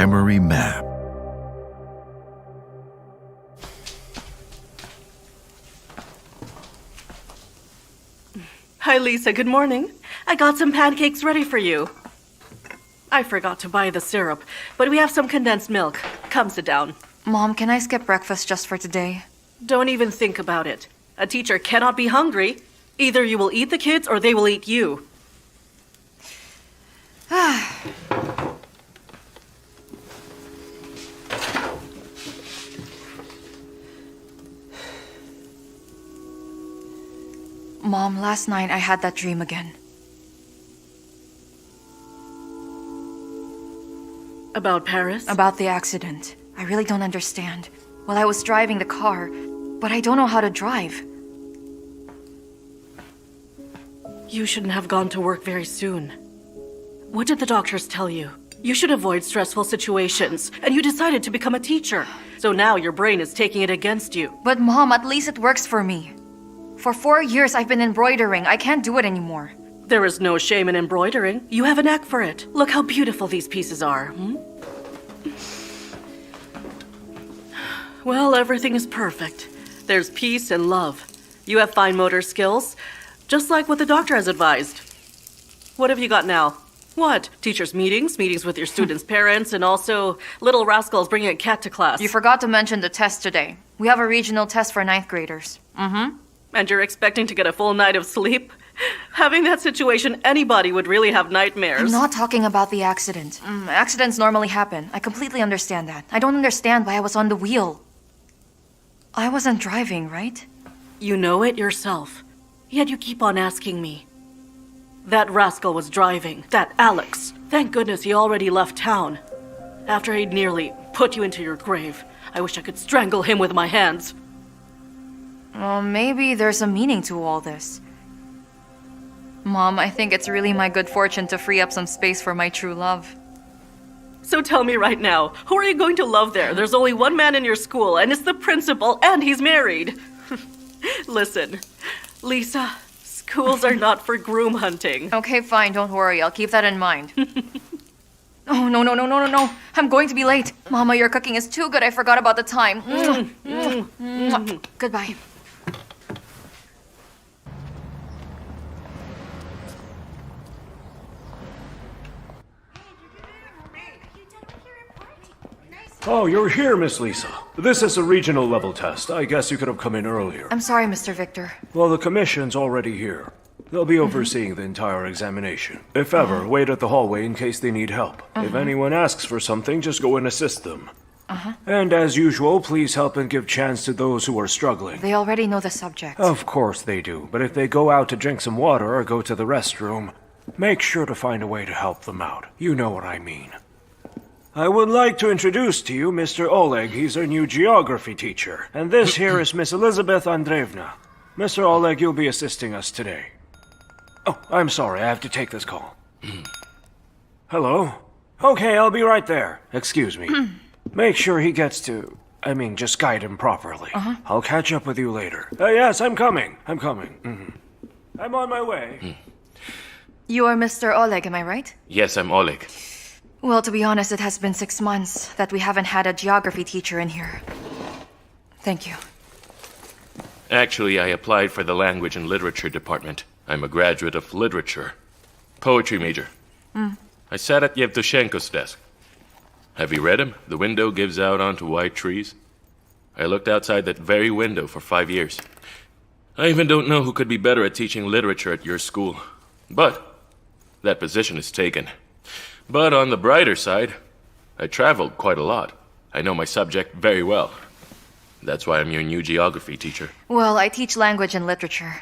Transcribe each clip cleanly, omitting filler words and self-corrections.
memory map. Hi, Lisa. Good morning. I got some pancakes ready for you. I forgot to buy the syrup, but we have some condensed milk. Come sit down. Mom, can I skip breakfast just for today? Don't even think about it. A teacher cannot be hungry. Either you will eat the kids or they will eat you. Mom, last night I had that dream again. About Paris? About the accident. I really don't understand. Well, I was driving the car, but I don't know how to drive. You shouldn't have gone to work very soon. What did the doctors tell you? You should avoid stressful situations, and you decided to become a teacher. So now your brain is taking it against you. But Mom, at least it works for me. For 4 years I've been embroidering. I can't do it anymore. There is no shame in embroidering. You have a knack for it. Look how beautiful these pieces are. Well, everything is perfect. There's peace and love. You have fine motor skills, just like what the doctor has advised. What have you got now? What? Teachers' meetings, meetings with your students' parents, and also little rascals bringing a cat to class. You forgot to mention the test today. We have a regional test for 9th graders. And you're expecting to get a full night of sleep? Having that situation, anybody would really have nightmares. I'm not talking about the accident. Accidents normally happen. I completely understand that. I don't understand why I was on the wheel. I wasn't driving, right? You know it yourself. Yet you keep on asking me. That rascal was driving. That Alex. Thank goodness he already left town. After he'd nearly put you into your grave. I wish I could strangle him with my hands. Well, maybe there's a meaning to all this. Mom, I think it's really my good fortune to free up some space for my true love. So tell me right now, who are you going to love there? There's only one man in your school, and it's the principal, and he's married. Listen, Lisa, schools are not for groom hunting. Okay, fine, don't worry. I'll keep that in mind. Oh, no. I'm going to be late. Mama, your cooking is too good. I forgot about the time. Goodbye. Oh, you're here, Miss Lisa. This is a regional level test. I guess you could have come in earlier. I'm sorry, Mr. Victor. Well, the commission's already here. They'll be overseeing the entire examination. If ever, wait at the hallway in case they need help. If anyone asks for something, just go and assist them. And as usual, please help and give chance to those who are struggling. They already know the subject. Of course they do, but if they go out to drink some water or go to the restroom, make sure to find a way to help them out. You know what I mean. I would like to introduce to you Mr. Oleg. He's our new geography teacher. And this here is Miss Elizabeth Andreevna. Mr. Oleg, you'll be assisting us today. Oh, I'm sorry, I have to take this call. Hello? Okay, I'll be right there. Excuse me. Make sure he gets to... just guide him properly. I'll catch up with you later. Yes, I'm coming. I'm on my way. You are Mr. Oleg, am I right? Yes, I'm Oleg. Well, to be honest, it has been 6 months that we haven't had a geography teacher in here. Thank you. Actually, I applied for the language and literature department. I'm a graduate of literature. Poetry major. I sat at Yevtushenko's desk. Have you read him? The window gives out onto white trees. I looked outside that very window for 5 years. I even don't know who could be better at teaching literature at your school. But that position is taken. But on the brighter side, I traveled quite a lot. I know my subject very well. That's why I'm your new geography teacher. Well, I teach language and literature.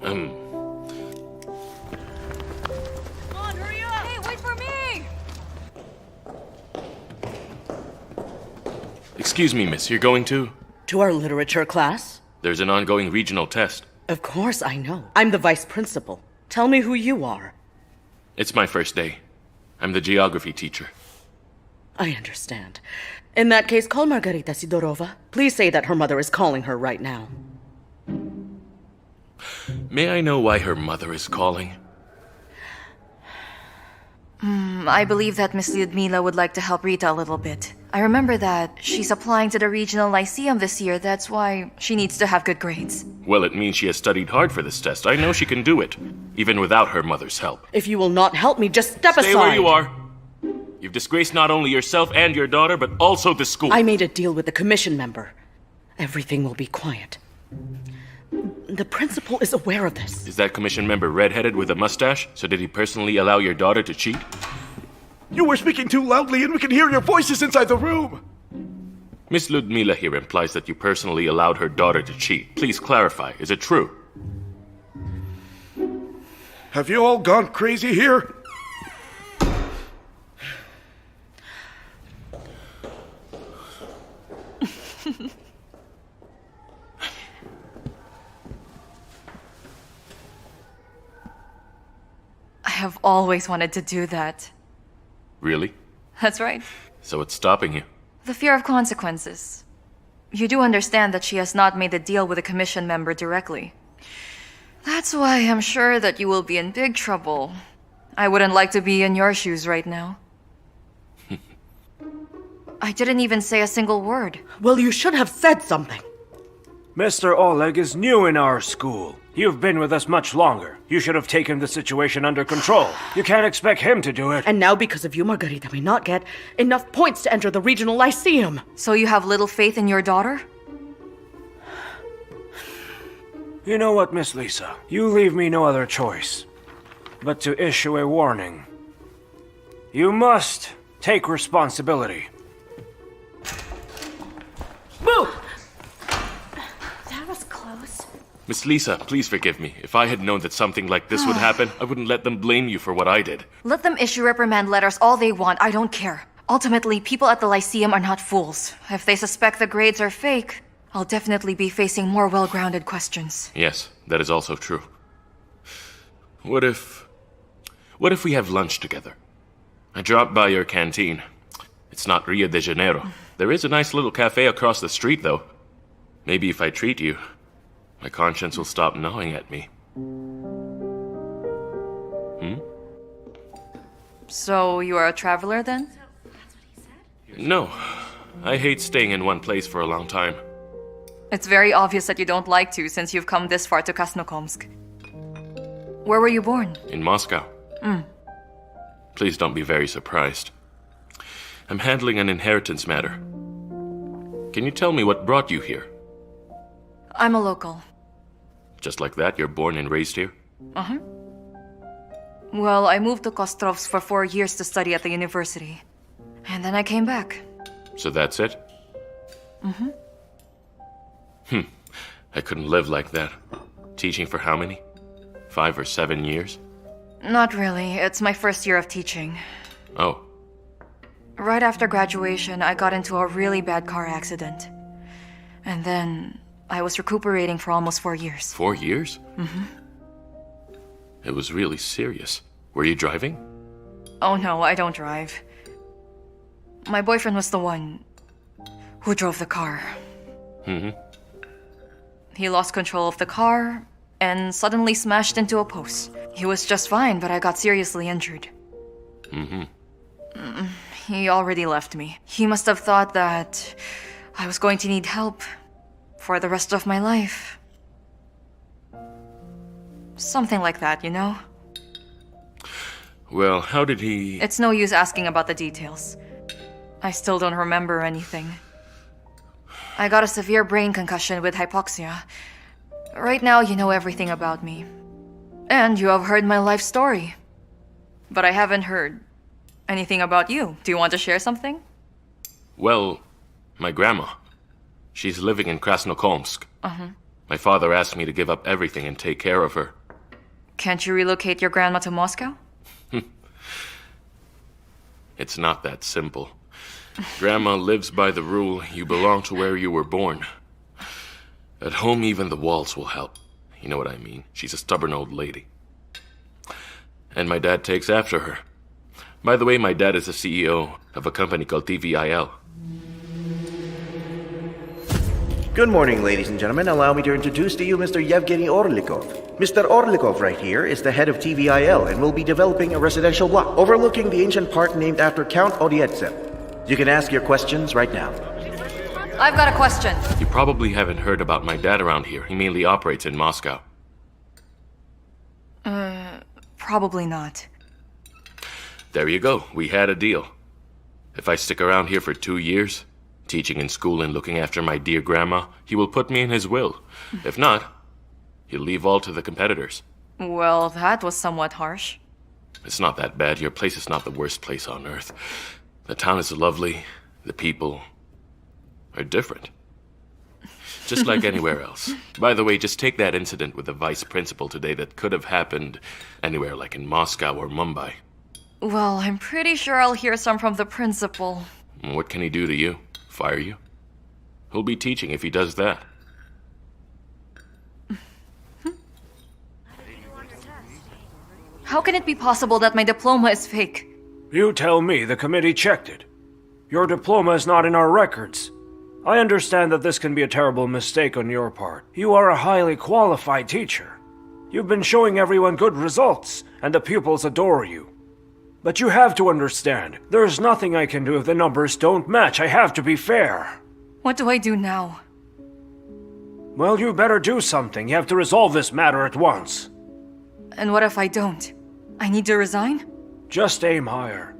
Um, Come on, hurry up! Hey, wait for me! Excuse me, miss, you're going to? To our literature class? There's an ongoing regional test. Of course I know. I'm the vice principal. Tell me who you are. It's my first day. I'm the geography teacher. I understand. In that case, call Margarita Sidorova. Please say that her mother is calling her right now. May I know why her mother is calling? I believe that Miss Lyudmila would like to help Rita a little bit. I remember that she's applying to the regional lyceum this year. That's why she needs to have good grades. Well, it means she has studied hard for this test. I know she can do it, even without her mother's help. If you will not help me, just step aside. Stay where you are. You've disgraced not only yourself and your daughter, but also the school. I made a deal with the commission member. Everything will be quiet. The principal is aware of this. Is that commission member red-headed with a mustache? So did he personally allow your daughter to cheat? You were speaking too loudly and we can hear your voices inside the room. Miss Lyudmila here implies that you personally allowed her daughter to cheat. Please clarify, is it true? Have you all gone crazy here? I have always wanted to do that. Really? That's right. So it's stopping you? The fear of consequences. You do understand that she has not made a deal with a commission member directly. That's why I'm sure that you will be in big trouble. I wouldn't like to be in your shoes right now. I didn't even say a single word. Well, you should have said something. Mr. Oleg is new in our school. You've been with us much longer. You should have taken the situation under control. You can't expect him to do it. And now, because of you, Margarita may not get enough points to enter the regional lyceum. So you have little faith in your daughter? You know what, Miss Lisa? You leave me no other choice but to issue a warning. You must take responsibility. Boo! That was close. Miss Lisa, please forgive me. If I had known that something like this would happen, I wouldn't let them blame you for what I did. Let them issue reprimand letters all they want. I don't care. Ultimately, people at the Lyceum are not fools. If they suspect the grades are fake, I'll definitely be facing more well-grounded questions. Yes, that is also true. What if we have lunch together? I dropped by your canteen. It's not Rio de Janeiro. There is a nice little cafe across the street, though. Maybe if I treat you, my conscience will stop gnawing at me. So, you are a traveler then? No, I hate staying in one place for a long time. It's very obvious that you don't like to since you've come this far to Krasnokomsk. Where were you born? In Moscow. Please don't be very surprised. I'm handling an inheritance matter. Can you tell me what brought you here? I'm a local. Just like that, you're born and raised here? Well, I moved to Kostrovsk for 4 years to study at the university. And then I came back. So that's it? I couldn't live like that. Teaching for how many? 5 or 7 years? Not really. It's my first year of teaching. Oh, Right after graduation, I got into a really bad car accident. And then I was recuperating for almost 4 years. 4 years? It was really serious. Were you driving? Oh no, I don't drive. My boyfriend was the one who drove the car. He lost control of the car and suddenly smashed into a post. He was just fine, but I got seriously injured. He already left me. He must have thought that I was going to need help for the rest of my life. Something like that, you know? Well, how did he... It's no use asking about the details. I still don't remember anything. I got a severe brain concussion with hypoxia. Right now, you know everything about me. And you have heard my life story. But I haven't heard anything about you. Do you want to share something? Well, my grandma. She's living in Krasnokomsk. My father asked me to give up everything and take care of her. Can't you relocate your grandma to Moscow? It's not that simple. Grandma lives by the rule, you belong to where you were born. At home, even the walls will help. You know what I mean? She's a stubborn old lady. And my dad takes after her. By the way, my dad is the CEO of a company called TVIL. Good morning, ladies and gentlemen. Allow me to introduce to you Mr. Yevgeny Orlikov. Mr. Orlikov right here is the head of TVIL and will be developing a residential block overlooking the ancient park named after Count Odyetsev. You can ask your questions right now. I've got a question. You probably haven't heard about my dad around here. He mainly operates in Moscow. Probably not. There you go. We had a deal. If I stick around here for 2 years, teaching in school and looking after my dear grandma, he will put me in his will. If not, he'll leave all to the competitors. Well, that was somewhat harsh. It's not that bad. Your place is not the worst place on Earth. The town is lovely. The people are different. Just like anywhere else. By the way, just take that incident with the vice principal today that could have happened anywhere like in Moscow or Mumbai. Well, I'm pretty sure I'll hear some from the principal. What can he do to you? Fire you? He'll be teaching if he does that. How can it be possible that my diploma is fake? You tell me the committee checked it. Your diploma is not in our records. I understand that this can be a terrible mistake on your part. You are a highly qualified teacher. You've been showing everyone good results, and the pupils adore you. But you have to understand, there's nothing I can do if the numbers don't match. I have to be fair. What do I do now? Well, you better do something. You have to resolve this matter at once. And what if I don't? I need to resign? Just aim higher.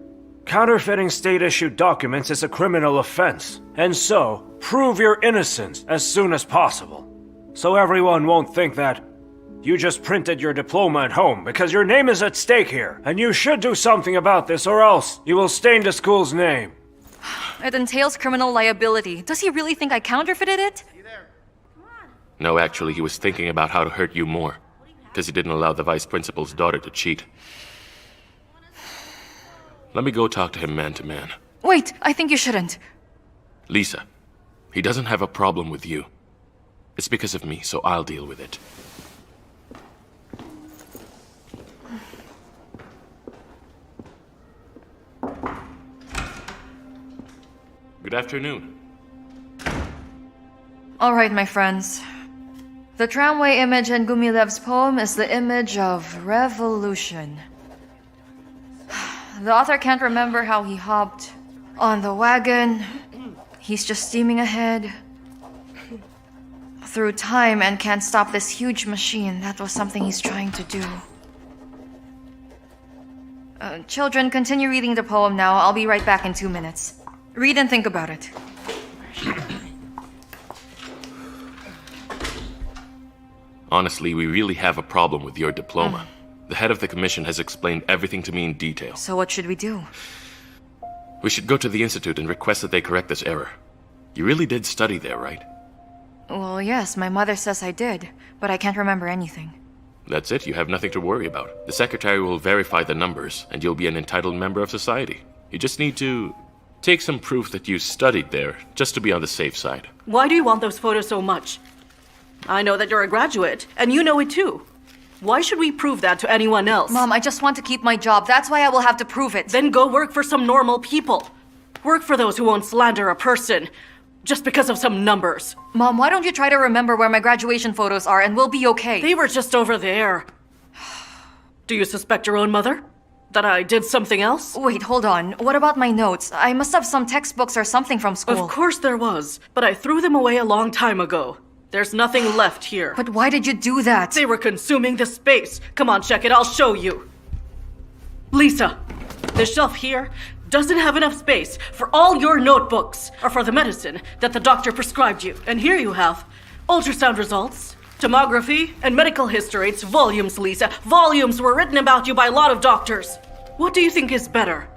Counterfeiting state-issued documents is a criminal offense, and so, prove your innocence as soon as possible. So everyone won't think that you just printed your diploma at home, because your name is at stake here, and you should do something about this, or else you will stain the school's name. It entails criminal liability. Does he really think I counterfeited it? No, actually, he was thinking about how to hurt you more. Because he didn't allow the vice principal's daughter to cheat. Let me go talk to him man to man. Wait, I think you shouldn't. Lisa, he doesn't have a problem with you. It's because of me, so I'll deal with it. Good afternoon. All right, my friends. The tramway image in Gumilev's poem is the image of revolution. The author can't remember how he hopped on the wagon. He's just steaming ahead through time and can't stop this huge machine. That was something he's trying to do. Children, continue reading the poem now. I'll be right back in 2 minutes. Read and think about it. Honestly, we really have a problem with your diploma. The head of the commission has explained everything to me in detail. So what should we do? We should go to the institute and request that they correct this error. You really did study there, right? Well, yes, my mother says I did, but I can't remember anything. That's it, you have nothing to worry about. The secretary will verify the numbers, and you'll be an entitled member of society. You just need to take some proof that you studied there, just to be on the safe side. Why do you want those photos so much? I know that you're a graduate, and you know it too. Why should we prove that to anyone else? Mom, I just want to keep my job. That's why I will have to prove it. Then go work for some normal people. Work for those who won't slander a person just because of some numbers. Mom, why don't you try to remember where my graduation photos are and we'll be okay? They were just over there. Do you suspect your own mother? That I did something else? Wait, hold on. What about my notes? I must have some textbooks or something from school. Of course there was, but I threw them away a long time ago. There's nothing left here. But why did you do that? They were consuming the space. Come on, check it. I'll show you. Lisa, the shelf here doesn't have enough space for all your notebooks or for the medicine that the doctor prescribed you. And here you have ultrasound results, tomography, and medical history. It's volumes, Lisa. Volumes were written about you by a lot of doctors. What do you think is better?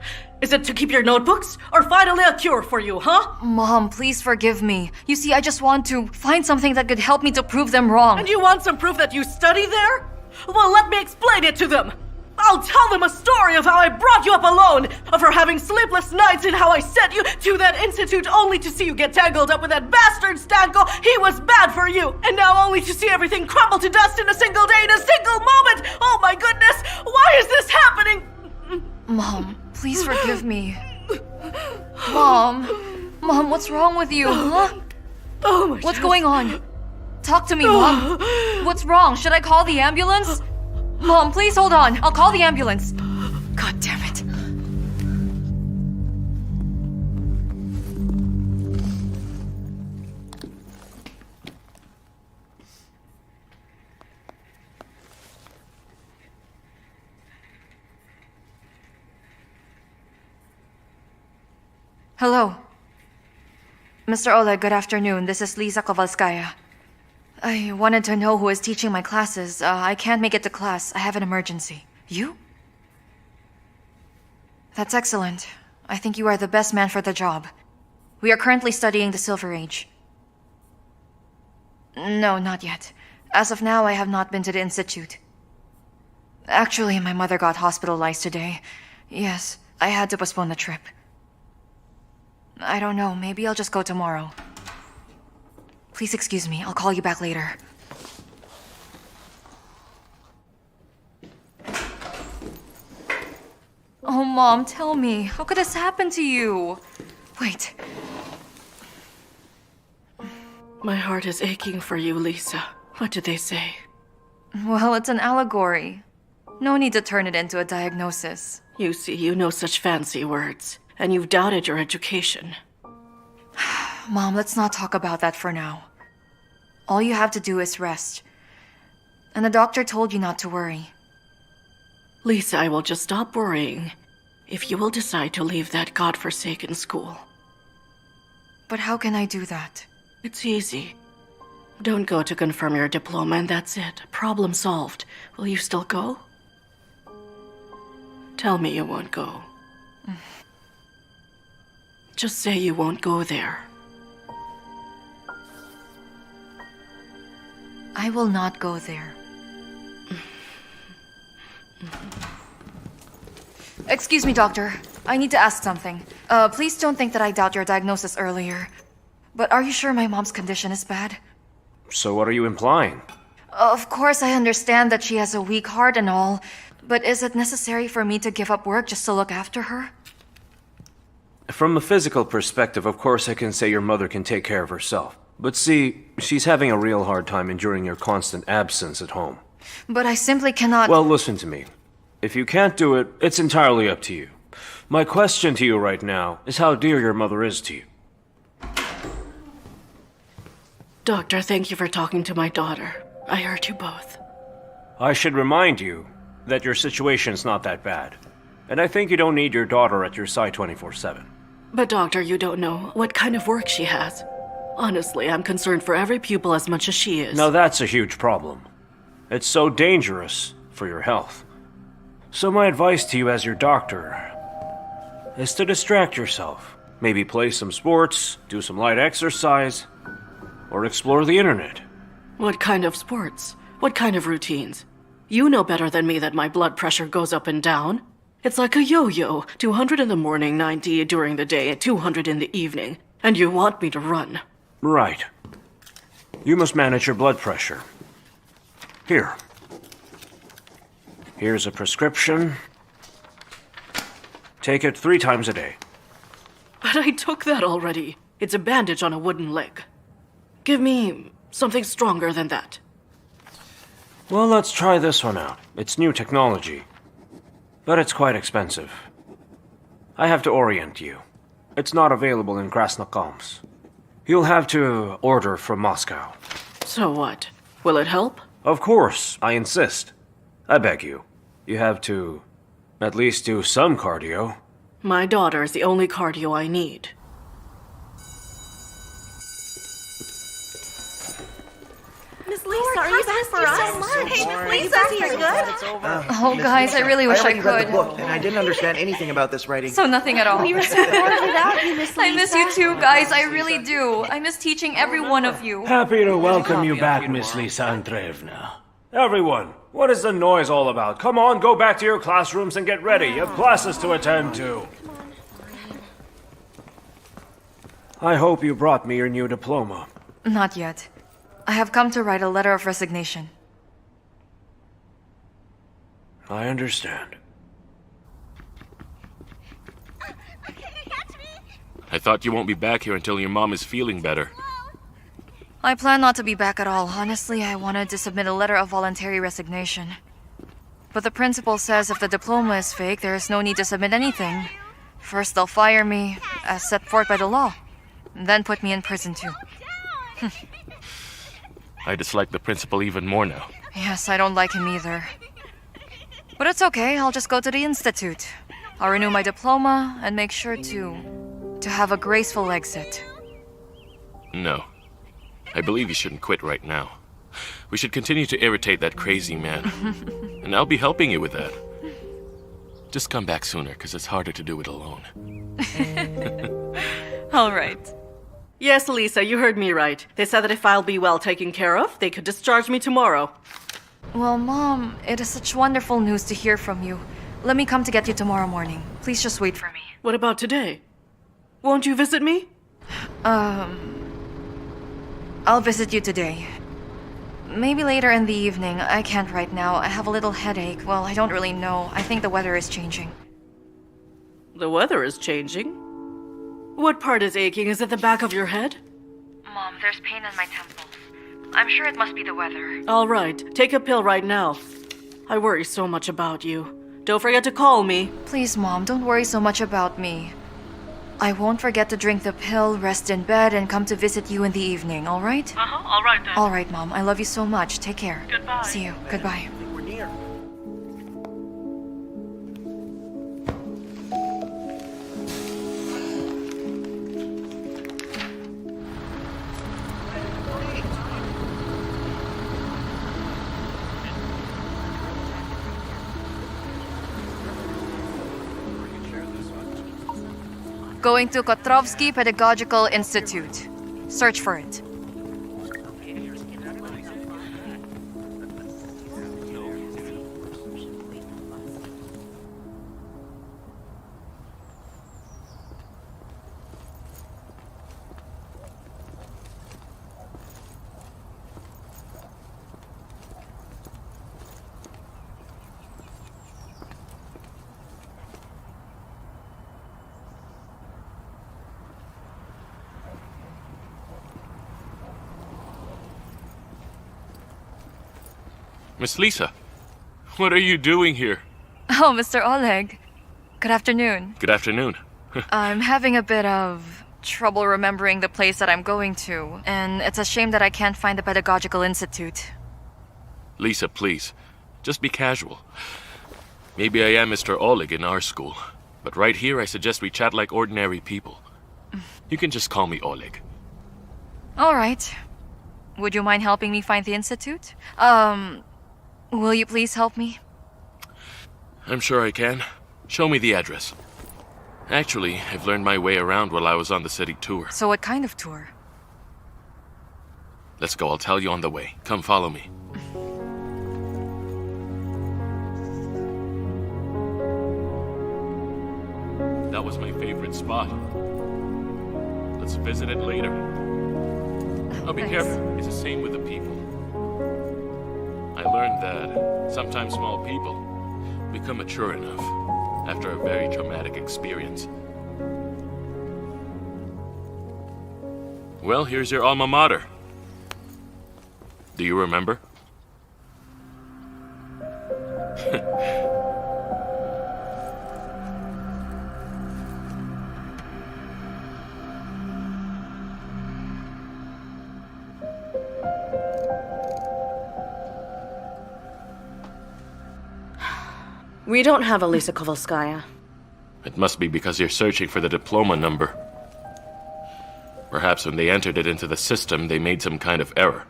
Is it to keep your notebooks or finally a cure for you, huh? Mom, please forgive me. You see, I just want to find something that could help me to prove them wrong. And you want some proof that you study there? Well, let me explain it to them. I'll tell them a story of how I brought you up alone, of her having sleepless nights and how I sent you to that institute only to see you get tangled up with that bastard Stanko. He was bad for you, and now only to see everything crumble to dust in a single day, in a single moment. Oh my goodness, why is this happening? Mom, please forgive me. Mom, what's wrong with you, huh? Oh my What's going on? Talk to me, Mom. What's wrong? Should I call the ambulance? Mom, please hold on. I'll call the ambulance. God damn it. Hello. Mr. Oleg, good afternoon. This is Lisa Kovalskaya. I wanted to know who is teaching my classes. I can't make it to class. I have an emergency. You? That's excellent. I think you are the best man for the job. We are currently studying the Silver Age. No, not yet. As of now, I have not been to the Institute. Actually, my mother got hospitalized today. Yes, I had to postpone the trip. I don't know, maybe I'll just go tomorrow. Please excuse me, I'll call you back later. Oh, Mom, tell me, how could this happen to you? Wait. My heart is aching for you, Lisa. What did they say? Well, it's an allegory. No need to turn it into a diagnosis. You see, you know such fancy words, and you've doubted your education. Mom, let's not talk about that for now. All you have to do is rest. And the doctor told you not to worry. Lisa, I will just stop worrying if you will decide to leave that godforsaken school. But how can I do that? It's easy. Don't go to confirm your diploma and that's it. Problem solved. Will you still go? Tell me you won't go. Just say you won't go there. I will not go there. Excuse me, doctor. I need to ask something. Please don't think that I doubt your diagnosis earlier. But are you sure my mom's condition is bad? So what are you implying? Of course, I understand that she has a weak heart and all, but is it necessary for me to give up work just to look after her? From a physical perspective, of course I can say your mother can take care of herself. But see, she's having a real hard time enduring your constant absence at home. But I simply cannot... Well, listen to me. If you can't do it, it's entirely up to you. My question to you right now is how dear your mother is to you. Doctor, thank you for talking to my daughter. I hurt you both. I should remind you that your situation's not that bad. And I think you don't need your daughter at your side 24/7. But doctor, you don't know what kind of work she has. Honestly, I'm concerned for every pupil as much as she is. Now that's a huge problem. It's so dangerous for your health. So my advice to you as your doctor is to distract yourself. Maybe play some sports, do some light exercise, or explore the internet. What kind of sports? What kind of routines? You know better than me that my blood pressure goes up and down. It's like a yo-yo, 200 in the morning, 90 during the day, and 200 in the evening. And you want me to run. Right. You must manage your blood pressure. Here. Here's a prescription. Take it 3 times a day. But I took that already. It's a bandage on a wooden leg. Give me something stronger than that. Well, let's try this one out. It's new technology. But it's quite expensive. I have to orient you. It's not available in Krasnokamsk. You'll have to order from Moscow. So what? Will it help? Of course, I insist. I beg you. You have to at least do some cardio. My daughter is the only cardio I need. Miss Lisa, are you back for us? So much. Hey, Miss Lisa, are you good? Oh, guys, I really wish I already read could. the book, and I didn't understand anything about this writing. So nothing at all. We were so bored without you, Miss Lisa. I miss you too, guys. I really do. I miss teaching every one of you. Happy to welcome you back, Miss Lisa Andreevna. Everyone, what is the noise all about? Come on, go back to your classrooms and get ready. You have classes to attend to. I hope you brought me your new diploma. Not yet. I have come to write a letter of resignation. I understand. I thought you won't be back here until your mom is feeling better. I plan not to be back at all. Honestly, I wanted to submit a letter of voluntary resignation. But the principal says if the diploma is fake, there is no need to submit anything. First, they'll fire me, as set forth by the law. And then put me in prison too. I dislike the principal even more now. Yes, I don't like him either. But it's okay, I'll just go to the institute. I'll renew my diploma and make sure to have a graceful exit. No. I believe you shouldn't quit right now. We should continue to irritate that crazy man. And I'll be helping you with that. Just come back sooner, because it's harder to do it alone. All right. Yes, Lisa, you heard me right. They said that if I'll be well taken care of, they could discharge me tomorrow. Well, Mom, it is such wonderful news to hear from you. Let me come to get you tomorrow morning. Please just wait for me. What about today? Won't you visit me? I'll visit you today. Maybe later in the evening. I can't right now. I have a little headache. Well, I don't really know. I think the weather is changing. The weather is changing. What part is aching? Is it the back of your head? Mom, there's pain in my temples. I'm sure it must be the weather. All right, take a pill right now. I worry so much about you. Don't forget to call me. Please, Mom, don't worry so much about me. I won't forget to drink the pill, rest in bed, and come to visit you in the evening, all right? All right then. All right, Mom. I love you so much. Take care. Goodbye. See you. Goodbye. We're near. Going to Kotrovsky Pedagogical Institute. Search for it. Miss Lisa, what are you doing here? Oh, Mr. Oleg. Good afternoon. Good afternoon. I'm having a bit of trouble remembering the place that I'm going to, and it's a shame that I can't find the Pedagogical Institute. Lisa, please, just be casual. Maybe I am Mr. Oleg in our school, but right here I suggest we chat like ordinary people. You can just call me Oleg. All right. Would you mind helping me find the institute? Will you please help me? I'm sure I can. Show me the address. Actually, I've learned my way around while I was on the city tour. So what kind of tour? Let's go, I'll tell you on the way. Come follow me. That was my favorite spot. Let's visit it later. Oh, be Thanks. careful. It's the same with the people. I learned that sometimes small people become mature enough after a very traumatic experience. Well, here's your alma mater. Do you remember? We don't have a Lisa Kovalskaya. It must be because you're searching for the diploma number. Perhaps when they entered it into the system, they made some kind of error.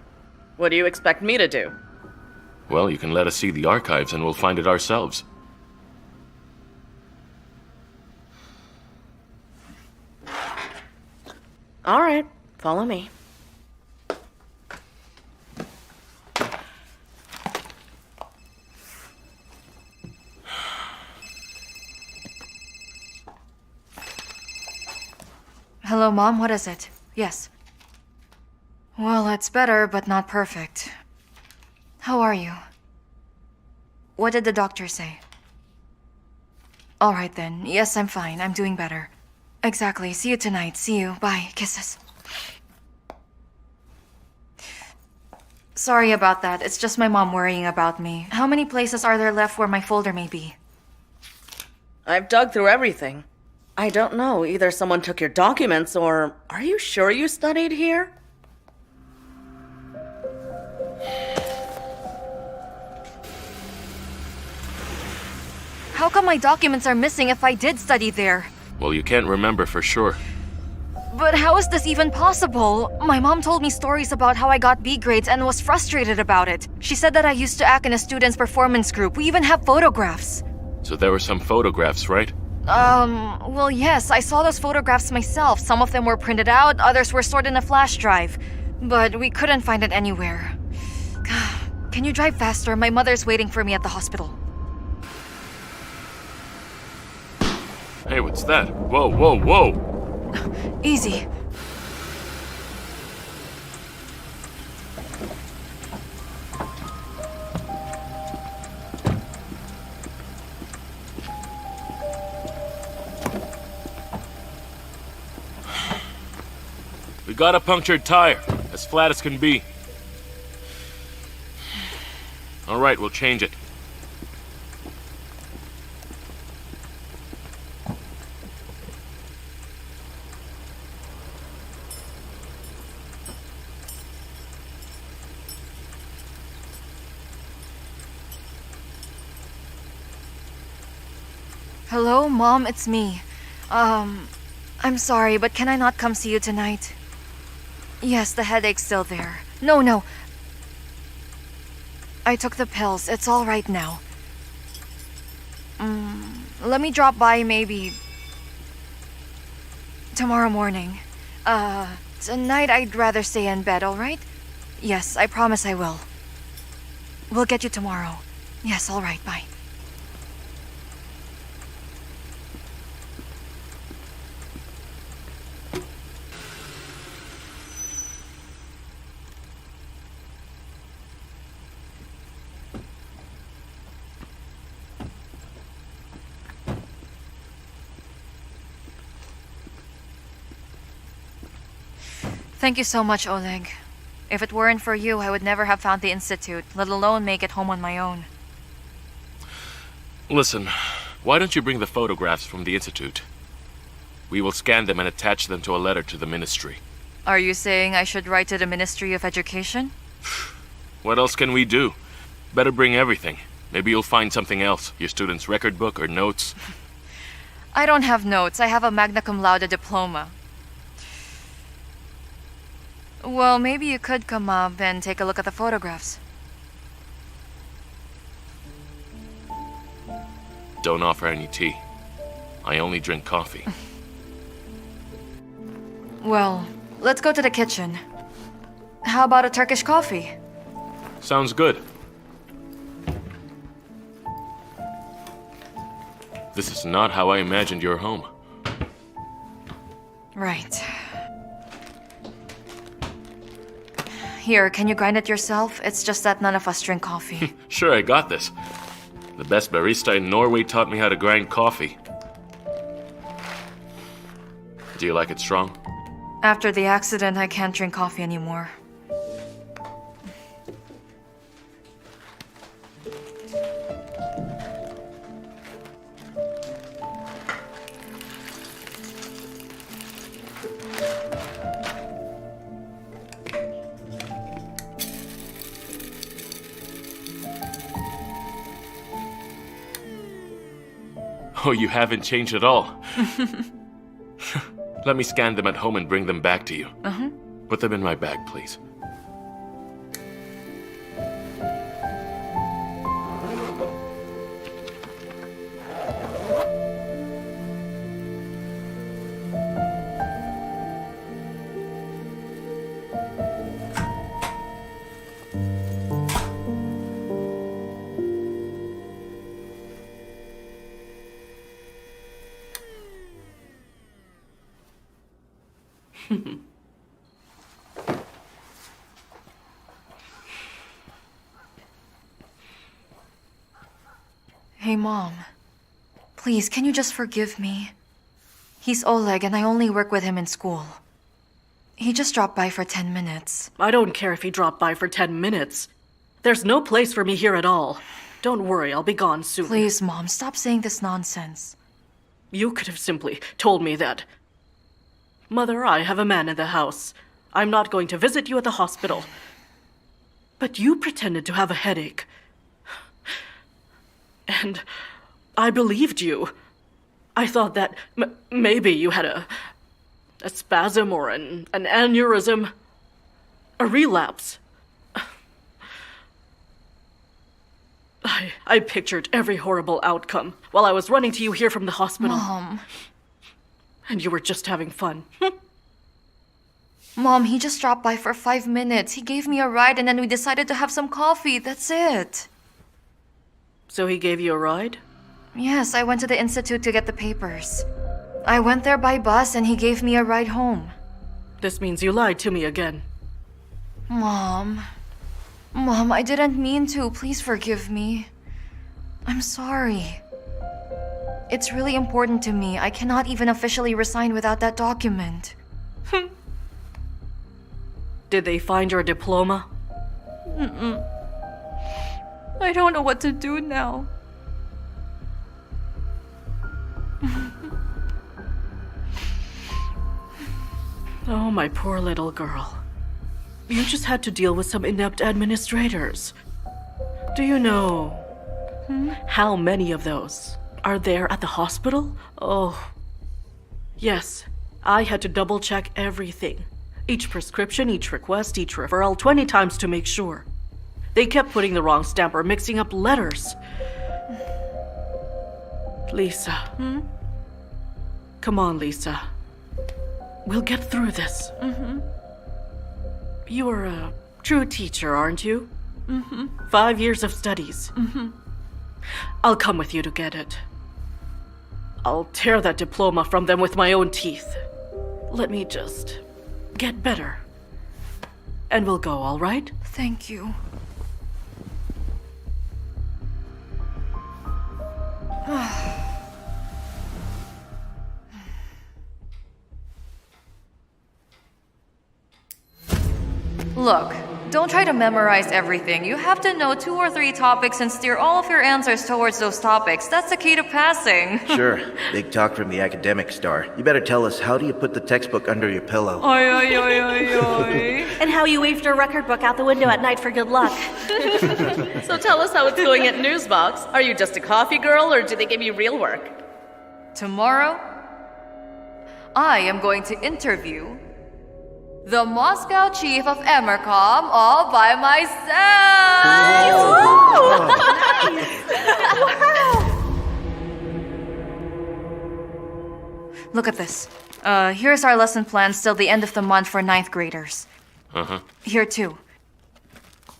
What do you expect me to do? Well, you can let us see the archives and we'll find it ourselves. All right, follow me. Hello, Mom. What is it? Yes. Well, it's better, but not perfect. How are you? What did the doctor say? All right then. Yes, I'm fine. I'm doing better. Exactly. See you tonight. See you. Bye. Kisses. Sorry about that. It's just my mom worrying about me. How many places are there left where my folder may be? I've dug through everything. I don't know. Either someone took your documents or... Are you sure you studied here? How come my documents are missing if I did study there? Well, you can't remember for sure. But how is this even possible? My mom told me stories about how I got B grades and was frustrated about it. She said that I used to act in a student's performance group. We even have photographs. So there were some photographs, right? Well, yes, I saw those photographs myself. Some of them were printed out, others were stored in a flash drive. But we couldn't find it anywhere. Can you drive faster? My mother's waiting for me at the hospital. Hey, what's that? Whoa, whoa, whoa! Easy. We got a punctured tire, as flat as can be. All right, we'll change it. Hello, Mom, it's me. I'm sorry, but can I not come see you tonight? Yes, the headache's still there. No. I took the pills. It's all right now. Let me drop by maybe tomorrow morning. Tonight I'd rather stay in bed, all right? Yes, I promise I will. We'll get you tomorrow. Yes, all right, bye. Thank you so much, Oleg. If it weren't for you, I would never have found the Institute, let alone make it home on my own. Listen, why don't you bring the photographs from the Institute? We will scan them and attach them to a letter to the Ministry. Are you saying I should write to the Ministry of Education? What else can we do? Better bring everything. Maybe you'll find something else. Your student's record book or notes. I don't have notes. I have a magna cum laude diploma. Well, maybe you could come up and take a look at the photographs. Don't offer any tea. I only drink coffee. Well, let's go to the kitchen. How about a Turkish coffee? Sounds good. This is not how I imagined your home. Right. Here, can you grind it yourself? It's just that none of us drink coffee. Sure, I got this. The best barista in Norway taught me how to grind coffee. Do you like it strong? After the accident, I can't drink coffee anymore. Oh, you haven't changed at all. Let me scan them at home and bring them back to you. Put them in my bag, please. Hey, Mom. Please, can you just forgive me? He's Oleg, and I only work with him in school. He just dropped by for 10 minutes. I don't care if he dropped by for 10 minutes. There's no place for me here at all. Don't worry, I'll be gone soon. Please, Mom, stop saying this nonsense. You could have simply told me that. Mother, I have a man in the house. I'm not going to visit you at the hospital. But you pretended to have a headache. And I believed you. I thought that maybe you had a spasm or an aneurysm. A relapse. I pictured every horrible outcome while I was running to you here from the hospital. Mom. And you were just having fun. Mom, he just dropped by for 5 minutes. He gave me a ride and then we decided to have some coffee. That's it. So he gave you a ride? Yes, I went to the institute to get the papers. I went there by bus and he gave me a ride home. This means you lied to me again. Mom, I didn't mean to. Please forgive me. I'm sorry. It's really important to me. I cannot even officially resign without that document. Did they find your diploma? I don't know what to do now. Oh, my poor little girl. You just had to deal with some inept administrators. Do you know how many of those are there at the hospital? Oh, yes. I had to double-check everything. Each prescription, each request, each referral 20 times to make sure. They kept putting the wrong stamp or mixing up letters. Lisa. Come on, Lisa. We'll get through this. You are a true teacher, aren't you? 5 years of studies. I'll come with you to get it. I'll tear that diploma from them with my own teeth. Let me just get better. And we'll go, all right? Thank you. Look, don't try to memorize everything. You have to know 2 or 3 topics and steer all of your answers towards those topics. That's the key to passing. Sure, big talk from the academic star. You better tell us, how do you put the textbook under your pillow? And how you waved your record book out the window at night for good luck. So tell us how it's going at Newsbox. Are you just a coffee girl, or do they give you real work? Tomorrow, I am going to interview the Moscow chief of Emercom all by myself! Look at this. Here's our lesson plans till the end of the month for 9th graders. Here too.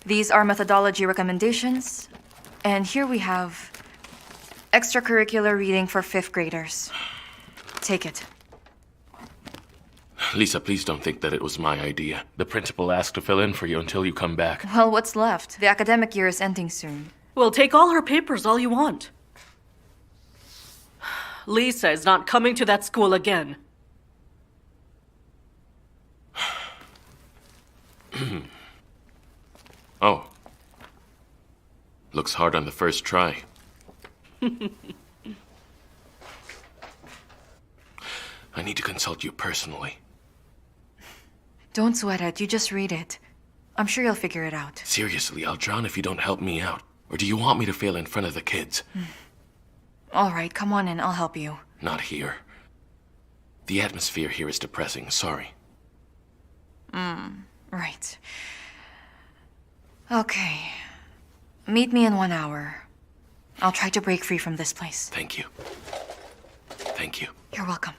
These are methodology recommendations. And here we have extracurricular reading for 5th graders. Take it. Lisa, please don't think that it was my idea. The principal asked to fill in for you until you come back. Well, what's left? The academic year is ending soon. Well, take all her papers all you want. Lisa is not coming to that school again. Oh. Looks hard on the first try. I need to consult you personally. Don't sweat it, you just read it. I'm sure you'll figure it out. Seriously, I'll drown if you don't help me out. Or do you want me to fail in front of the kids? All right, come on in, I'll help you. Not here. The atmosphere here is depressing, sorry. Right. Okay. Meet me in 1 hour. I'll try to break free from this place. Thank you. Thank you. You're welcome.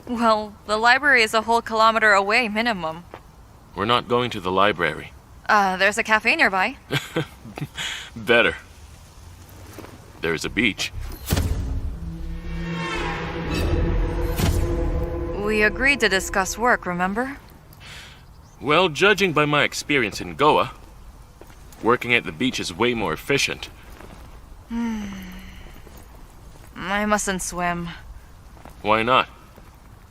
Well, the library is a whole kilometer away, minimum. We're not going to the library. There's a cafe nearby. Better. There's a beach. We agreed to discuss work, remember? Well, judging by my experience in Goa, Working at the beach is way more efficient. I mustn't swim. Why not?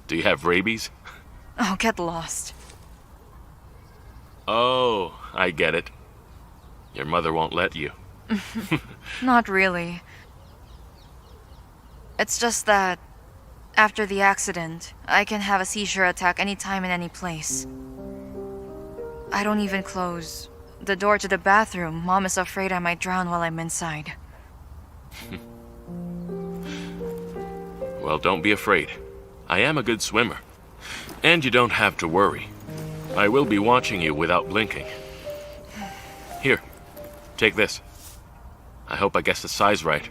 Do you have rabies? Oh, get lost. Oh, I get it. Your mother won't let you. Not really. It's just that after the accident, I can have a seizure attack anytime in any place. I don't even close the door to the bathroom. Mom is afraid I might drown while I'm inside. Well, don't be afraid. I am a good swimmer. And you don't have to worry. I will be watching you without blinking. Here, take this. I hope I guessed the size right.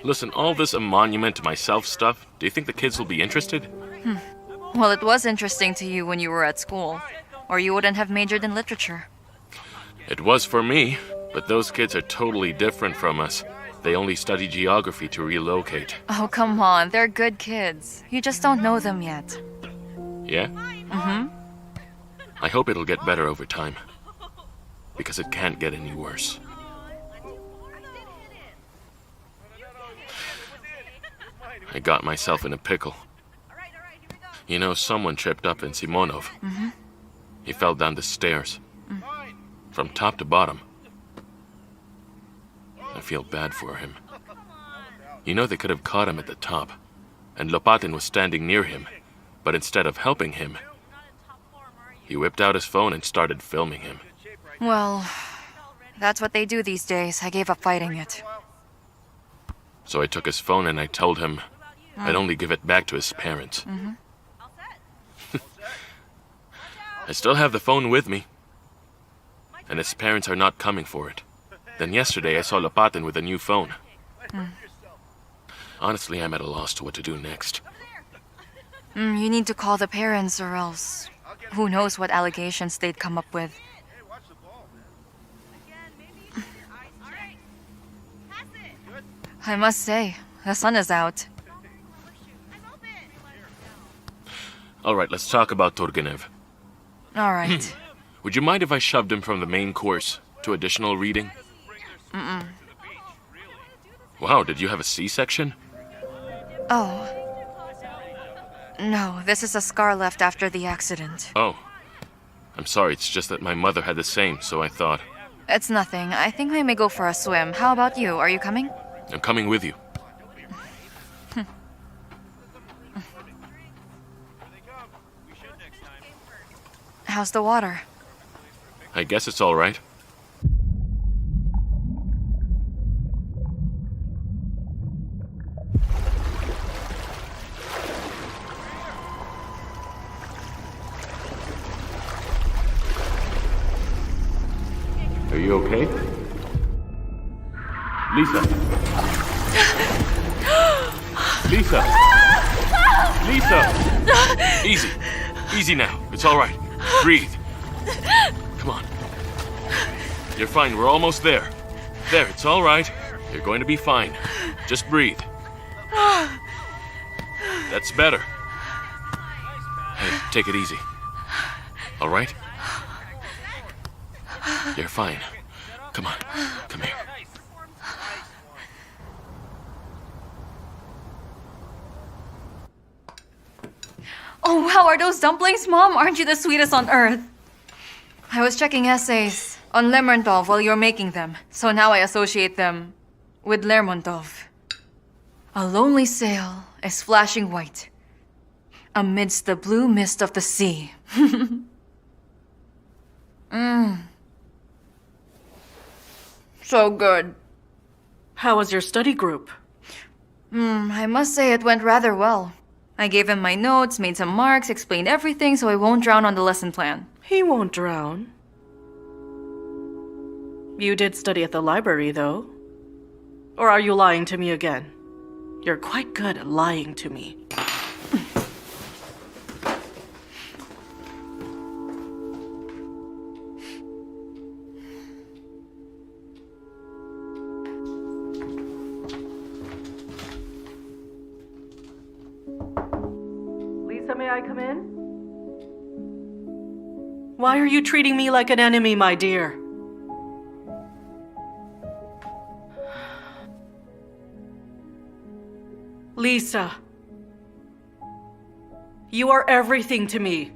Listen, all this a monument to myself stuff, do you think the kids will be interested? Well, it was interesting to you when you were at school, or you wouldn't have majored in literature. It was for me, but those kids are totally different from us. They only study geography to relocate. Oh, come on, they're good kids. You just don't know them yet. Yeah? Mm-hmm. I hope it'll get better over time. Because it can't get any worse. I got myself in a pickle. You know, someone tripped up in Simonov. Mm-hmm. He fell down the stairs. From top to bottom. I feel bad for him. You know, they could have caught him at the top. And Lopatin was standing near him. But instead of helping him, he whipped out his phone and started filming him. Well, that's what they do these days. I gave up fighting it. So I took his phone and I told him I'd only give it back to his parents. I still have the phone with me. And his parents are not coming for it. Then yesterday I saw Lopatin with a new phone. Honestly, I'm at a loss to what to do next. You need to call the parents or else who knows what allegations they'd come up with. I must say, the sun is out. All right, let's talk about Turgenev. All right. Would you mind if I shoved him from the main course to additional reading? Wow, did you have a C-section? Oh. No, this is a scar left after the accident. Oh. I'm sorry, it's just that my mother had the same, so I thought. It's nothing. I think I may go for a swim. How about you? Are you coming? I'm coming with you. How's the water? I guess it's all right. Are you okay? Lisa! Lisa! Lisa! Easy. Easy now. It's all right. Breathe. Come on. You're fine. We're almost there. There, it's all right. You're going to be fine. Just breathe. That's better. Hey, take it easy. All right? You're fine. Come on. Come here. Oh, wow, are those dumplings, Mom? Aren't you the sweetest on earth? I was checking essays on Lermontov while you're making them, so now I associate them with Lermontov. A lonely sail is flashing white amidst the blue mist of the sea. So good. How was your study group? I must say it went rather well. I gave him my notes, made some marks, explained everything so I won't drown on the lesson plan. He won't drown. You did study at the library, though. Or are you lying to me again? You're quite good at lying to me. I come in? Why are you treating me like an enemy, my dear? Lisa. You are everything to me.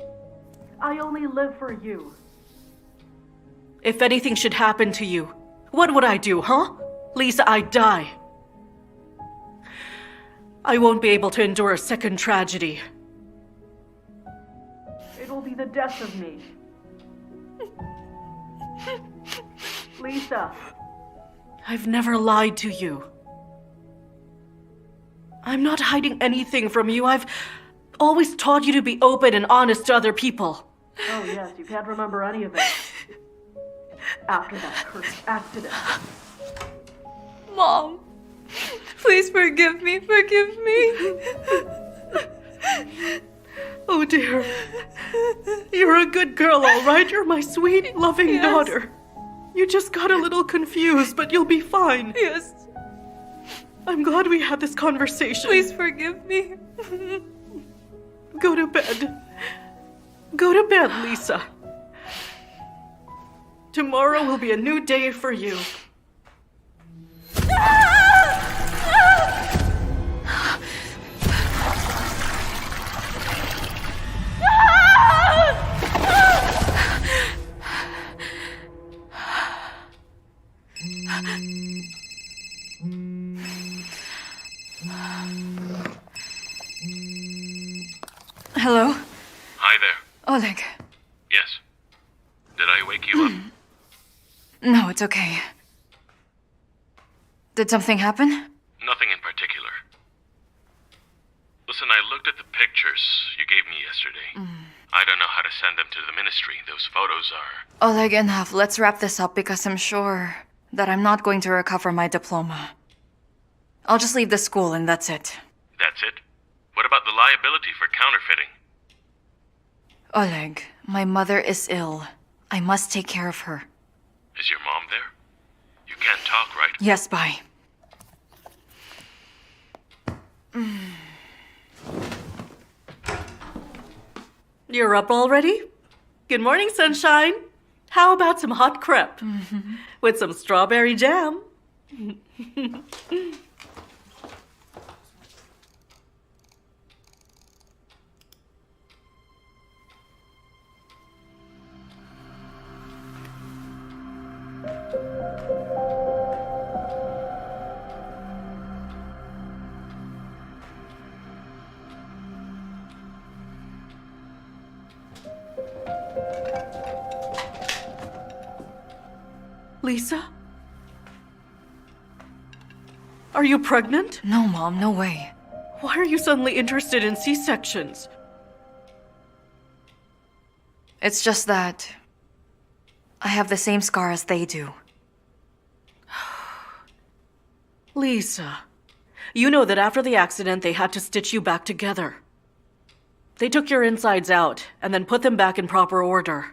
I only live for you. If anything should happen to you, what would I do, huh? Lisa, I'd die. I won't be able to endure a second tragedy. It'll be the death of me. Lisa, I've never lied to you. I'm not hiding anything from you. I've always taught you to be open and honest to other people. Oh yes, you can't remember any of it. After that cursed accident. Mom, please forgive me. Forgive me. Oh dear. You're a good girl, all right? You're my sweet, loving daughter. You just got a little confused, but you'll be fine. Yes. I'm glad we had this conversation. Please forgive me. Go to bed. Go to bed, Lisa. Tomorrow will be a new day for you. Hello? Hi there. Oleg. Yes. Did I wake you up? No, it's okay. Did something happen? Nothing in particular. Listen, I looked at the pictures you gave me yesterday. I don't know how to send them to the ministry. Those photos are... Oleg, enough. Let's wrap this up because I'm sure that I'm not going to recover my diploma. I'll just leave the school and that's it. That's it? What about the liability for counterfeiting? Oleg, my mother is ill. I must take care of her. Is your mom there? You can't talk, right? Yes, bye. You're up already? Good morning, sunshine. How about some hot crepe? With some strawberry jam? Lisa? Are you pregnant? No, Mom, no way. Why are you suddenly interested in C-sections? It's just that I have the same scar as they do. Lisa, you know that after the accident they had to stitch you back together. They took your insides out and then put them back in proper order.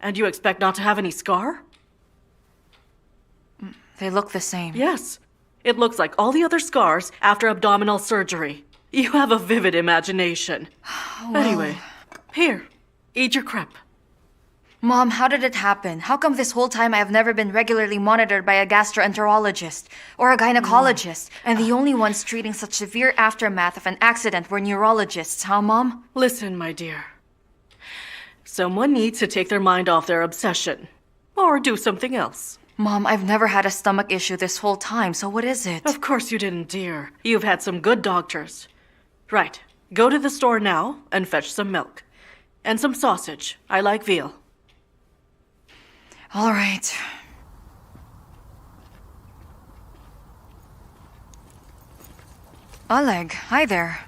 And you expect not to have any scar? They look the same. Yes. It looks like all the other scars after abdominal surgery. You have a vivid imagination. Anyway, here, eat your crepe. Mom, how did it happen? How come this whole time I have never been regularly monitored by a gastroenterologist or a gynecologist, and the only ones treating such severe aftermath of an accident were neurologists, huh, Mom? Listen, my dear. Someone needs to take their mind off their obsession. Or do something else. Mom, I've never had a stomach issue this whole time, so what is it? Of course you didn't, dear. You've had some good doctors. Right. Go to the store now and fetch some milk. And some sausage. I like veal. All right. Oleg, hi there.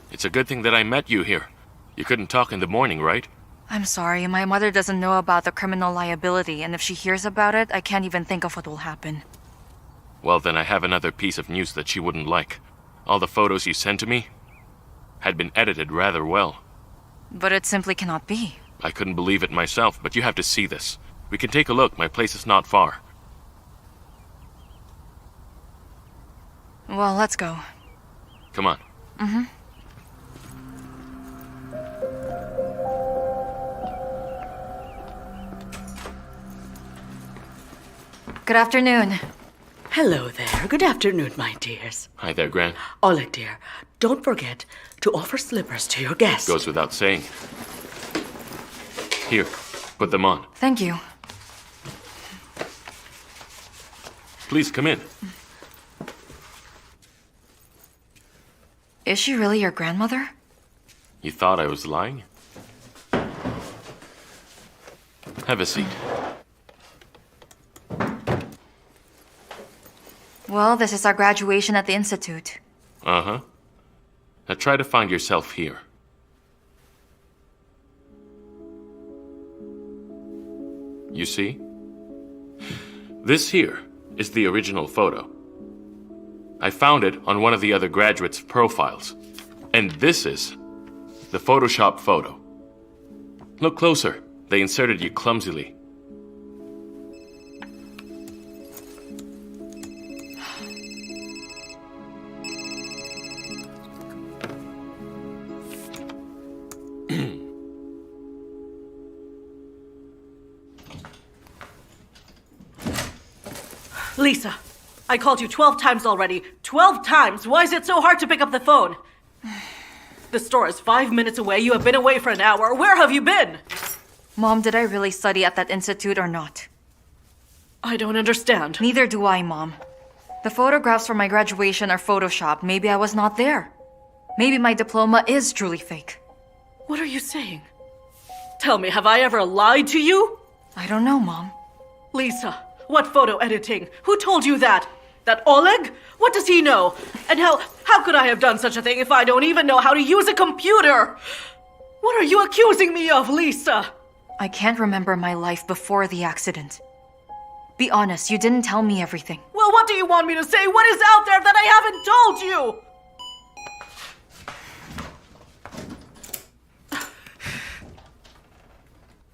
It's a good thing that I met you here. You couldn't talk in the morning, right? I'm sorry, my mother doesn't know about the criminal liability, and if she hears about it, I can't even think of what will happen. Well, then I have another piece of news that she wouldn't like. All the photos you sent to me had been edited rather well. But it simply cannot be. I couldn't believe it myself, but you have to see this. We can take a look. My place is not far. Well, let's go. Come on. Good afternoon. Hello there. Good afternoon, my dears. Hi there, Gran. Oleg, dear, don't forget to offer slippers to your guests. Goes without saying. Here, put them on. Thank you. Please come in. Is she really your grandmother? You thought I was lying? Have a seat. Well, this is our graduation at the Institute. Uh-huh. Now try to find yourself here. You see? This here is the original photo. I found it on one of the other graduates' profiles. And this is the Photoshop photo. Look closer. They inserted you clumsily. Lisa, I called you 12 times already. 12 times! Why is it so hard to pick up the phone? The store is 5 minutes away. You have been away for an hour. Where have you been? Mom, did I really study at that institute or not? I don't understand. Neither do I, Mom. The photographs for my graduation are photoshopped. Maybe I was not there. Maybe my diploma is truly fake. What are you saying? Tell me, have I ever lied to you? I don't know, Mom. Lisa, what photo editing? Who told you that? That Oleg? What does he know? And how could I have done such a thing if I don't even know how to use a computer? What are you accusing me of, Lisa? I can't remember my life before the accident. Be honest, you didn't tell me everything. Well, what do you want me to say? What is out there that I haven't told you?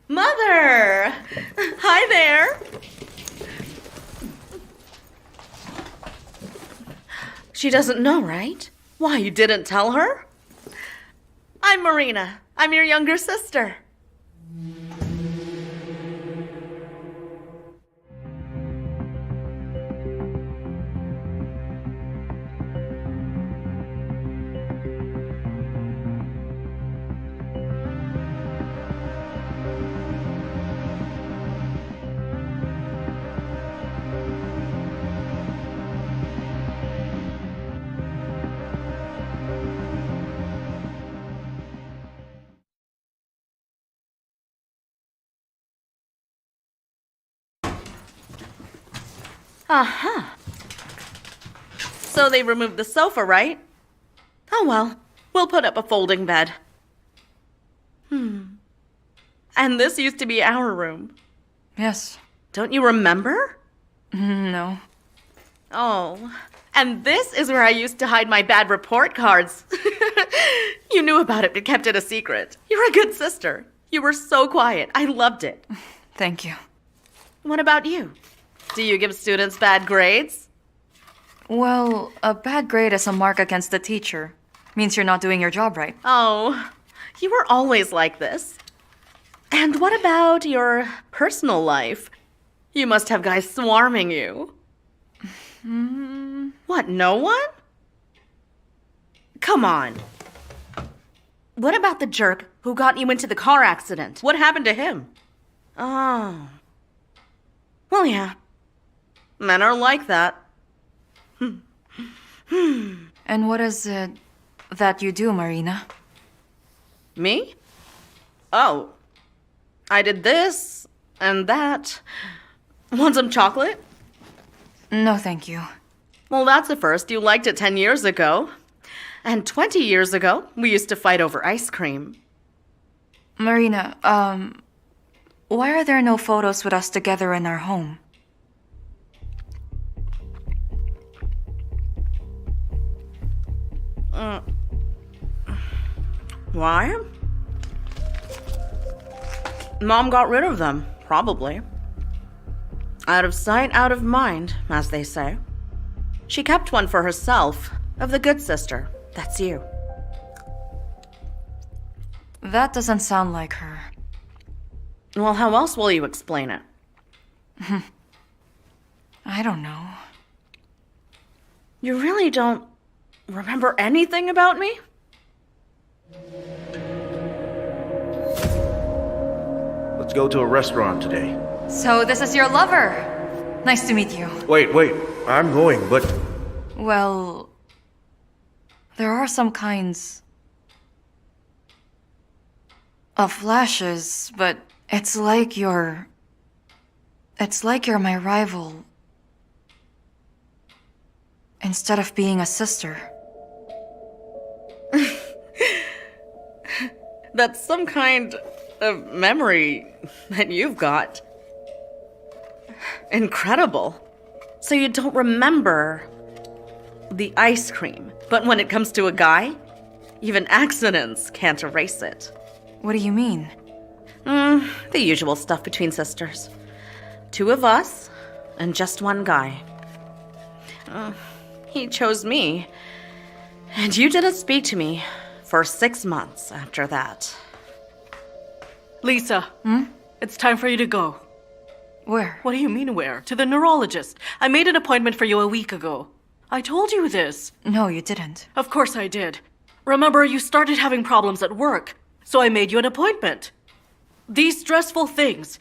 Mother! Hi there. She doesn't know, right? Why, you didn't tell her? I'm Marina. I'm your younger sister. Uh-huh. So they removed the sofa, right? Oh well, we'll put up a folding bed. And this used to be our room. Yes. Don't you remember? No. Oh, and this is where I used to hide my bad report cards. You knew about it but kept it a secret. You're a good sister. You were so quiet. I loved it. Thank you. What about you? Do you give students bad grades? Well, a bad grade is a mark against the teacher. Means you're not doing your job right. Oh, you were always like this. And what about your personal life? You must have guys swarming you. What, no one? Come on. What about the jerk who got you into the car accident? What happened to him? Oh. Well, yeah. Men are like that. And what is it that you do, Marina? Me? Oh. I did this and that. Want some chocolate? No, thank you. Well, that's a first. You liked it 10 years ago. And 20 years ago, we used to fight over ice cream. Marina, why are there no photos with us together in our home? Why? Mom got rid of them, probably. Out of sight, out of mind, as they say. She kept one for herself, of the good sister. That's you. That doesn't sound like her. Well, how else will you explain it? I don't know. You really don't remember anything about me? Let's go to a restaurant today. So this is your lover. Nice to meet you. Wait, I'm going, but... Well, there are some kinds of flashes, but it's like you're my rival instead of being a sister. That's some kind of memory that you've got. Incredible. So you don't remember the ice cream, but when it comes to a guy, even accidents can't erase it. What do you mean? The usual stuff between sisters. 2 of us, and just 1 guy. He chose me, and you didn't speak to me for 6 months after that. Lisa, it's time for you to go. Where? What do you mean where? To the neurologist. I made an appointment for you a week ago. I told you this. No, you didn't. Of course I did. Remember, you started having problems at work, so I made you an appointment. These stressful things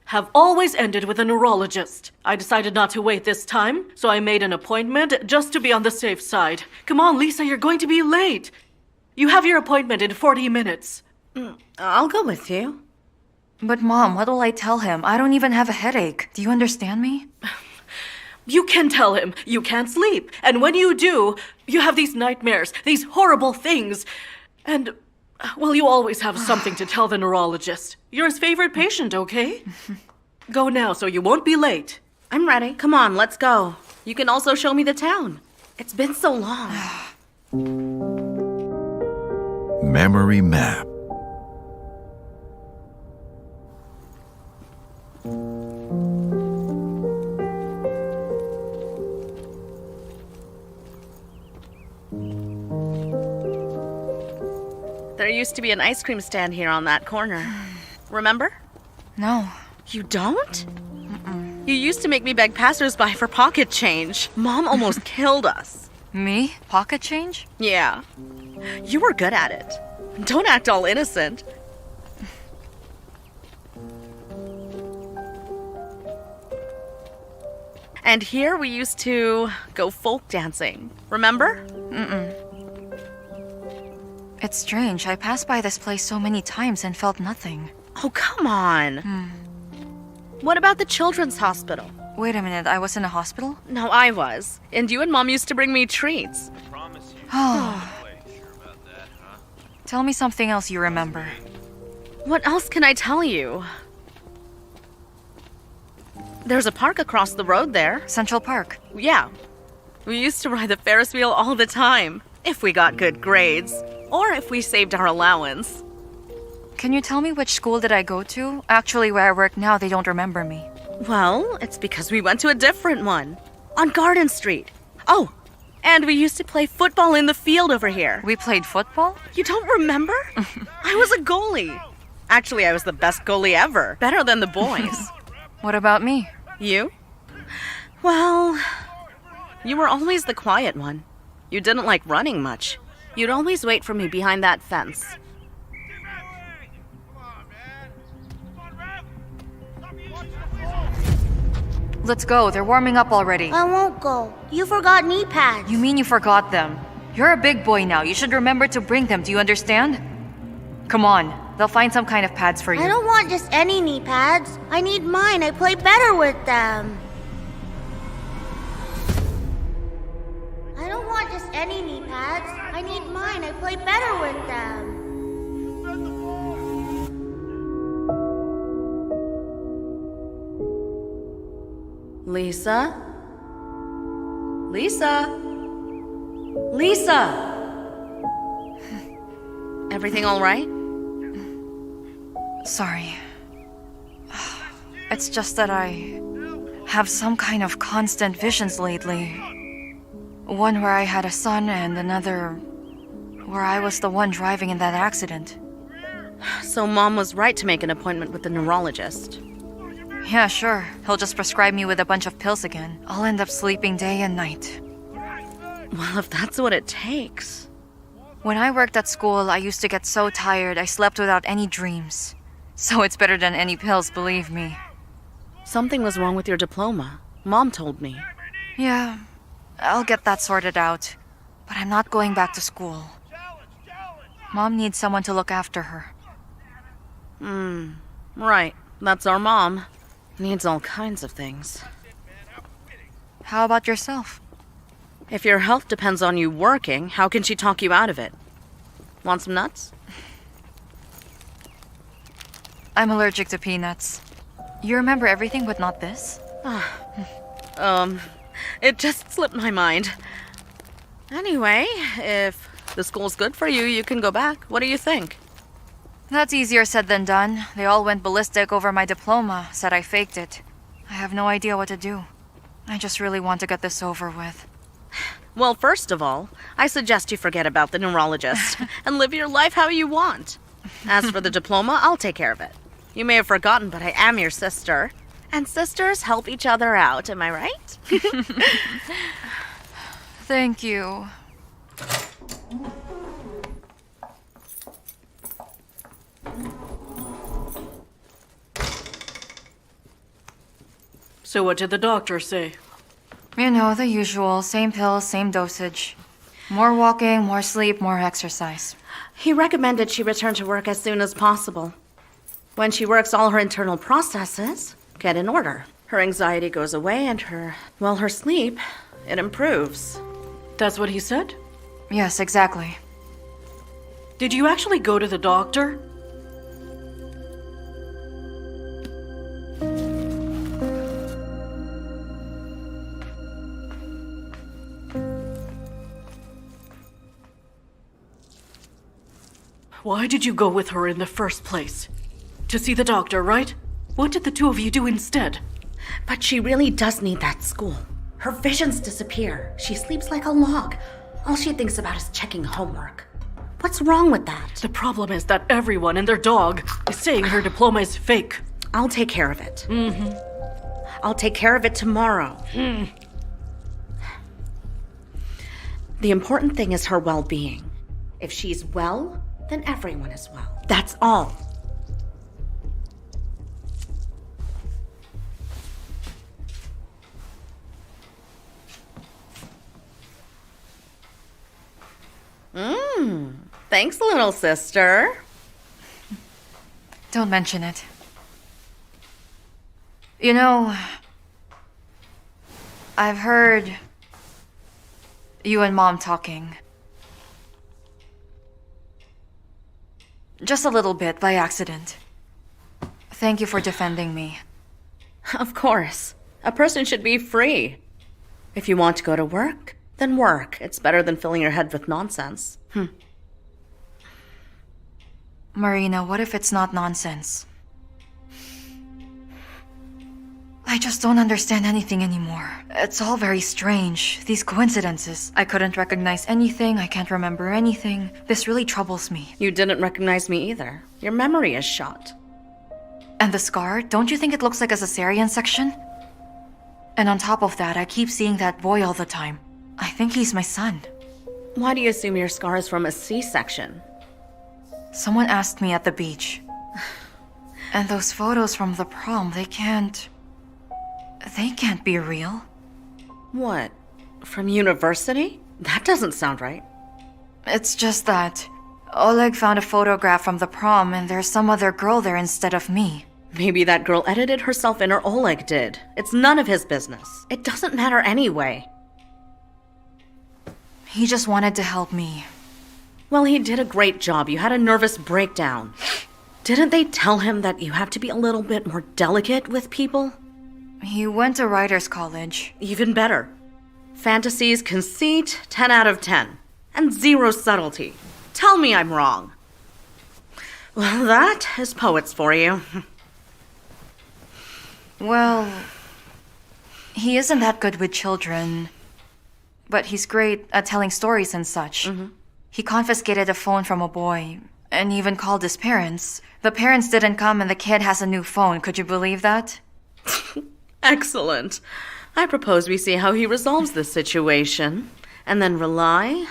have always ended with a neurologist. I decided not to wait this time, so I made an appointment just to be on the safe side. Come on, Lisa, you're going to be late. You have your appointment in 40 minutes. I'll go with you. But Mom, what will I tell him? I don't even have a headache. Do you understand me? You can tell him you can't sleep. And when you do, you have these nightmares, these horrible things. And, well, you always have something to tell the neurologist. You're his favorite patient, okay? Go now so you won't be late. I'm ready. Come on, let's go. You can also show me the town. It's been so long. Memory map. There used to be an ice cream stand here on that corner. Remember? No. You don't? You used to make me beg passersby for pocket change. Mom almost killed us. Me? Pocket change? Yeah. You were good at it. Don't act all innocent. And here we used to go folk dancing. Remember? It's strange. I passed by this place so many times and felt nothing. Oh, come on. What about the children's hospital? Wait a minute, I was in a hospital? No, I was. And you and Mom used to bring me treats. Oh. Tell me something else you remember. What else can I tell you? There's a park across the road there. Central Park. Yeah. We used to ride the Ferris wheel all the time. If we got good grades. Or if we saved our allowance. Can you tell me which school did I go to? Actually, where I work now, they don't remember me. Well, it's because we went to a different one. On Garden Street. Oh, and we used to play football in the field over here. We played football? You don't remember? I was a goalie. Actually, I was the best goalie ever. Better than the boys. What about me? You? Well, you were always the quiet one. You didn't like running much. You'd always wait for me behind that fence. Let's go. They're warming up already. I won't go. You forgot knee pads. You mean you forgot them? You're a big boy now. You should remember to bring them. Do you understand? Come on. They'll find some kind of pads for you. I don't want just any knee pads. I need mine. I play better with them. I don't want just any knee pads. I need mine. I play better with them. Lisa? Lisa? Lisa! Everything all right? Sorry. It's just that I have some kind of constant visions lately. One where I had a son and another where I was the one driving in that accident. So Mom was right to make an appointment with the neurologist. Yeah, sure. He'll just prescribe me with a bunch of pills again. I'll end up sleeping day and night. Well, if that's what it takes. When I worked at school, I used to get so tired I slept without any dreams. So it's better than any pills, believe me. Something was wrong with your diploma. Mom told me. Yeah, I'll get that sorted out. But I'm not going back to school. Mom needs someone to look after her. Right. That's our mom. Needs all kinds of things. How about yourself? If your health depends on you working, how can she talk you out of it? Want some nuts? I'm allergic to peanuts. You remember everything but not this? It just slipped my mind. Anyway, if the school's good for you, you can go back. What do you think? That's easier said than done. They all went ballistic over my diploma, said I faked it. I have no idea what to do. I just really want to get this over with. Well, first of all, I suggest you forget about the neurologist and live your life how you want. As for the diploma, I'll take care of it. You may have forgotten, but I am your sister. And sisters help each other out, am I right? Thank you. So what did the doctor say? You know, the usual. Same pills, same dosage. More walking, more sleep, more exercise. He recommended she return to work as soon as possible. When she works, all her internal processes get in order. Her anxiety goes away and her sleep, it improves. That's what he said? Yes, exactly. Did you actually go to the doctor? Why did you go with her in the first place? To see the doctor, right? What did the two of you do instead? But she really does need that school. Her visions disappear. She sleeps like a log. All she thinks about is checking homework. What's wrong with that? The problem is that everyone and their dog is saying her diploma is fake. I'll take care of it. I'll take care of it tomorrow. The important thing is her well-being. If she's well, then everyone is well. That's all. Thanks, little sister. Don't mention it. You know, I've heard you and Mom talking. Just a little bit, by accident. Thank you for defending me. Of course. A person should be free. If you want to go to work, then work. It's better than filling your head with nonsense. Marina, what if it's not nonsense? I just don't understand anything anymore. It's all very strange, these coincidences. I couldn't recognize anything, I can't remember anything. This really troubles me. You didn't recognize me either. Your memory is shot. And the scar, don't you think it looks like a cesarean section? And on top of that, I keep seeing that boy all the time. I think he's my son. Why do you assume your scar is from a C-section? Someone asked me at the beach. And those photos from the prom, they can't be real. What? From university? That doesn't sound right. It's just that Oleg found a photograph from the prom and there's some other girl there instead of me. Maybe that girl edited herself in or Oleg did. It's none of his business. It doesn't matter anyway. He just wanted to help me. Well, he did a great job. You had a nervous breakdown. Didn't they tell him that you have to be a little bit more delicate with people? He went to writer's college. Even better. Fantasies, conceit, 10 out of 10. And zero subtlety. Tell me I'm wrong. Well, that is poets for you. Well, he isn't that good with children. But he's great at telling stories and such. He confiscated a phone from a boy, and even called his parents. The parents didn't come and the kid has a new phone, could you believe that? Excellent. I propose we see how he resolves this situation, and then rely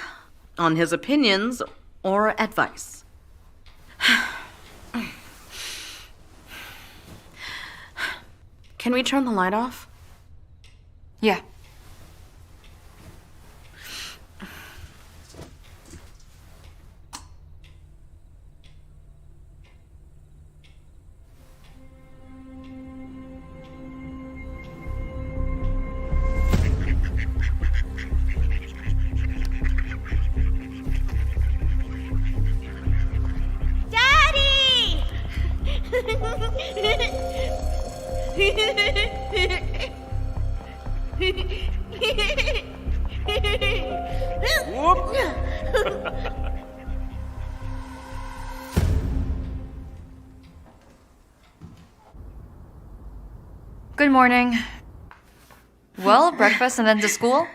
on his opinions or advice. Can we turn the light off? Yeah. Daddy! Good morning. Well, breakfast and then to school?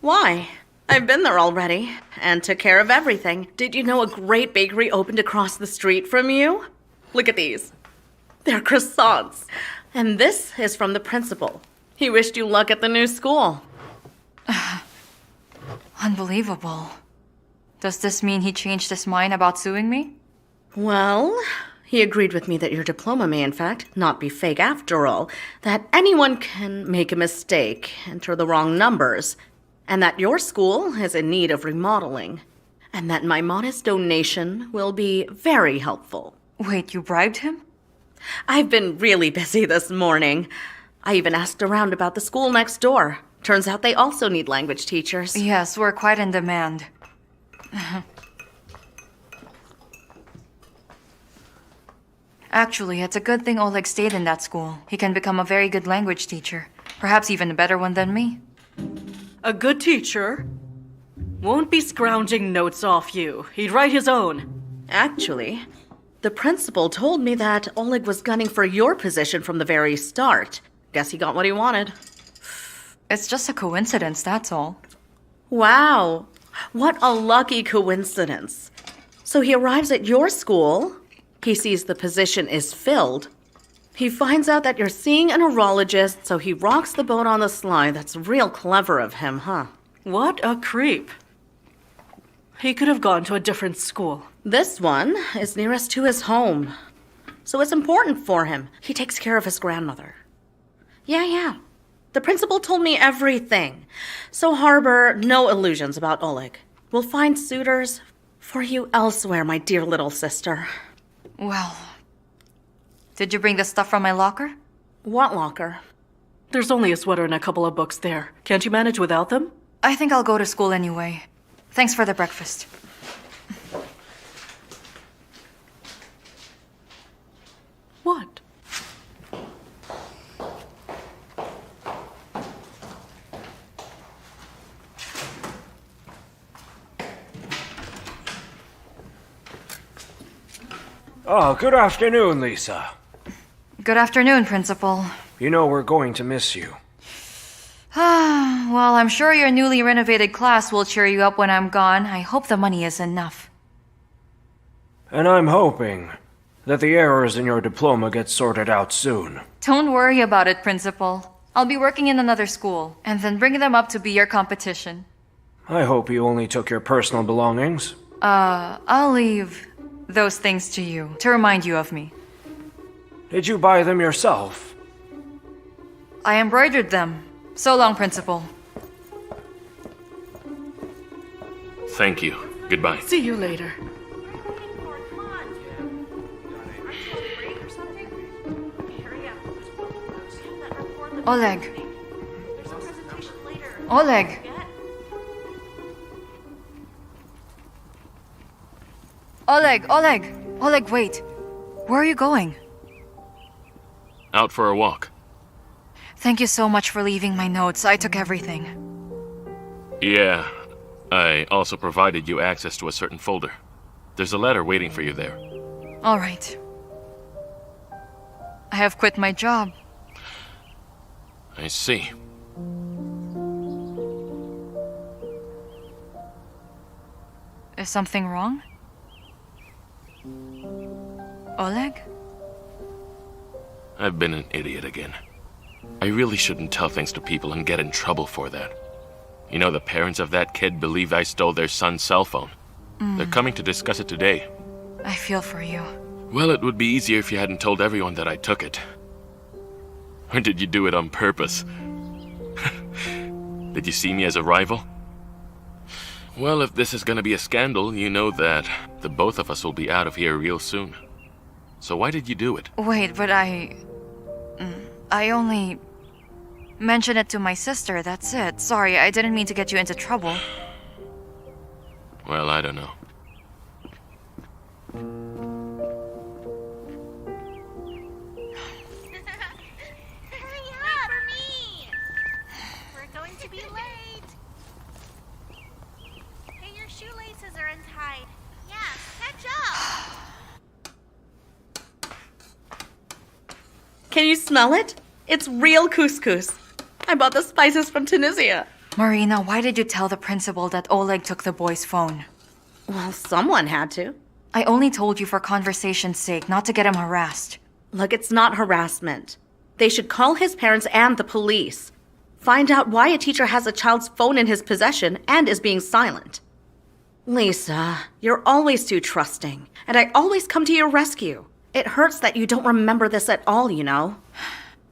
Why? I've been there already and took care of everything. Did you know a great bakery opened across the street from you? Look at these. They're croissants. And this is from the principal. He wished you luck at the new school. Unbelievable. Does this mean he changed his mind about suing me? Well, he agreed with me that your diploma may in fact not be fake after all, that anyone can make a mistake, enter the wrong numbers, and that your school is in need of remodeling, and that my modest donation will be very helpful. Wait, you bribed him? I've been really busy this morning. I even asked around about the school next door. Turns out they also need language teachers. Yes, we're quite in demand. Actually, it's a good thing Oleg stayed in that school. He can become a very good language teacher. Perhaps even a better one than me. A good teacher won't be scrounging notes off you. He'd write his own. Actually, the principal told me that Oleg was gunning for your position from the very start. Guess he got what he wanted. It's just a coincidence, that's all. Wow, what a lucky coincidence. So he arrives at your school, he sees the position is filled, he finds out that you're seeing a neurologist, so he rocks the boat on the sly. That's real clever of him, huh? What a creep. He could have gone to a different school. This one is nearest to his home, so it's important for him. He takes care of his grandmother. Yeah. The principal told me everything. So harbor no illusions about Oleg. We'll find suitors for you elsewhere, my dear little sister. Well, did you bring the stuff from my locker? What locker? There's only a sweater and a couple of books there. Can't you manage without them? I think I'll go to school anyway. Thanks for the breakfast. What? Oh, good afternoon, Lisa. Good afternoon, Principal. You know we're going to miss you. Well, I'm sure your newly renovated class will cheer you up when I'm gone. I hope the money is enough. And I'm hoping that the errors in your diploma get sorted out soon. Don't worry about it, Principal. I'll be working in another school, and then bring them up to be your competition. I hope you only took your personal belongings. I'll leave those things to you, to remind you of me. Did you buy them yourself? I embroidered them. So long, Principal. Thank you. Goodbye. See you later. Oleg. Oleg. Oleg. Oleg, wait. Where are you going? Out for a walk. Thank you so much for leaving my notes. I took everything. Yeah, I also provided you access to a certain folder. There's a letter waiting for you there. All right. I have quit my job. I see. Is something wrong? Oleg? I've been an idiot again. I really shouldn't tell things to people and get in trouble for that. You know, the parents of that kid believe I stole their son's cell phone. They're coming to discuss it today. I feel for you. Well, it would be easier if you hadn't told everyone that I took it. Or did you do it on purpose? Did you see me as a rival? Well, if this is gonna be a scandal, you know that the both of us will be out of here real soon. So why did you do it? Wait, but I only mentioned it to my sister, that's it. Sorry, I didn't mean to get you into trouble. Well, I don't know. Hurry up! For me! We're going to be late. Hey, your shoelaces are untied. Yeah, catch up! Can you smell it? It's real couscous. I bought the spices from Tunisia. Marina, why did you tell the principal that Oleg took the boy's phone? Well, someone had to. I only told you for conversation's sake, not to get him harassed. Look, it's not harassment. They should call his parents and the police. Find out why a teacher has a child's phone in his possession and is being silent. Lisa, you're always too trusting, and I always come to your rescue. It hurts that you don't remember this at all, you know.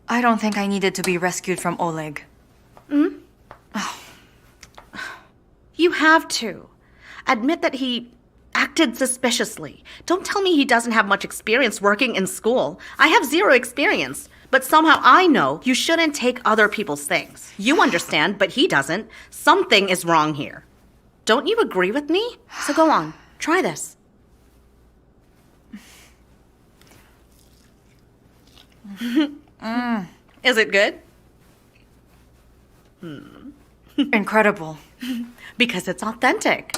I don't think I needed to be rescued from Oleg. You have to. Admit that he acted suspiciously. Don't tell me he doesn't have much experience working in school. I have zero experience. But somehow I know you shouldn't take other people's things. You understand, but he doesn't. Something is wrong here. Don't you agree with me? So go on. Try this. Is it good? Incredible. Because it's authentic.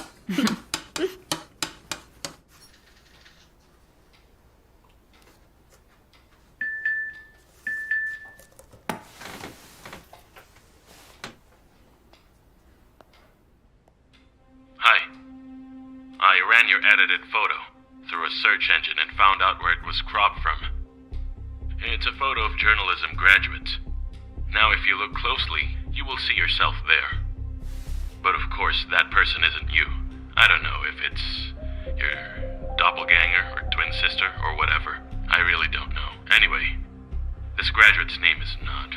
Hi. I ran your edited photo through a search engine and found out where it was cropped from. It's a photo of journalism graduates. Now, if you look closely, you will see yourself there. But of course, that person isn't you. I don't know if it's your doppelganger or twin sister or whatever. I really don't know. Anyway, this graduate's name is not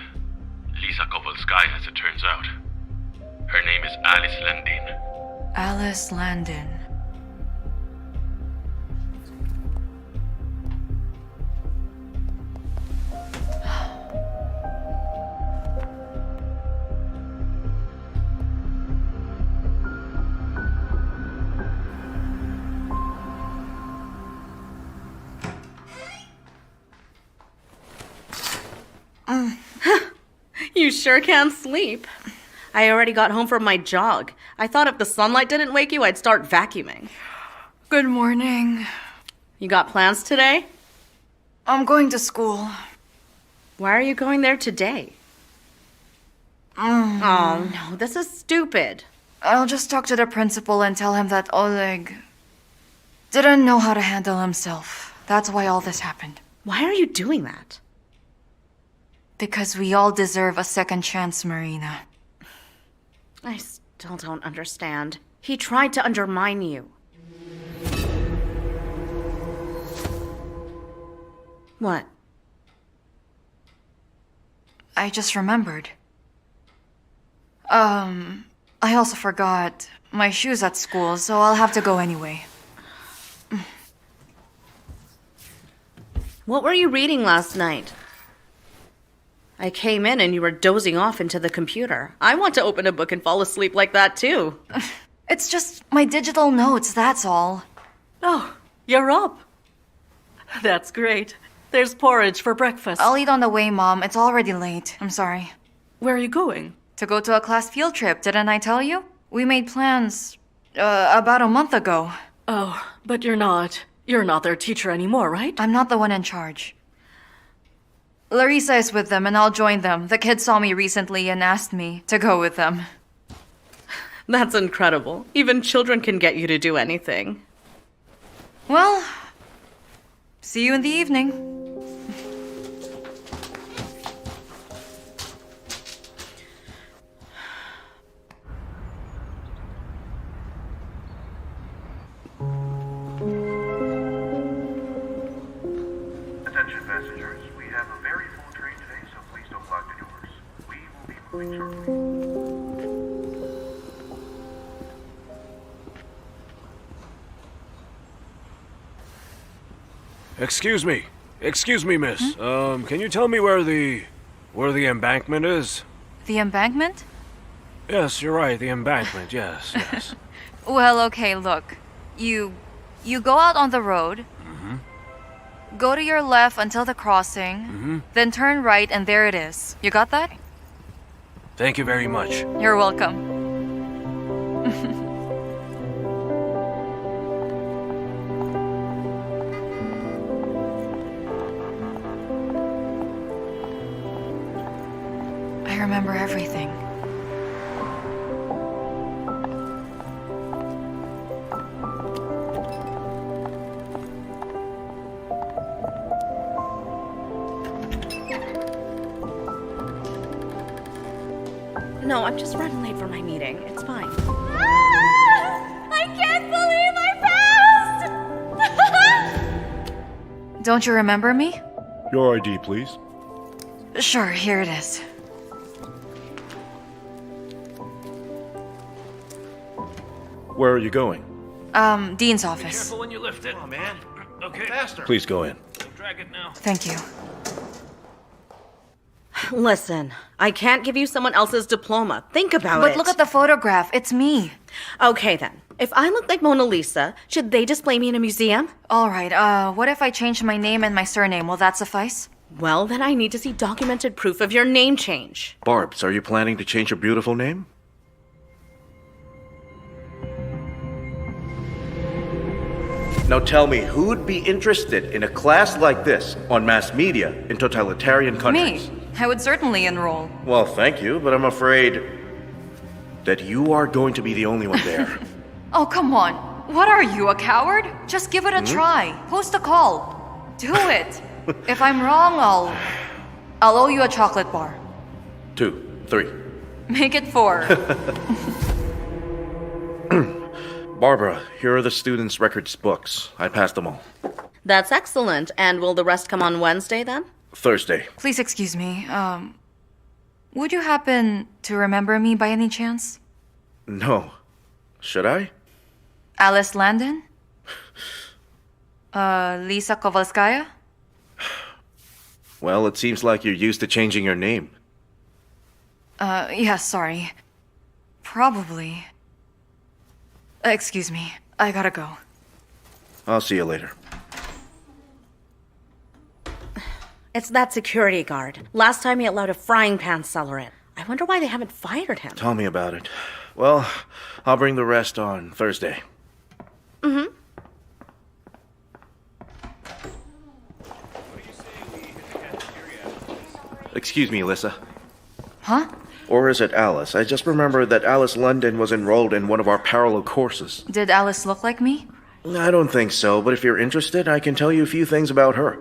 Lisa Kovalskaya, as it turns out. Her name is Alice Landin. Alice Landin. You sure can sleep. I already got home from my jog. I thought if the sunlight didn't wake you, I'd start vacuuming. Good morning. You got plans today? I'm going to school. Why are you going there today? Oh, no, this is stupid. I'll just talk to the principal and tell him that Oleg didn't know how to handle himself. That's why all this happened. Why are you doing that? Because we all deserve a second chance, Marina. I still don't understand. He tried to undermine you. What? I just remembered. I also forgot my shoes at school, so I'll have to go anyway. What were you reading last night? I came in and you were dozing off into the computer. I want to open a book and fall asleep like that too. It's just my digital notes, that's all. Oh, you're up. That's great. There's porridge for breakfast. I'll eat on the way, Mom. It's already late. I'm sorry. Where are you going? To go to a class field trip, didn't I tell you? We made plans, about a month ago. Oh, but you're not their teacher anymore, right? I'm not the one in charge. Larissa is with them and I'll join them. The kids saw me recently and asked me to go with them. That's incredible. Even children can get you to do anything. Well, see you in the evening. Excuse me, miss. Can you tell me where the embankment is? The embankment? Yes, you're right, the embankment, yes. Well, okay, look. You go out on the road. Go to your left until the crossing. Then turn right and there it is. You got that? Thank you very much. You're welcome. I remember everything. No, I'm just running late for my meeting. It's fine. I can't believe I passed! Don't you remember me? Your ID, please. Sure, here it is. Where are you going? Dean's office. Careful when you lift it. Come on, man. Okay. Faster. Please go in. Don't drag it now. Thank you. Listen, I can't give you someone else's diploma. Think about it. But look at the photograph. It's me. Okay then. If I look like Mona Lisa, should they display me in a museum? All right, what if I change my name and my surname? Will that suffice? Well, then I need to see documented proof of your name change. Barbs, are you planning to change your beautiful name? Now tell me, who'd be interested in a class like this on mass media in totalitarian countries? Me. I would certainly enroll. Well, thank you, but I'm afraid that you are going to be the only one there. Oh, come on. What are you, a coward? Just give it a try. Post a call. Do it. If I'm wrong, I'll owe you a chocolate bar. 2, 3. Make it 4. Barbara, here are the students' records books. I passed them all. That's excellent. And will the rest come on Wednesday then? Thursday. Please excuse me. Would you happen to remember me by any chance? No. Should I? Alice Landon? Lisa Kovalskaya? Well, it seems like you're used to changing your name. Yeah, sorry. Probably. Excuse me. I gotta go. I'll see you later. It's that security guard. Last time he allowed a frying pan seller in. I wonder why they haven't fired him. Tell me about it. Well, I'll bring the rest on Thursday. Excuse me, Alyssa. Huh? Or is it Alice? I just remembered that Alice London was enrolled in one of our parallel courses. Did Alice look like me? I don't think so, but if you're interested, I can tell you a few things about her.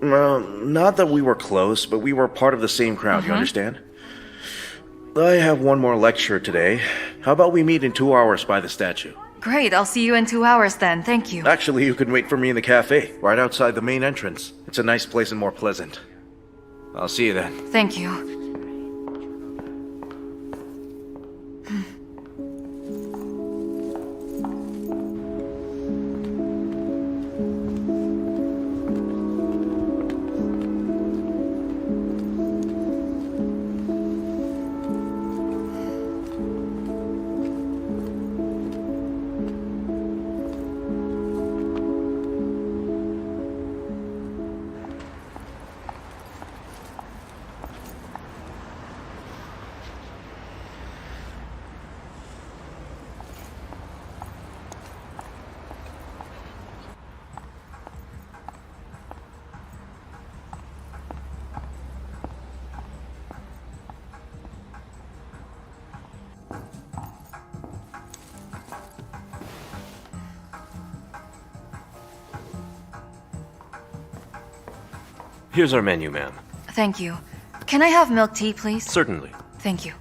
Not that we were close, but we were part of the same crowd, you understand? I have one more lecture today. How about we meet in 2 hours by the statue? Great, I'll see you in 2 hours then. Thank you. Actually, you can wait for me in the cafe, right outside the main entrance. It's a nice place and more pleasant. I'll see you then. Thank you. Here's our menu, ma'am. Thank you. Can I have milk tea, please? Certainly. Thank you.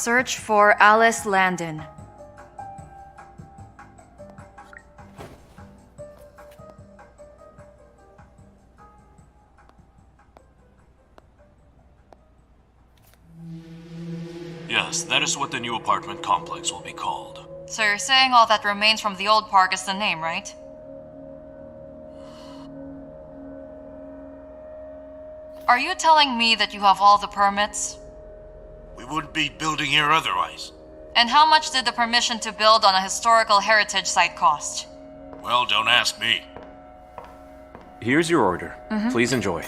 Search for Alice Landon. Yes, that is what the new apartment complex will be called. So you're saying all that remains from the old park is the name, right? Are you telling me that you have all the permits? We wouldn't be building here otherwise. And how much did the permission to build on a historical heritage site cost? Well, don't ask me. Here's your order. Please enjoy.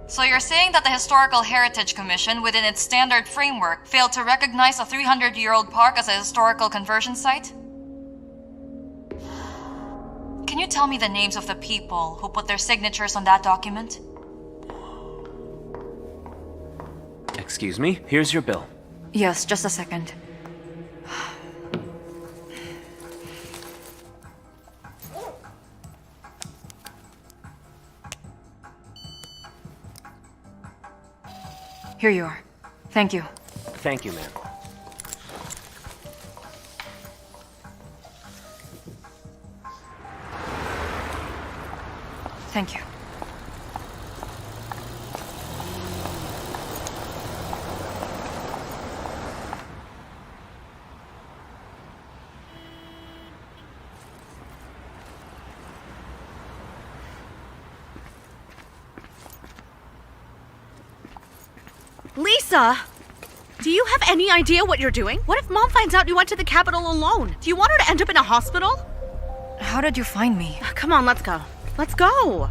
So you're saying that the Historical Heritage Commission, within its standard framework, failed to recognize a 300-year-old park as a historical conversion site? Can you tell me the names of the people who put their signatures on that document? Excuse me, here's your bill. Yes, just a second. Here you are. Thank you. Thank you, ma'am. Thank you. Lisa! Do you have any idea what you're doing? What if Mom finds out you went to the Capitol alone? Do you want her to end up in a hospital? How did you find me? Come on, let's go. Let's go!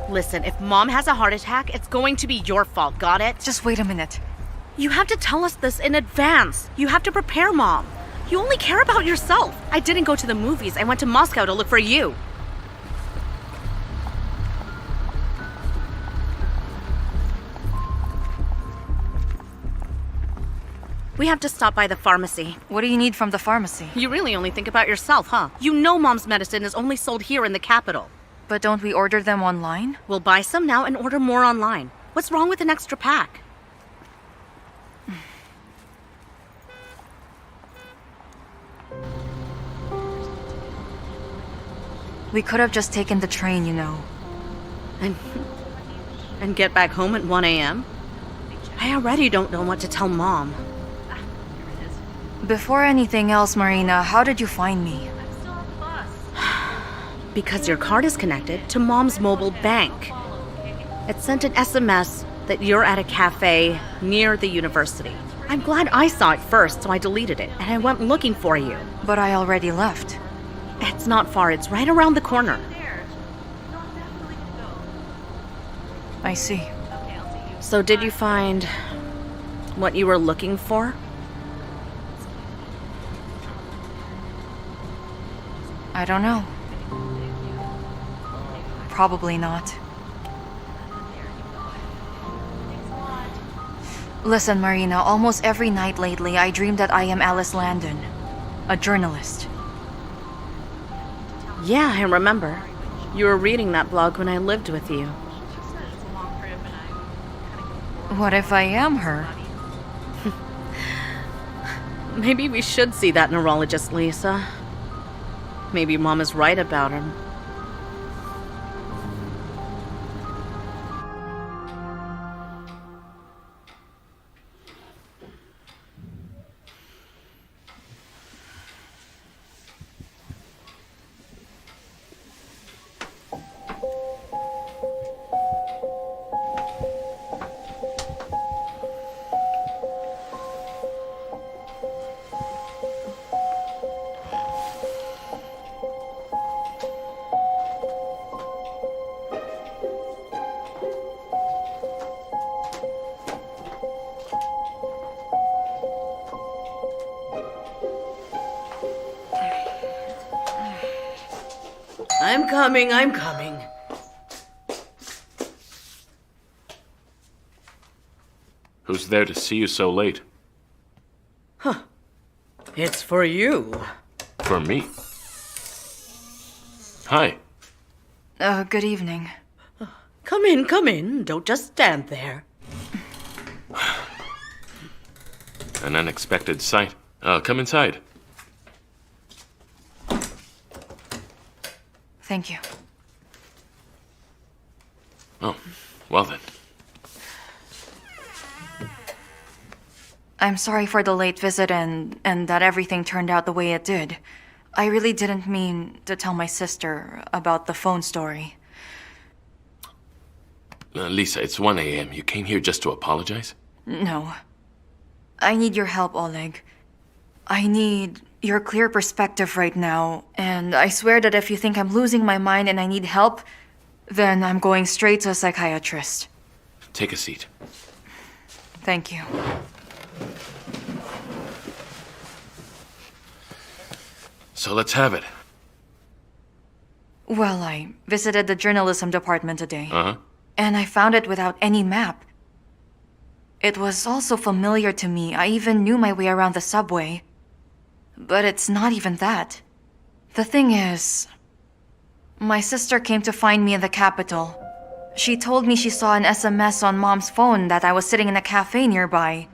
Listen, if Mom has a heart attack, it's going to be your fault, got it? Just wait a minute. You have to tell us this in advance. You have to prepare Mom. You only care about yourself. I didn't go to the movies. I went to Moscow to look for you. We have to stop by the pharmacy. What do you need from the pharmacy? You really only think about yourself, huh? You know Mom's medicine is only sold here in the capital. But don't we order them online? We'll buy some now and order more online. What's wrong with an extra pack? We could have just taken the train, you know. And get back home at 1 a.m.? I already don't know what to tell Mom. Before anything else, Marina, how did you find me? Because your card is connected to Mom's mobile bank. It sent an SMS that you're at a cafe near the university. I'm glad I saw it first, so I deleted it, and I went looking for you. But I already left. It's not far, it's right around the corner. I see. So did you find what you were looking for? I don't know. Probably not. Listen, Marina, almost every night lately I dream that I am Alice Landon, a journalist. Yeah, I remember. You were reading that blog when I lived with you. What if I am her? Maybe we should see that neurologist, Lisa. Maybe Mom is right about him. I'm coming. Who's there to see you so late? It's for you. For me? Hi. Good evening. Come in, come in. Don't just stand there. An unexpected sight. Come inside. Thank you. Oh, well then. I'm sorry for the late visit and that everything turned out the way it did. I really didn't mean to tell my sister about the phone story. Lisa, it's 1 a.m. You came here just to apologize? No. I need your help, Oleg. I need your clear perspective right now, and I swear that if you think I'm losing my mind and I need help, then I'm going straight to a psychiatrist. Take a seat. Thank you. So let's have it. Well, I visited the journalism department today. Uh-huh. And I found it without any map. It was also familiar to me. I even knew my way around the subway. But it's not even that. The thing is, my sister came to find me in the capital. She told me she saw an SMS on Mom's phone that I was sitting in a cafe nearby.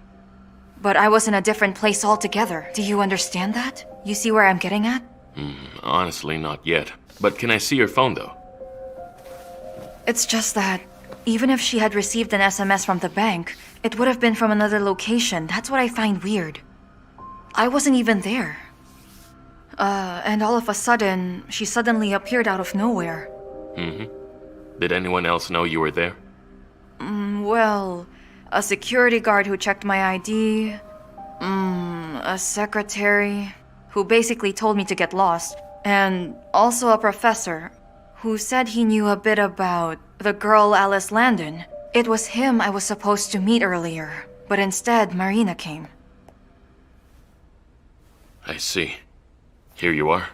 But I was in a different place altogether. Do you understand that? You see where I'm getting at? Honestly, not yet. But can I see your phone, though? It's just that, even if she had received an SMS from the bank, it would have been from another location. That's what I find weird. I wasn't even there. And all of a sudden, she suddenly appeared out of nowhere. Did anyone else know you were there? Well, a security guard who checked my ID, a secretary who basically told me to get lost, and also a professor who said he knew a bit about the girl Alice Landon. It was him I was supposed to meet earlier, but instead Marina came. I see. Here you are.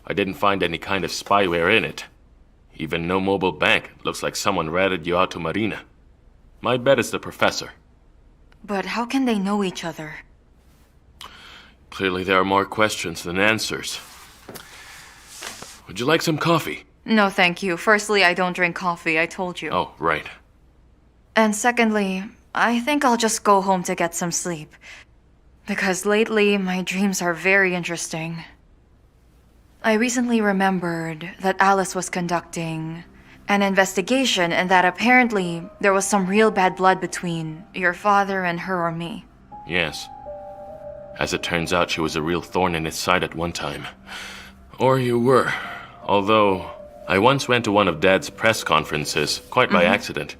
I didn't find any kind of spyware in it. Even no mobile bank. Looks like someone ratted you out to Marina. My bet is the professor. But how can they know each other? Clearly there are more questions than answers. Would you like some coffee? No, thank you. Firstly, I don't drink coffee, I told you. Oh, right. And secondly, I think I'll just go home to get some sleep. Because lately, my dreams are very interesting. I recently remembered that Alice was conducting an investigation and that apparently there was some real bad blood between your father and her or me. Yes. As it turns out, she was a real thorn in his side at one time. Or you were. Although, I once went to one of Dad's press conferences, quite by accident.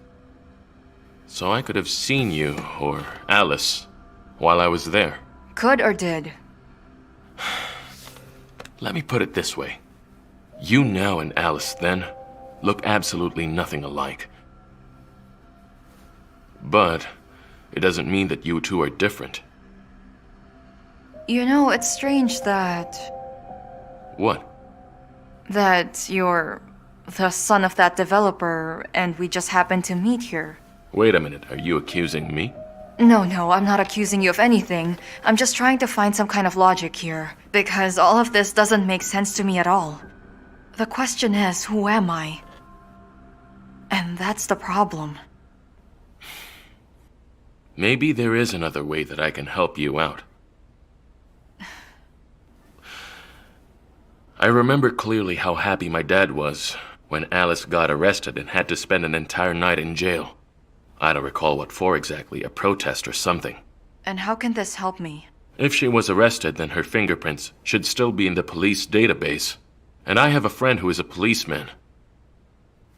So I could have seen you, or Alice, while I was there. Could or did? Let me put it this way. You now and Alice then look absolutely nothing alike. But it doesn't mean that you two are different. You know, it's strange that... What? that you're the son of that developer and we just happened to meet here. Wait a minute, are you accusing me? No, I'm not accusing you of anything. I'm just trying to find some kind of logic here, because all of this doesn't make sense to me at all. The question is, who am I? And that's the problem. Maybe there is another way that I can help you out. I remember clearly how happy my dad was when Alice got arrested and had to spend an entire night in jail. I don't recall what for exactly, a protest or something. And how can this help me? If she was arrested, then her fingerprints should still be in the police database. And I have a friend who is a policeman.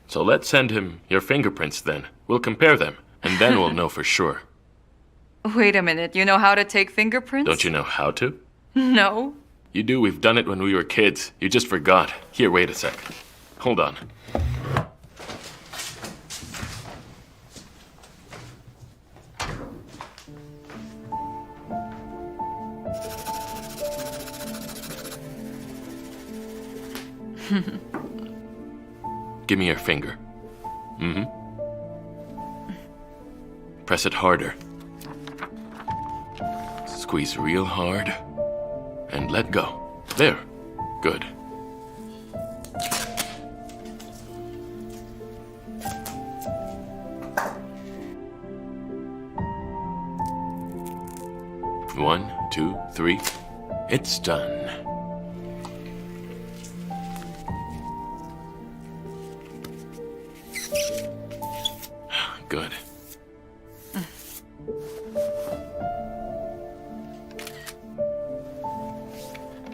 So let's send him your fingerprints then. We'll compare them, and then we'll know for sure. Wait a minute, you know how to take fingerprints? Don't you know how to? No. You do, we've done it when we were kids. You just forgot. Here, wait a sec. Hold on. Give me your finger. Press it harder. Squeeze real hard. And let go. There. Good. 1, 2, 3. It's done. Good.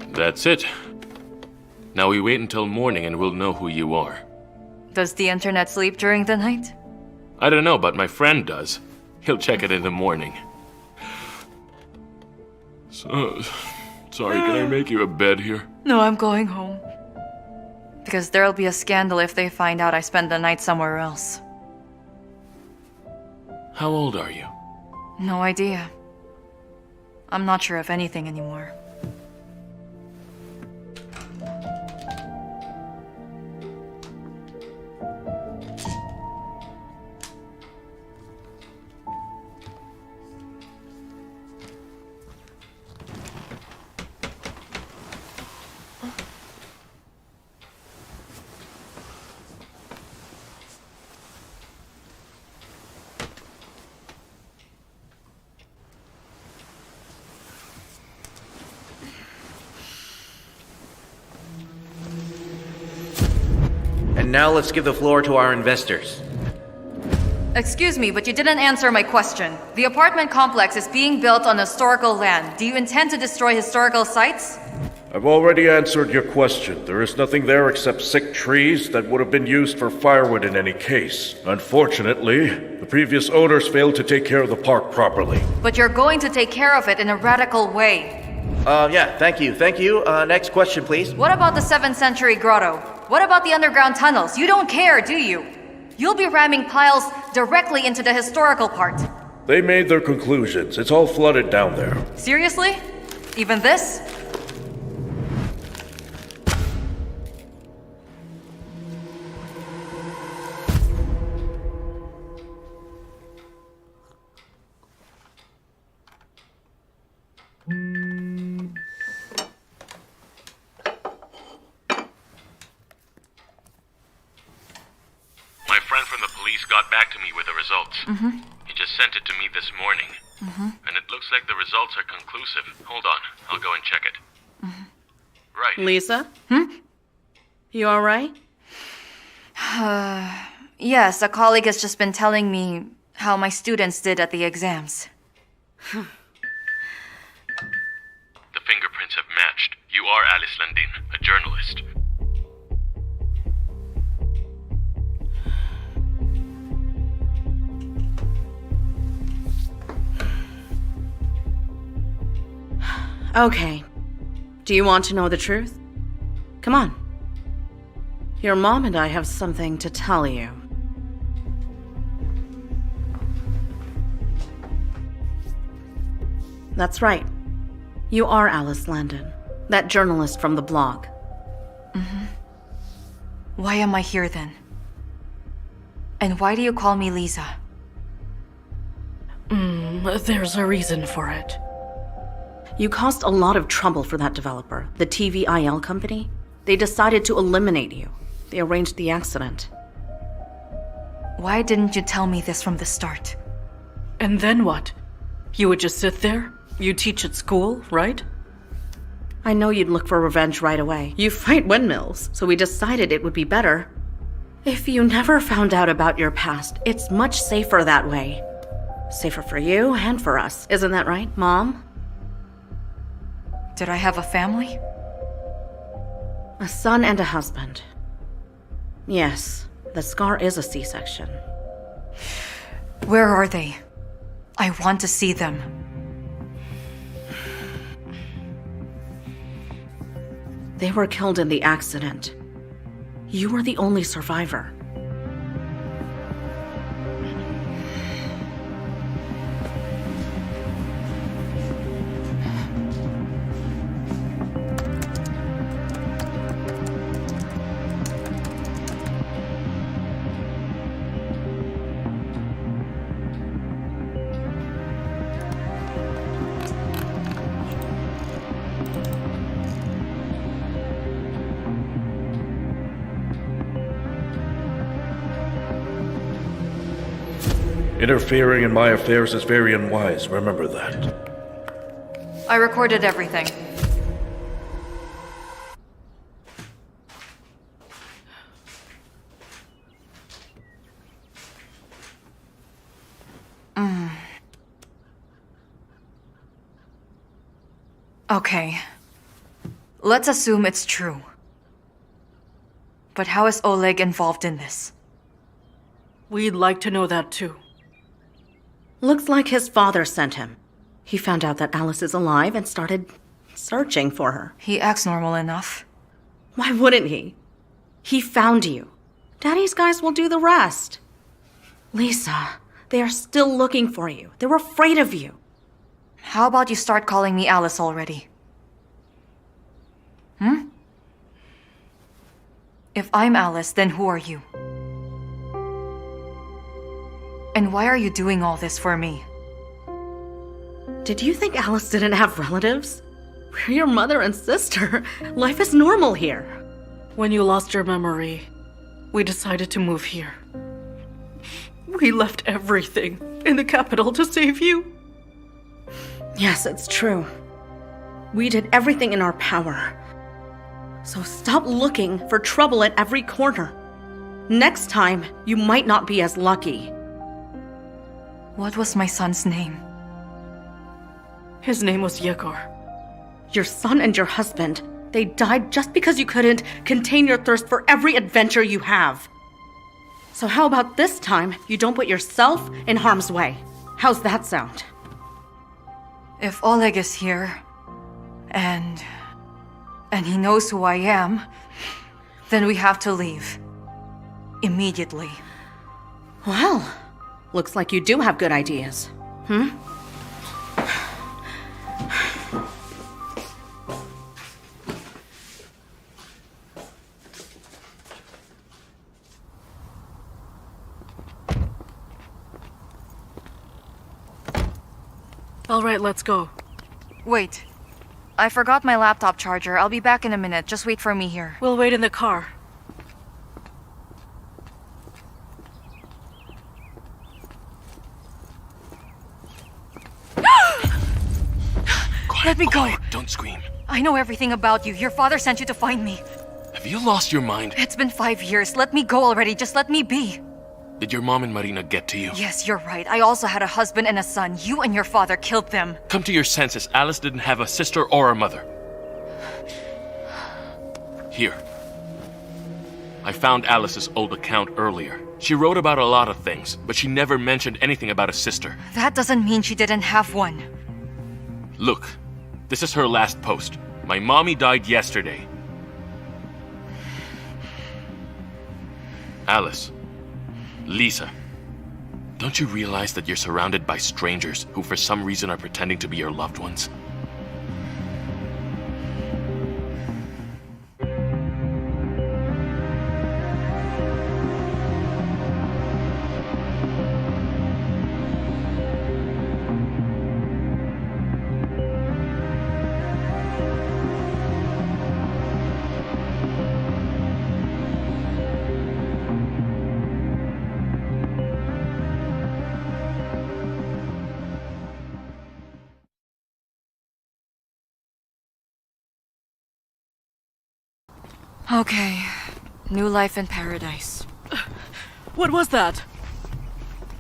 That's it. Now we wait until morning and we'll know who you are. Does the internet sleep during the night? I don't know, but my friend does. He'll check it in the morning. Sorry, can I make you a bed here? No, I'm going home. Because there'll be a scandal if they find out I spend the night somewhere else. How old are you? No idea. I'm not sure of anything anymore. And now let's give the floor to our investors. Excuse me, but you didn't answer my question. The apartment complex is being built on historical land. Do you intend to destroy historical sites? I've already answered your question. There is nothing there except sick trees that would have been used for firewood in any case. Unfortunately, the previous owners failed to take care of the park properly. But you're going to take care of it in a radical way. Yeah, thank you. Next question, please. What about the 7th century grotto? What about the underground tunnels? You don't care, do you? You'll be ramming piles directly into the historical part. They made their conclusions. It's all flooded down there. Seriously? Even this? My friend from the police got back to me with the results. He just sent it to me this morning. And it looks like the results are conclusive. Hold on, I'll go and check it. Right. Lisa? You alright? Yes, a colleague has just been telling me how my students did at the exams. The fingerprints have matched. You are Alice Landin, a journalist. Okay. Do you want to know the truth? Come on. Your mom and I have something to tell you. That's right. You are Alice Landon, that journalist from the blog. Why am I here then? And why do you call me Lisa? There's a reason for it. You caused a lot of trouble for that developer, the TVIL company. They decided to eliminate you. They arranged the accident. Why didn't you tell me this from the start? And then what? You would just sit there? You teach at school, right? I know you'd look for revenge right away. You fight windmills, so we decided it would be better if you never found out about your past. It's much safer that way. Safer for you and for us. Isn't that right, Mom? Did I have a family? A son and a husband. Yes, the scar is a C-section. Where are they? I want to see them. They were killed in the accident. You were the only survivor. Interfering in my affairs is very unwise, remember that. I recorded everything. Okay. Let's assume it's true. But how is Oleg involved in this? We'd like to know that too. Looks like his father sent him. He found out that Alice is alive and started searching for her. He acts normal enough. Why wouldn't he? He found you. Daddy's guys will do the rest. Lisa, they are still looking for you. They're afraid of you. How about you start calling me Alice already? If I'm Alice, then who are you? And why are you doing all this for me? Did you think Alice didn't have relatives? We're your mother and sister. Life is normal here. When you lost your memory, we decided to move here. We left everything in the capital to save you. Yes, it's true. We did everything in our power. So stop looking for trouble at every corner. Next time, you might not be as lucky. What was my son's name? His name was Igor. Your son and your husband, they died just because you couldn't contain your thirst for every adventure you have. So how about this time you don't put yourself in harm's way? How's that sound? If Oleg is here, and he knows who I am, then we have to leave. Immediately. Well, looks like you do have good ideas. All right, let's go. Wait. I forgot my laptop charger. I'll be back in a minute. Just wait for me here. We'll wait in the car. Let me go. Quiet, don't scream. I know everything about you. Your father sent you to find me. Have you lost your mind? It's been 5 years. Let me go already. Just let me be. Did your mom and Marina get to you? Yes, you're right. I also had a husband and a son. You and your father killed them. Come to your senses. Alice didn't have a sister or a mother. Here. I found Alice's old account earlier. She wrote about a lot of things, but she never mentioned anything about a sister. That doesn't mean she didn't have one. Look, this is her last post. My mommy died yesterday. Alice. Lisa. Don't you realize that you're surrounded by strangers who for some reason are pretending to be your loved ones? Okay. New life in paradise. What was that?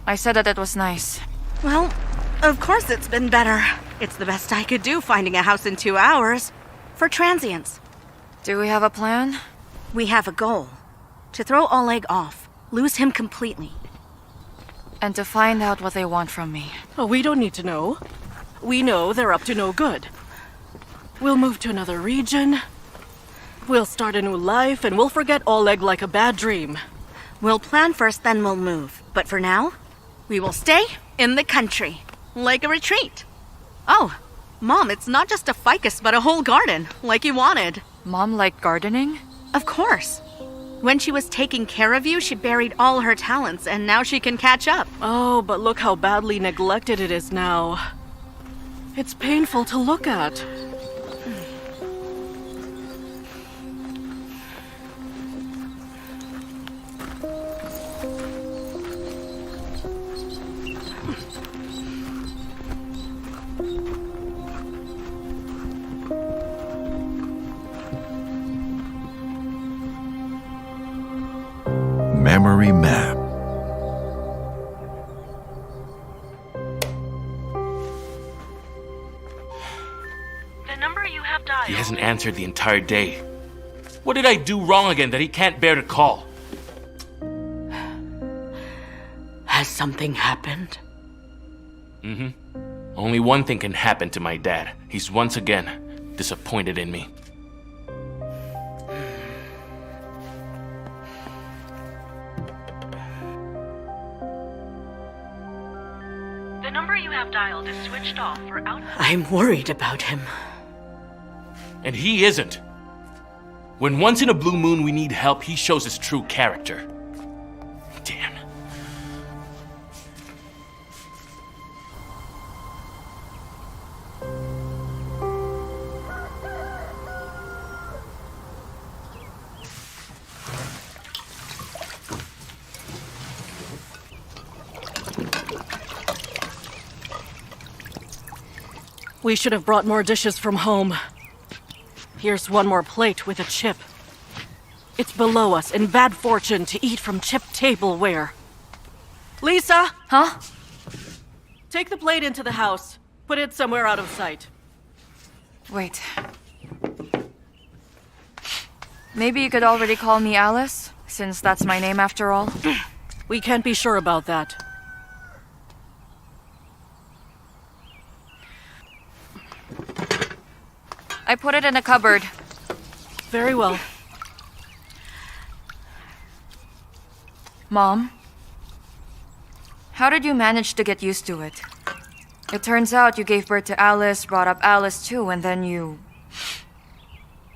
I said that it was nice. Well, of course it's been better. It's the best I could do finding a house in 2 hours. For transients. Do we have a plan? We have a goal. To throw Oleg off. Lose him completely. And to find out what they want from me. Oh, we don't need to know. We know they're up to no good. We'll move to another region. We'll start a new life, and we'll forget Oleg like a bad dream. We'll plan first, then we'll move. But for now, we will stay in the country. Like a retreat. Oh, Mom, it's not just a ficus, but a whole garden, like you wanted. Mom liked gardening? Of course. When she was taking care of you, she buried all her talents, and now she can catch up. Oh, but look how badly neglected it is now. It's painful to look at. Memory Map. The number you have dialed. He hasn't answered the entire day. What did I do wrong again that he can't bear to call? Has something happened? Only one thing can happen to my dad. He's once again disappointed in me. The number you have dialed is switched off for out. I'm worried about him. And he isn't. When once in a blue moon we need help, he shows his true character. Damn. We should have brought more dishes from home. Here's one more plate with a chip. It's below us in bad fortune to eat from chipped tableware. Lisa! Huh? Take the plate into the house. Put it somewhere out of sight. Wait. Maybe you could already call me Alice, since that's my name after all. We can't be sure about that. I put it in a cupboard. Very well. Mom? How did you manage to get used to it? It turns out you gave birth to Alice, brought up Alice too, and then you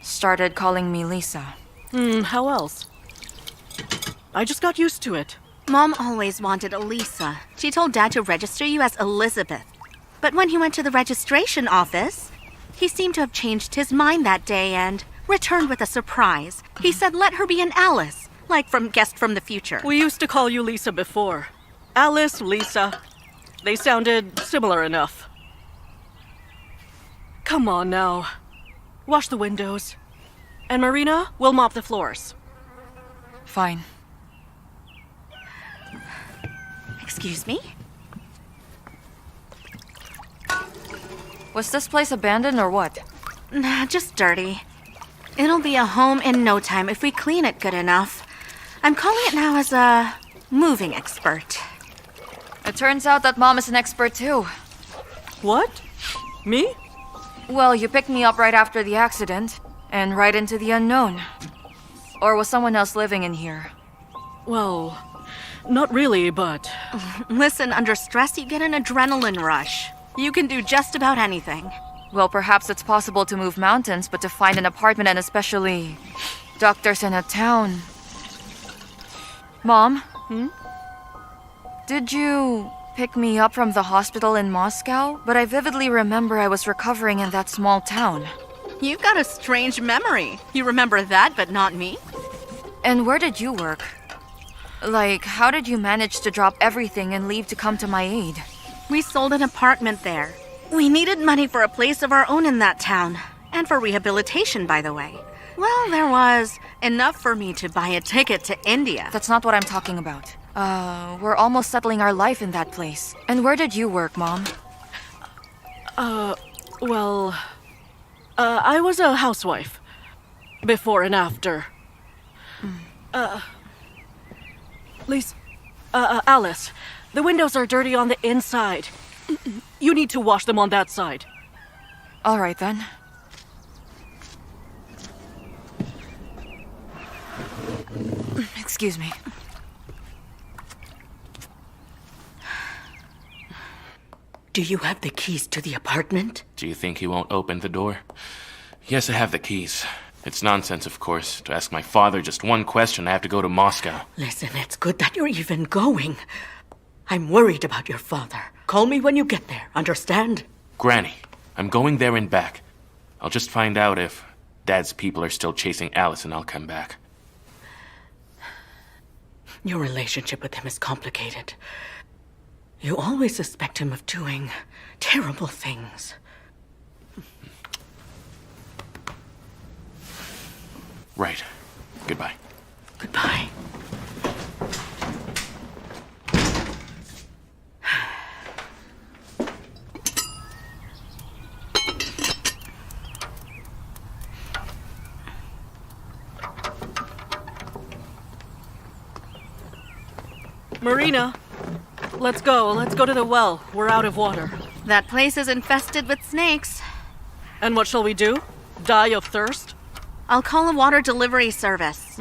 started calling me Lisa. How else? I just got used to it. Mom always wanted a Lisa. She told Dad to register you as Elizabeth. But when he went to the registration office, he seemed to have changed his mind that day and returned with a surprise. He said let her be an Alice, like from Guest from the Future. We used to call you Lisa before. Alice, Lisa. They sounded similar enough. Come on now. Wash the windows. And Marina, we'll mop the floors. Fine. Excuse me? Was this place abandoned or what? Nah, just dirty. It'll be a home in no time if we clean it good enough. I'm calling it now as a moving expert. It turns out that Mom is an expert too. What? Me? Well, you picked me up right after the accident, and right into the unknown. Or was someone else living in here? Well, not really, but... Listen, under stress you get an adrenaline rush. You can do just about anything. Well, perhaps it's possible to move mountains, but to find an apartment and especially doctors in a town. Mom? Did you pick me up from the hospital in Moscow? But I vividly remember I was recovering in that small town. You've got a strange memory. You remember that, but not me? And where did you work? Like, how did you manage to drop everything and leave to come to my aid? We sold an apartment there. We needed money for a place of our own in that town. And for rehabilitation, by the way. Well, there was enough for me to buy a ticket to India. That's not what I'm talking about. We're almost settling our life in that place. And where did you work, Mom? Well... I was a housewife. Before and after. Lisa... Alice, the windows are dirty on the inside. You need to wash them on that side. All right, then. Excuse me. Do you have the keys to the apartment? Do you think he won't open the door? Yes, I have the keys. It's nonsense, of course. To ask my father just one question, I have to go to Moscow. Listen, it's good that you're even going. I'm worried about your father. Call me when you get there, understand? Granny, I'm going there and back. I'll just find out if Dad's people are still chasing Alice and I'll come back. Your relationship with him is complicated. You always suspect him of doing terrible things. Right. Goodbye. Goodbye. Marina, let's go. Let's go to the well. We're out of water. That place is infested with snakes. And what shall we do? Die of thirst? I'll call a water delivery service.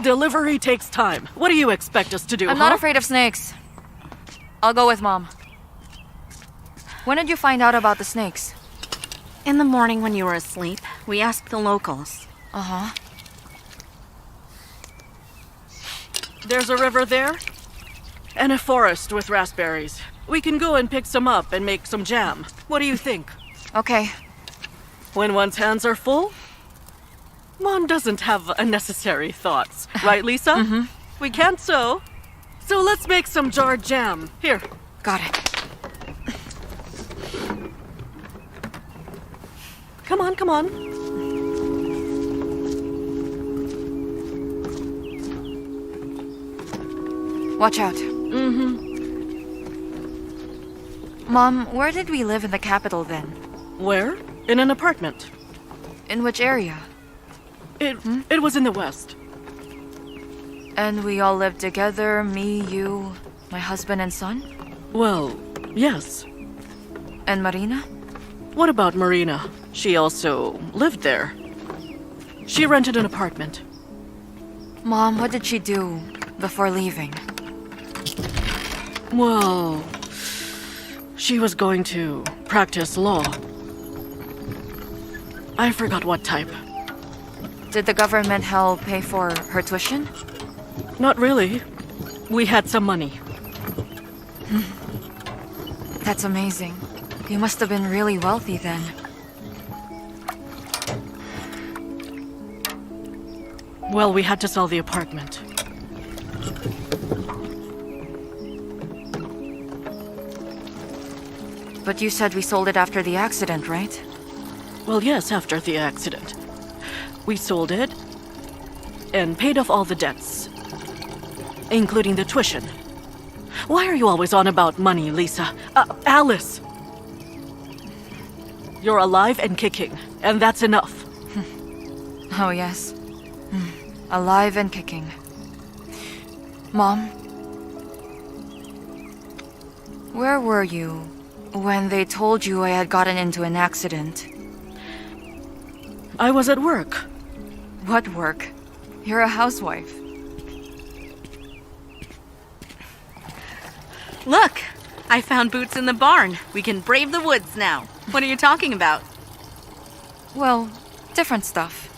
Delivery takes time. What do you expect us to do, I'm not afraid of snakes. I'll go with Mom. When did you find out about the snakes? In the morning when you were asleep, we asked the locals. Uh-huh. There's a river there, and a forest with raspberries. We can go and pick some up and make some jam. What do you think? Okay. When one's hands are full, one doesn't have unnecessary thoughts. Right, Lisa? We can't sew. So let's make some jarred jam. Here. Got it. Come on, come on. Watch out. Mom, where did we live in the capital then? Where? In an apartment. In which area? It was in the west. And we all lived together, me, you, my husband and son? Well, yes. And Marina? What about Marina? She also lived there. She rented an apartment. Mom, what did she do before leaving? Well, she was going to practice law. I forgot what type. Did the government help pay for her tuition? Not really. We had some money. That's amazing. You must have been really wealthy then. Well, we had to sell the apartment. But you said we sold it after the accident, right? Well, yes, after the accident. We sold it and paid off all the debts, including the tuition. Why are you always on about money, Lisa? Alice! You're alive and kicking, and that's enough. Oh, yes. Alive and kicking. Mom? Where were you when they told you I had gotten into an accident? I was at work. What work? You're a housewife. Look! I found boots in the barn. We can brave the woods now. What are you talking about? Well, different stuff.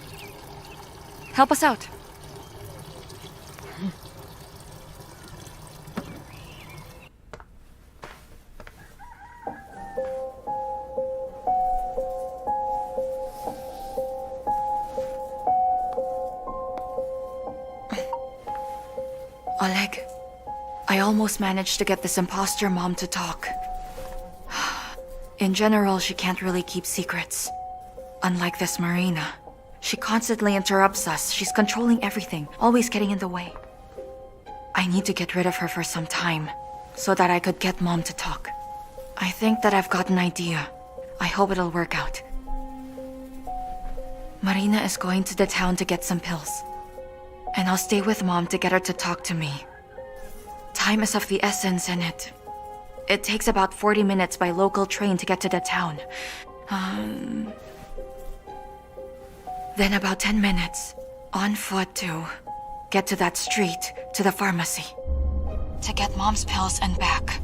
Help us out. Oleg, I almost managed to get this imposter mom to talk. In general, she can't really keep secrets. Unlike this Marina. She constantly interrupts us. She's controlling everything, always getting in the way. I need to get rid of her for some time, so that I could get Mom to talk. I think that I've got an idea. I hope it'll work out. Marina is going to the town to get some pills. And I'll stay with Mom to get her to talk to me. Time is of the essence, and it takes about 40 minutes by local train to get to the town. Then about 10 minutes on foot to get to that street, to the pharmacy. To get Mom's pills and back.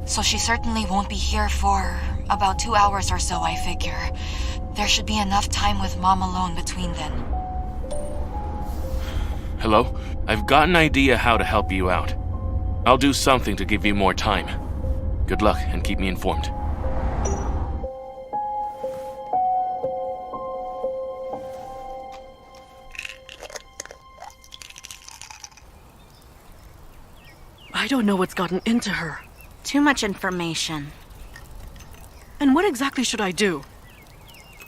So she certainly won't be here for about 2 hours or so, I figure. There should be enough time with Mom alone between then. Hello? I've got an idea how to help you out. I'll do something to give you more time. Good luck and keep me informed. I don't know what's gotten into her. Too much information. And what exactly should I do?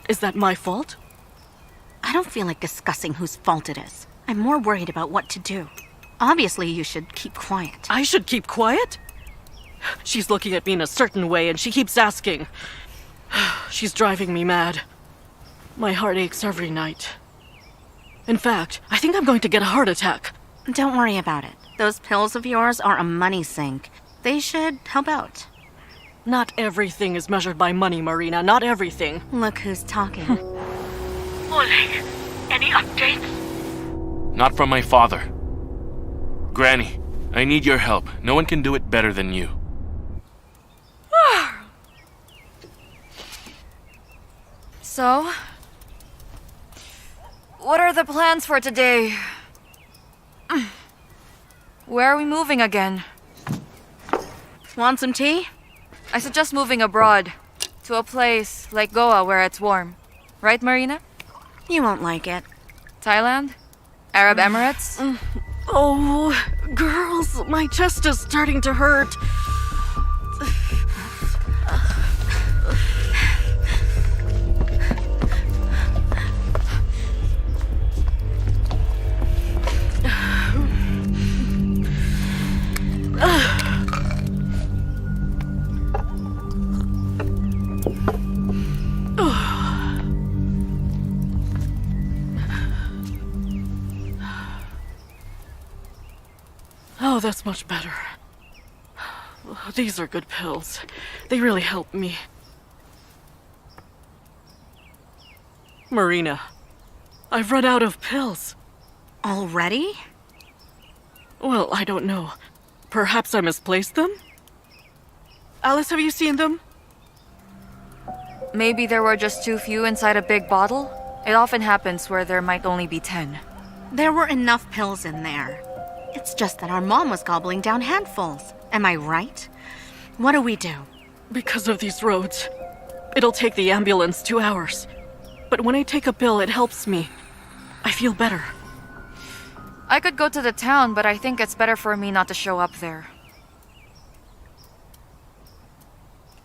Is that my fault? I don't feel like discussing whose fault it is. I'm more worried about what to do. Obviously, you should keep quiet. I should keep quiet? She's looking at me in a certain way and she keeps asking. She's driving me mad. My heart aches every night. In fact, I think I'm going to get a heart attack. Don't worry about it. Those pills of yours are a money sink. They should help out. Not everything is measured by money, Marina. Not everything. Look who's talking. Oleg, any updates? Not from my father. Granny, I need your help. No one can do it better than you. So, what are the plans for today? Where are we moving again? Want some tea? I suggest moving abroad. To a place like Goa where it's warm. Right, Marina? You won't like it. Thailand? Arab Emirates? Oh, girls, my chest is starting to hurt. Oh, that's much better. These are good pills. They really help me. Marina, I've run out of pills. Already? Well, I don't know. Perhaps I misplaced them? Alice, have you seen them? Maybe there were just too few inside a big bottle? It often happens where there might only be 10. There were enough pills in there. It's just that our mom was gobbling down handfuls. Am I right? What do we do? Because of these roads. It'll take the ambulance 2 hours. But when I take a pill, it helps me. I feel better. I could go to the town, but I think it's better for me not to show up there.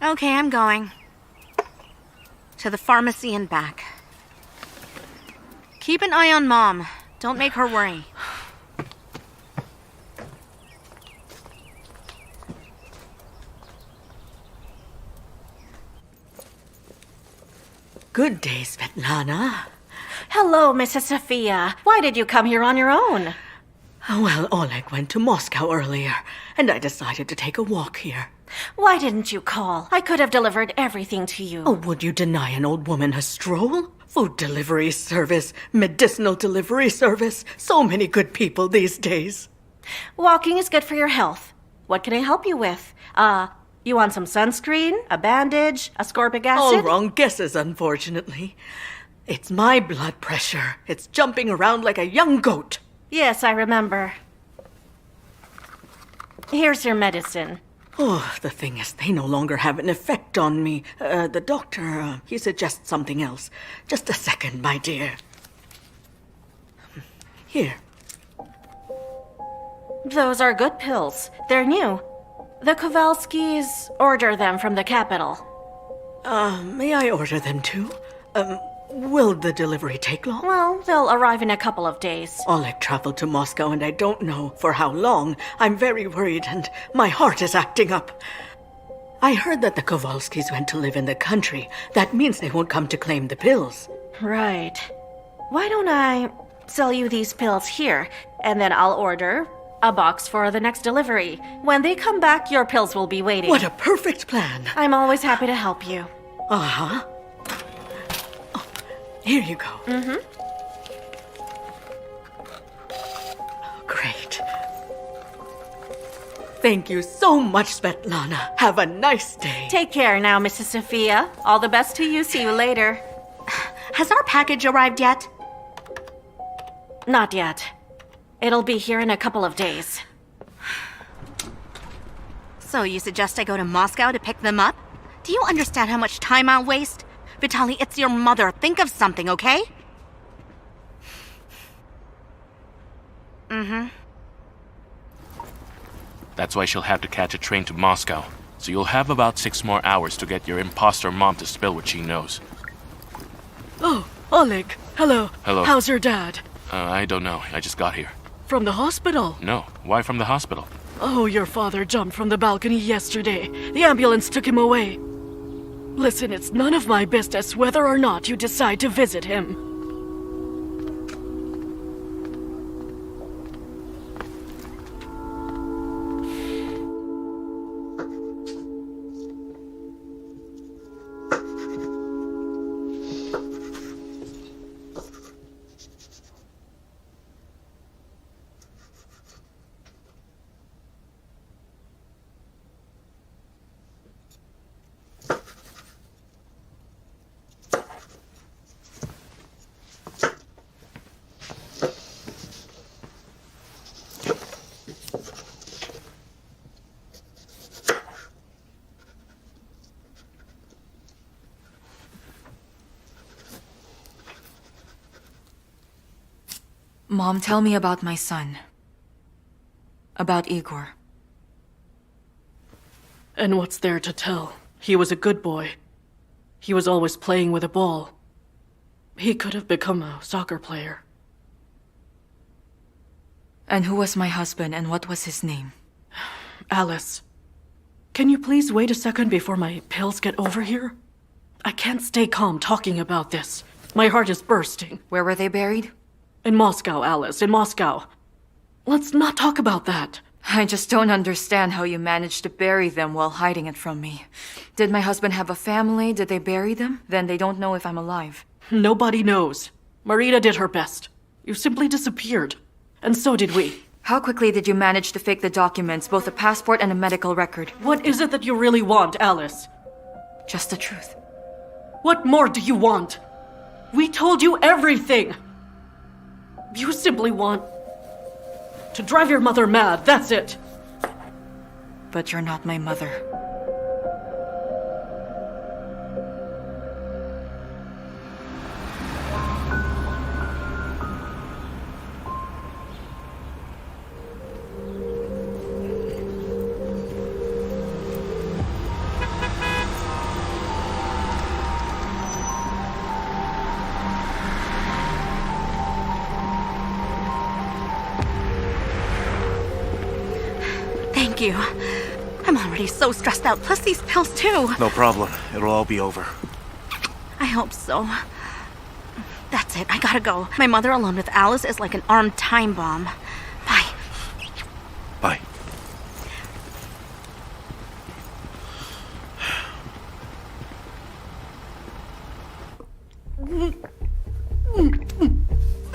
Okay, I'm going. To the pharmacy and back. Keep an eye on Mom. Don't make her worry. Good day, Svetlana. Hello, Mrs. Sophia. Why did you come here on your own? Well, Oleg went to Moscow earlier, and I decided to take a walk here. Why didn't you call? I could have delivered everything to you. Oh, would you deny an old woman a stroll? Food delivery service, medicinal delivery service. So many good people these days. Walking is good for your health. What can I help you with? You want some sunscreen, a bandage, ascorbic acid? All wrong guesses, unfortunately. It's my blood pressure. It's jumping around like a young goat. Yes, I remember. Here's your medicine. Oh, the thing is, they no longer have an effect on me. The doctor, he suggests something else. Just a second, my dear. Here. Those are good pills. They're new. The Kowalskis order them from the capital. May I order them too? Will the delivery take long? Well, they'll arrive in a couple of days. Oleg traveled to Moscow and I don't know for how long. I'm very worried and my heart is acting up. I heard that the Kowalskis went to live in the country. That means they won't come to claim the pills. Right. Why don't I sell you these pills here, and then I'll order a box for the next delivery. When they come back, your pills will be waiting. What a perfect plan. I'm always happy to help you. Uh-huh. Oh, here you go. Mm-hmm. Great. Thank you so much, Svetlana. Have a nice day. Take care now, Mrs. Sophia. All the best to you. See you later. Has our package arrived yet? Not yet. It'll be here in a couple of days. So you suggest I go to Moscow to pick them up? Do you understand how much time I'll waste? Vitaly, it's your mother. Think of something, okay? Mm-hmm. That's why she'll have to catch a train to Moscow. So you'll have about 6 more hours to get your imposter mom to spill what she knows. Oh, Oleg. Hello. Hello. How's your dad? I don't know. I just got here. From the hospital? No. Why from the hospital? Oh, your father jumped from the balcony yesterday. The ambulance took him away. Listen, it's none of my business whether or not you decide to visit him. Mom, tell me about my son. About Igor. And what's there to tell? He was a good boy. He was always playing with a ball. He could have become a soccer player. And who was my husband and what was his name? Alice. Can you please wait a second before my pills get over here? I can't stay calm talking about this. My heart is bursting. Where were they buried? In Moscow, Alice, in Moscow. Let's not talk about that. I just don't understand how you managed to bury them while hiding it from me. Did my husband have a family? Did they bury them? Then they don't know if I'm alive. Nobody knows. Marina did her best. You simply disappeared. And so did we. How quickly did you manage to fake the documents, both a passport and a medical record? What is it that you really want, Alice? Just the truth. What more do you want? We told you everything! You simply want to drive your mother mad, that's it! But you're not my mother. Thank you. I'm already so stressed out, plus these pills too. No problem. It'll all be over. I hope so. That's it, I gotta go. My mother alone with Alice is like an armed time bomb. Bye. Bye.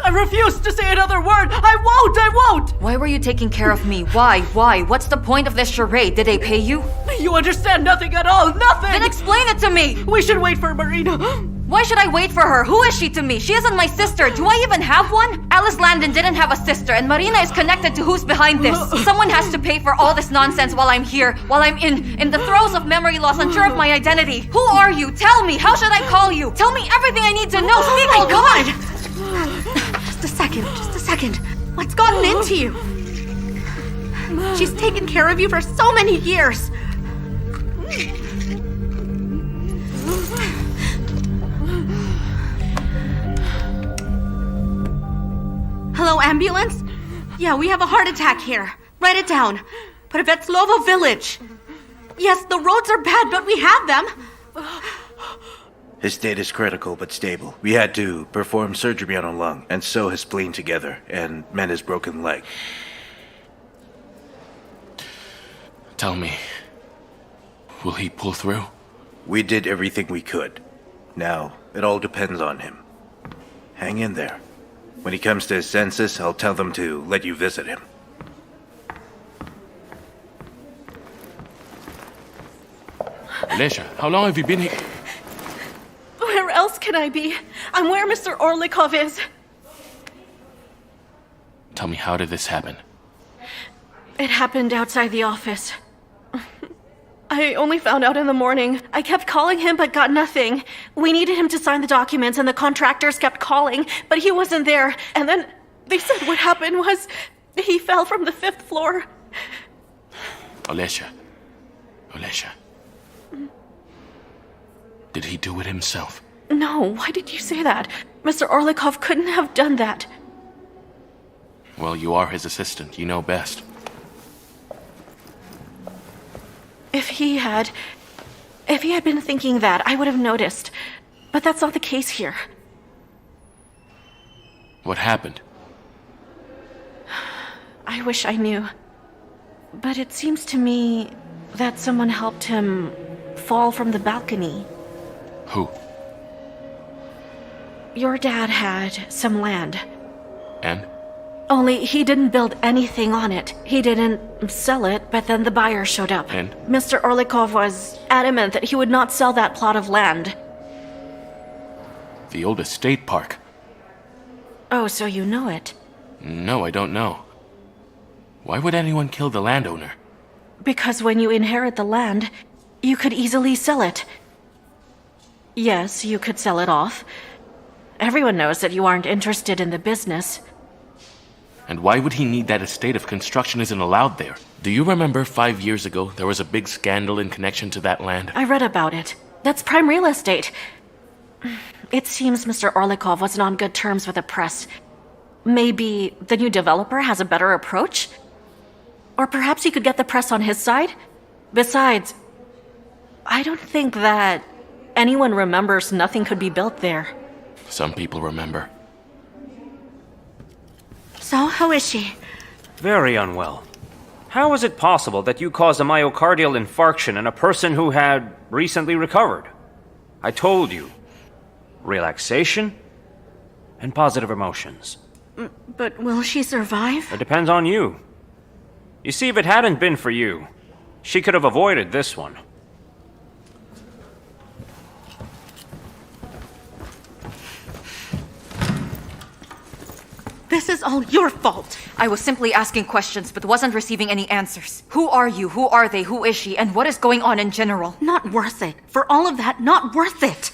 I refuse to say another word! I won't! Why were you taking care of me? Why? What's the point of this charade? Did they pay you? You understand nothing at all, nothing! Then explain it to me! We should wait for Marina. Why should I wait for her? Who is she to me? She isn't my sister. Do I even have one? Alice Landon didn't have a sister, and Marina is connected to who's behind this. Someone has to pay for all this nonsense while I'm here, while I'm in the throes of memory loss, unsure of my identity. Who are you? Tell me. How should I call you? Tell me everything I need to know. Speak, Oh my God! Just a second. What's gotten into you? She's taken care of you for so many years. Hello, ambulance? Yeah, we have a heart attack here. Write it down. Prevetslovo village. Yes, the roads are bad, but we have them. His state is critical but stable. We had to perform surgery on a lung and sew his spleen together and mend his broken leg. Tell me, will he pull through? We did everything we could. Now, it all depends on him. Hang in there. When he comes to his senses, I'll tell them to let you visit him. Alesha, how long have you been here? Where else can I be? I'm where Mr. Orlikov is. Tell me, how did this happen? It happened outside the office. I only found out in the morning. I kept calling him, but got nothing. We needed him to sign the documents, and the contractors kept calling, but he wasn't there. And then they said what happened was he fell from the 5th floor. Alesha. Did he do it himself? No, why did you say that? Mr. Orlikov couldn't have done that. Well, you are his assistant. You know best. If he had been thinking that, I would have noticed. But that's not the case here. What happened? I wish I knew. But it seems to me that someone helped him fall from the balcony. Who? Your dad had some land. And? Only he didn't build anything on it. He didn't sell it, but then the buyer showed up. And? Mr. Orlikov was adamant that he would not sell that plot of land. The old estate park. Oh, so you know it. No, I don't know. Why would anyone kill the landowner? Because when you inherit the land, you could easily sell it. Yes, you could sell it off. Everyone knows that you aren't interested in the business. And why would he need that estate if construction isn't allowed there? Do you remember 5 years ago there was a big scandal in connection to that land? I read about it. That's prime real estate. It seems Mr. Orlikov wasn't on good terms with the press. Maybe the new developer has a better approach? Or perhaps he could get the press on his side? Besides, I don't think that anyone remembers nothing could be built there. Some people remember. So, how is she? Very unwell. How is it possible that you caused a myocardial infarction in a person who had recently recovered? I told you. Relaxation and positive emotions. But will she survive? It depends on you. You see, if it hadn't been for you, she could have avoided this one. This is all your fault. I was simply asking questions, but wasn't receiving any answers. Who are you? Who are they? Who is she? And what is going on in general? Not worth it. For all of that, not worth it.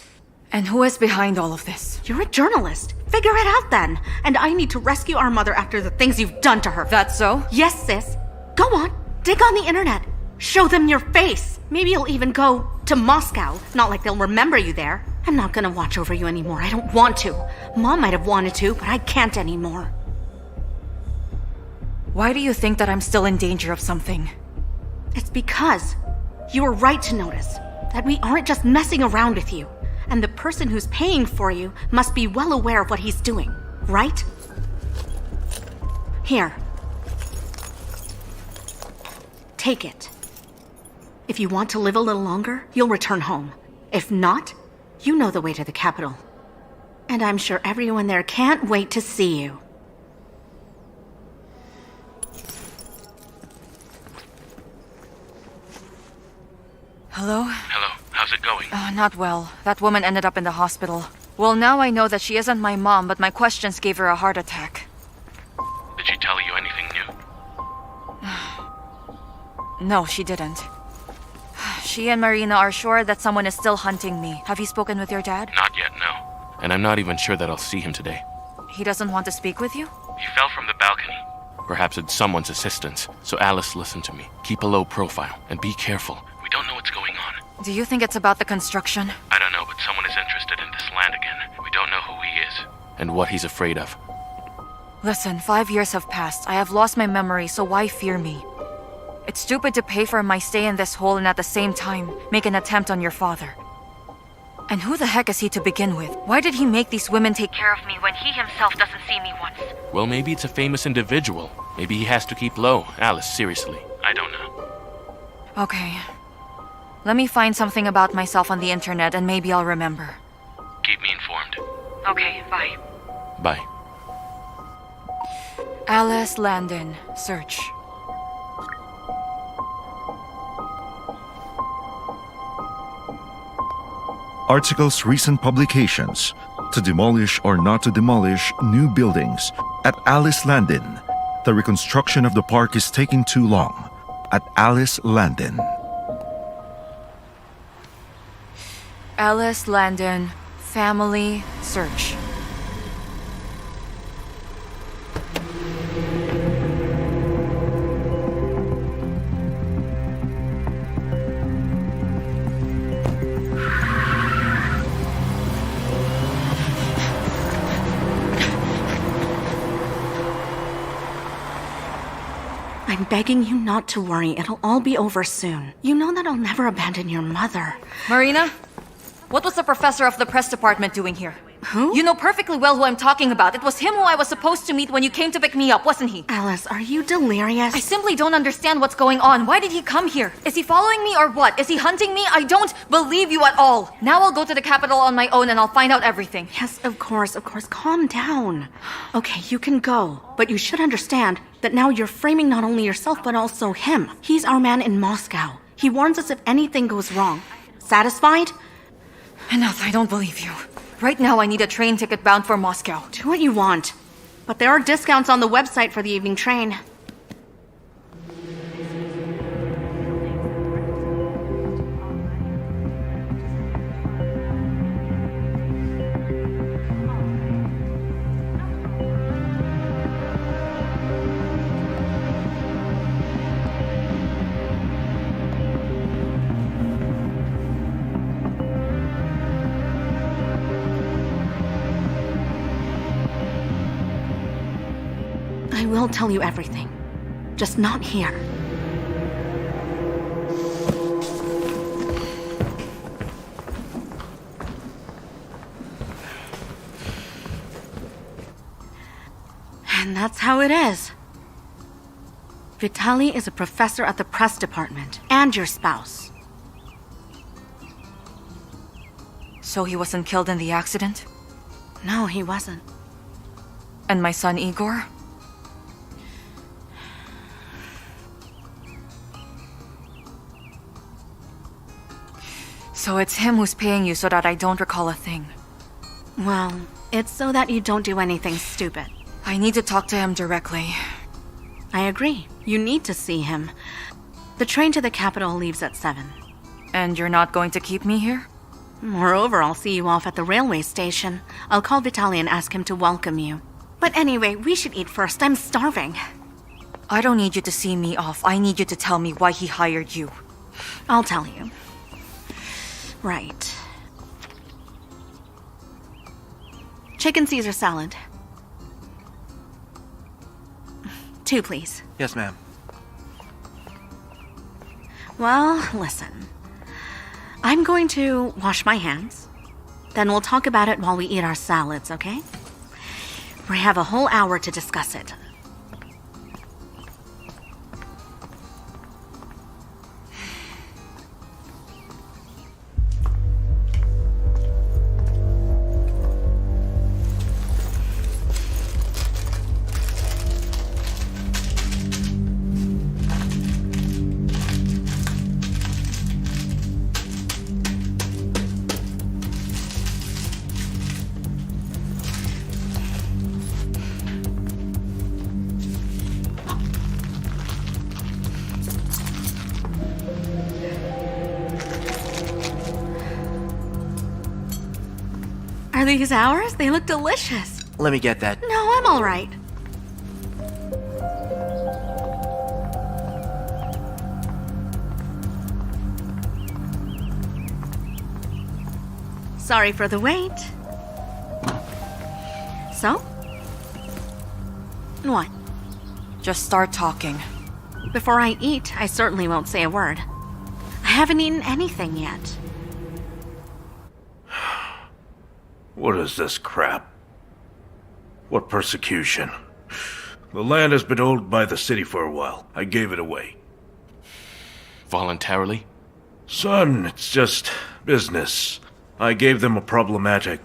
And who is behind all of this? You're a journalist. Figure it out then. And I need to rescue our mother after the things you've done to her. That's so? Yes, sis. Go on. Dig on the internet. Show them your face. Maybe you'll even go to Moscow. Not like they'll remember you there. I'm not gonna watch over you anymore. I don't want to. Mom might have wanted to, but I can't anymore. Why do you think that I'm still in danger of something? It's because you were right to notice that we aren't just messing around with you. And the person who's paying for you must be well aware of what he's doing, right? Here. Take it. If you want to live a little longer, you'll return home. If not, you know the way to the capital. And I'm sure everyone there can't wait to see you. Hello? Hello, how's it going? Not well. That woman ended up in the hospital. Well, now I know that she isn't my mom, but my questions gave her a heart attack. Did she tell you anything new? No, she didn't. She and Marina are sure that someone is still hunting me. Have you spoken with your dad? Not yet, no. And I'm not even sure that I'll see him today. He doesn't want to speak with you? He fell from the balcony. Perhaps it's someone's assistance. So Alice, listen to me. Keep a low profile and be careful. We don't know what's going on. Do you think it's about the construction? I don't know, but someone is interested in this land again. We don't know who he is and what he's afraid of. Listen, 5 years have passed. I have lost my memory, so why fear me? It's stupid to pay for my stay in this hole and at the same time make an attempt on your father. And who the heck is he to begin with? Why did he make these women take care of me when he himself doesn't see me once? Well, maybe it's a famous individual. Maybe he has to keep low. Alice, seriously. I don't know. Okay. Let me find something about myself on the internet and maybe I'll remember. Keep me informed. Okay, bye. Bye. Alice Landon. Search. Articles, recent publications, to demolish or not to demolish new buildings at Alice Landon. The reconstruction of the park is taking too long at Alice Landon. Alice Landon. Family. Search. I'm begging you not to worry. It'll all be over soon. You know that I'll never abandon your mother. Marina? What was the professor of the press department doing here? Who? You know perfectly well who I'm talking about. It was him who I was supposed to meet when you came to pick me up, wasn't he? Alice, are you delirious? I simply don't understand what's going on. Why did he come here? Is he following me or what? Is he hunting me? I don't believe you at all. Now I'll go to the capital on my own and I'll find out everything. Yes, of course. Calm down. Okay, you can go. But you should understand that now you're framing not only yourself, but also him. He's our man in Moscow. He warns us if anything goes wrong. Satisfied? Enough, I don't believe you. Right now I need a train ticket bound for Moscow. Do what you want. But there are discounts on the website for the evening train. will tell you everything. Just not here. And that's how it is. Vitaly is a professor at the press department, and your spouse. So he wasn't killed in the accident? No, he wasn't. And my son Igor? So it's him who's paying you so that I don't recall a thing. Well, it's so that you don't do anything stupid. I need to talk to him directly. I agree. You need to see him. The train to the capital leaves at 7. And you're not going to keep me here? Moreover, I'll see you off at the railway station. I'll call Vitaly and ask him to welcome you. But anyway, we should eat first. I'm starving. I don't need you to see me off. I need you to tell me why he hired you. I'll tell you. Right. Chicken Caesar salad. 2, please. Yes, ma'am. Well, listen. I'm going to wash my hands. Then we'll talk about it while we eat our salads, okay? We have a whole hour to discuss it. Are these ours? They look delicious. Let me get that. No, I'm all right. Sorry for the wait. So? What? Just start talking. Before I eat, I certainly won't say a word. I haven't eaten anything yet. What is this crap? What persecution? The land has been owned by the city for a while. I gave it away. Voluntarily? Son, it's just business. I gave them a problematic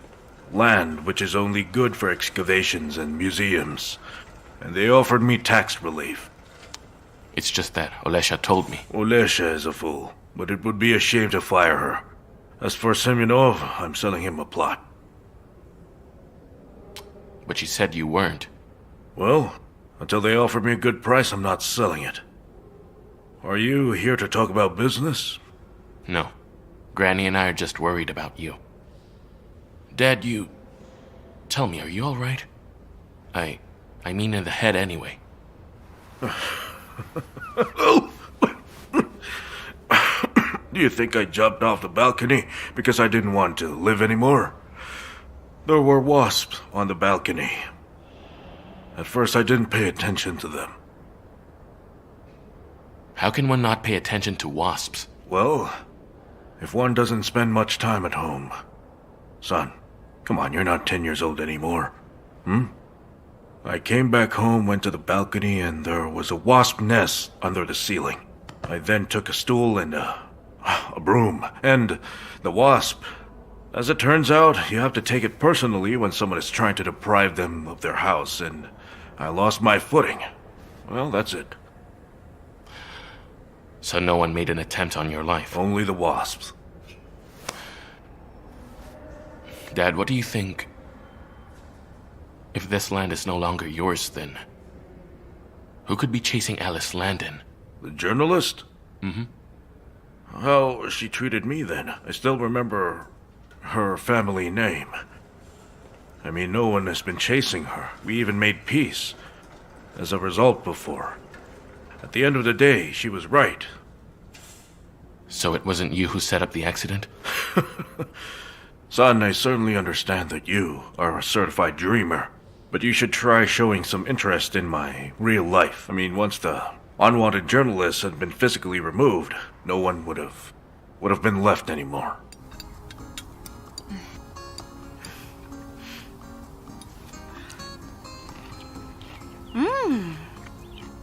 land which is only good for excavations and museums. And they offered me tax relief. It's just that Olesha told me. Olesha is a fool, but it would be a shame to fire her. As for Semyonov, I'm selling him a plot. But you said you weren't. Well, until they offer me a good price, I'm not selling it. Are you here to talk about business? No. Granny and I are just worried about you. Dad, you... Tell me, are you alright? I mean in the head anyway. Do you think I jumped off the balcony because I didn't want to live anymore? There were wasps on the balcony. At first I didn't pay attention to them. How can one not pay attention to wasps? Well, if one doesn't spend much time at home. Son, come on, you're not 10 years old anymore. I came back home, went to the balcony, and there was a wasp nest under the ceiling. I then took a stool and a broom, and the wasp... As it turns out, you have to take it personally when someone is trying to deprive them of their house, and I lost my footing. Well, that's it. So no one made an attempt on your life? Only the wasps. Dad, what do you think? If this land is no longer yours, then... Who could be chasing Alice Landon? The journalist? Mm-hmm. How she treated me then. I still remember her family name. I mean, no one has been chasing her. We even made peace as a result before. At the end of the day, she was right. So it wasn't you who set up the accident? Son, I certainly understand that you are a certified dreamer. But you should try showing some interest in my real life. I mean, once the unwanted journalists had been physically removed, no one would have been left anymore.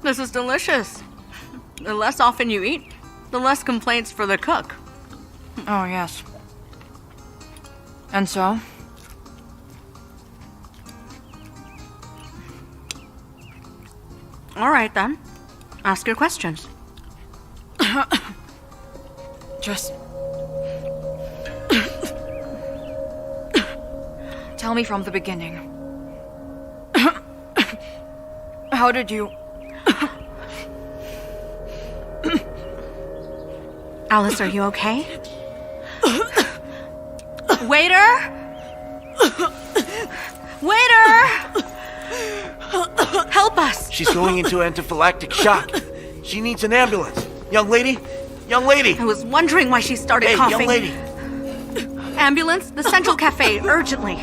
This is delicious. The less often you eat, the less complaints for the cook. Oh, yes. And so? All right, then. Ask your questions. Just... Tell me from the beginning. How did you... Alice, are you okay? Waiter! Waiter! Help us! She's going into anaphylactic shock. She needs an ambulance. Young lady? Young lady! I was wondering why she started Hey, coughing. young lady! Ambulance, the Central Cafe, urgently.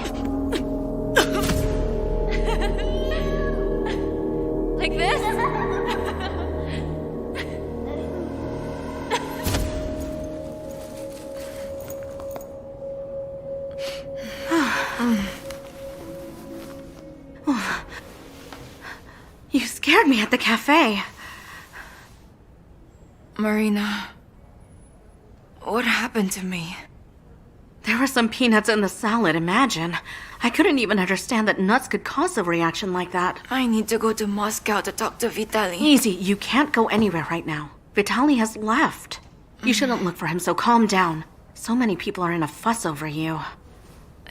Like this? You scared me at the cafe. Marina, what happened to me? There were some peanuts in the salad, imagine. I couldn't even understand that nuts could cause a reaction like that. I need to go to Moscow to talk to Vitaly. Easy, you can't go anywhere right now. Vitaly has left. You shouldn't look for him, so calm down. So many people are in a fuss over you.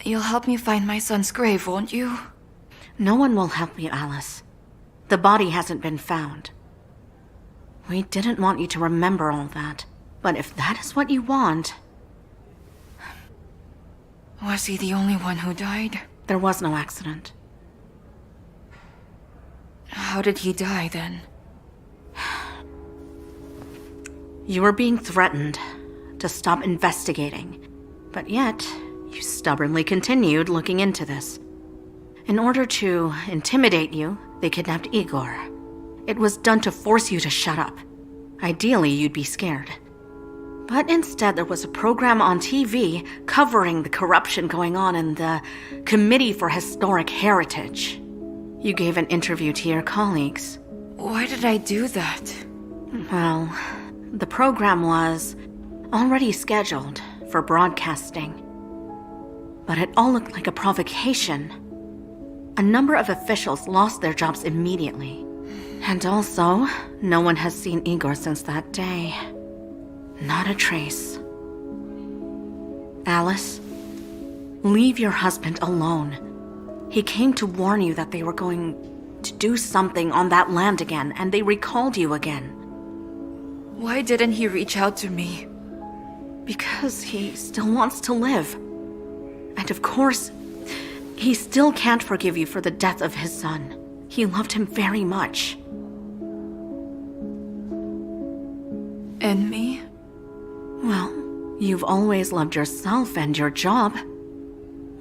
You'll help me find my son's grave, won't you? No one will help you, Alice. The body hasn't been found. We didn't want you to remember all that. But if that is what you want... Was he the only one who died? There was no accident. How did he die, then? You were being threatened to stop investigating. But yet, you stubbornly continued looking into this. In order to intimidate you, they kidnapped Igor. It was done to force you to shut up. Ideally, you'd be scared. But instead, there was a program on TV covering the corruption going on in the Committee for Historic Heritage. You gave an interview to your colleagues. Why did I do that? Well, the program was already scheduled for broadcasting. But it all looked like a provocation. A number of officials lost their jobs immediately. And also, no one has seen Igor since that day. Not a trace. Alice, leave your husband alone. He came to warn you that they were going to do something on that land again, and they recalled you again. Why didn't he reach out to me? Because he still wants to live. And of course, he still can't forgive you for the death of his son. He loved him very much. And me? Well, you've always loved yourself and your job.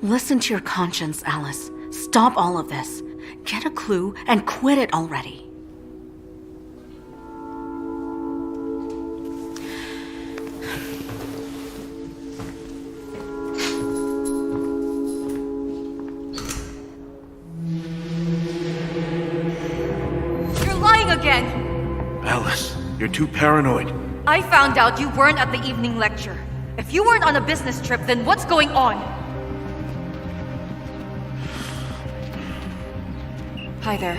Listen to your conscience, Alice. Stop all of this. Get a clue and quit it already. You're lying again! Alice, you're too paranoid. I found out you weren't at the evening lecture. If you weren't on a business trip, then what's going on? Hi there.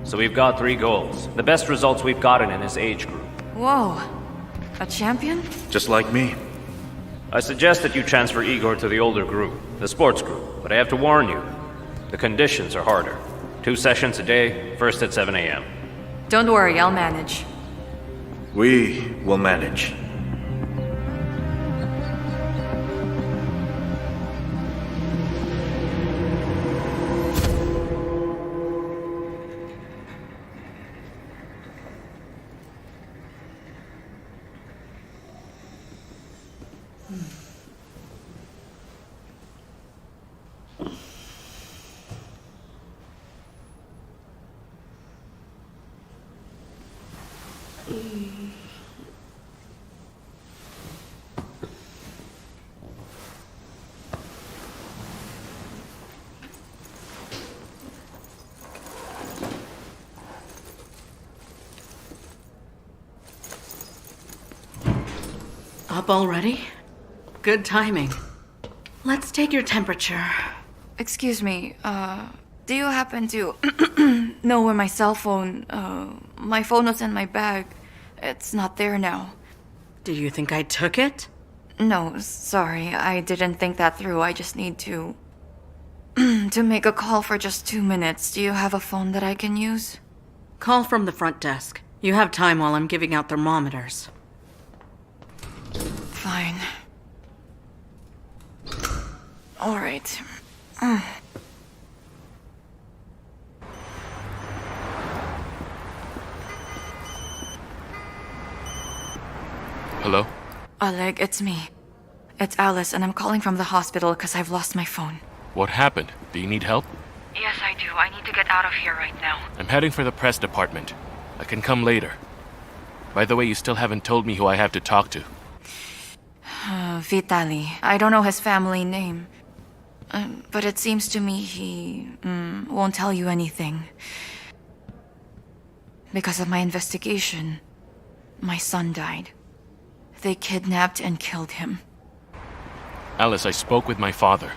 So we've got 3 goals. The best results we've gotten in his age group. Whoa. A champion? Just like me. I suggest that you transfer Igor to the older group, the sports group. But I have to warn you, the conditions are harder. 2 sessions a day, first at 7 a.m. Don't worry, I'll manage. We will manage. Up already? Good timing. Let's take your temperature. Excuse me, do you happen to know where my cell phone, my phone was in my bag. It's not there now. Do you think I took it? No, sorry, I didn't think that through. I just need to to make a call for just 2 minutes. Do you have a phone that I can use? Call from the front desk. You have time while I'm giving out thermometers. Fine. All right. Hello? Oleg, it's me. It's Alice, and I'm calling from the hospital because I've lost my phone. What happened? Do you need help? Yes, I do. I need to get out of here right now. I'm heading for the press department. I can come later. By the way, you still haven't told me who I have to talk to. Vitaly. I don't know his family name. But it seems to me he won't tell you anything. Because of my investigation, my son died. They kidnapped and killed him. Alice, I spoke with my father.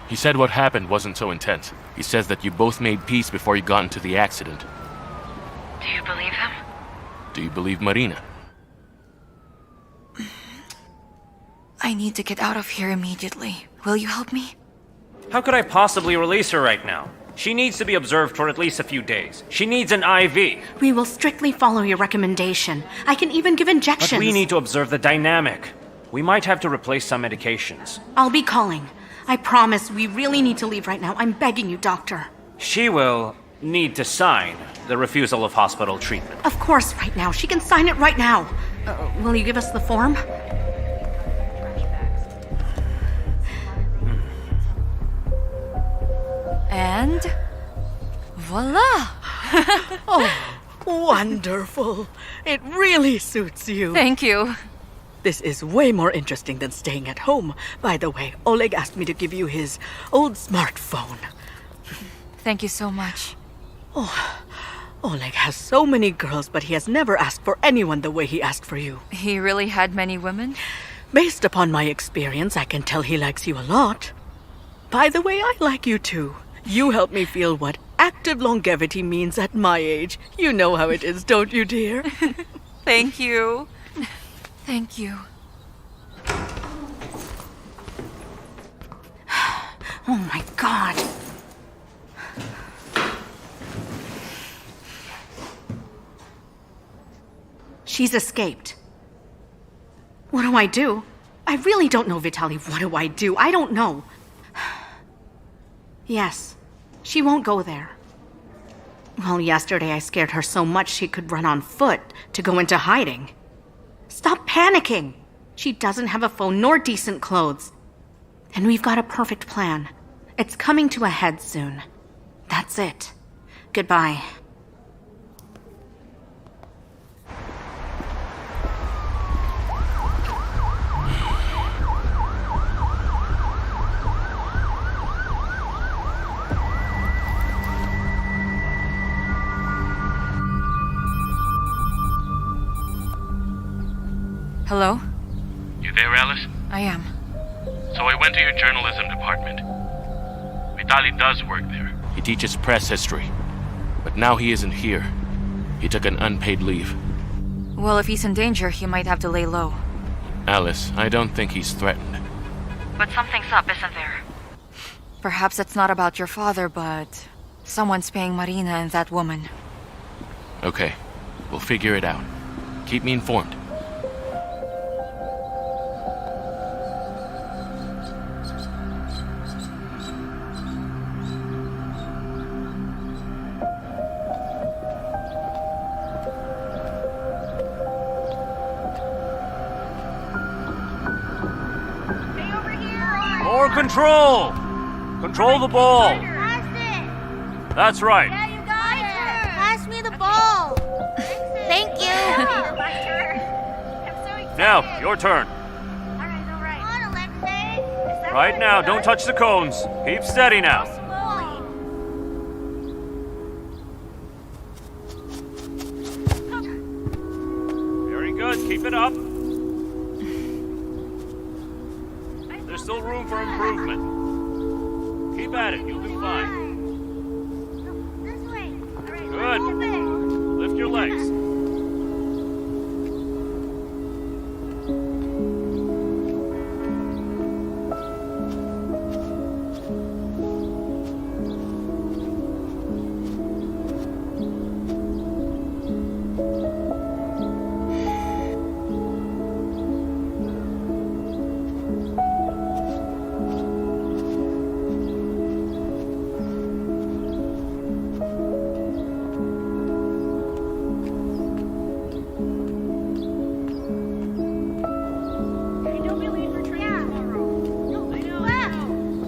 He said what happened wasn't so intense. He says that you both made peace before you got into the accident. Do you believe him? Do you believe Marina? I need to get out of here immediately. Will you help me? How could I possibly release her right now? She needs to be observed for at least a few days. She needs an IV. We will strictly follow your recommendation. I can even give injections. But we need to observe the dynamic. We might have to replace some medications. I'll be calling. I promise we really need to leave right now. I'm begging you, doctor. She will need to sign the refusal of hospital treatment. Of course, right now. She can sign it right now. Will you give us the form? And voila! Oh, wonderful. It really suits you. Thank you. This is way more interesting than staying at home. By the way, Oleg asked me to give you his old smartphone. Thank you so much. Oleg has so many girls, but he has never asked for anyone the way he asked for you. He really had many women? Based upon my experience, I can tell he likes you a lot. By the way, I like you too. You help me feel what active longevity means at my age. You know how it is, don't you, dear? Thank you. Thank you. Oh my god. She's escaped. What do I do? I really don't know, Vitaly. What do I do? I don't know. Yes, she won't go there. Well, yesterday I scared her so much she could run on foot to go into hiding. Stop panicking! She doesn't have a phone nor decent clothes. And we've got a perfect plan. It's coming to a head soon. That's it. Goodbye. Hello? You there, Alice? I am. So I went to your journalism department. Vitaly does work there. He teaches press history. But now he isn't here. He took an unpaid leave. Well, if he's in danger, he might have to lay low. Alice, I don't think he's threatened. But something's up, isn't there? Perhaps it's not about your father, but someone's paying Marina and that woman. Okay, we'll figure it out. Keep me informed. More control! Control the ball! That's right. Yeah, you got it. Pass me the ball. Thank you. Now, your turn. Alright. Come on, Alexei. Right now, don't touch the cones. Keep steady now. Very good, keep it up. There's still room for improvement. Keep at it, you'll do fine. This way. Good. Lift your legs.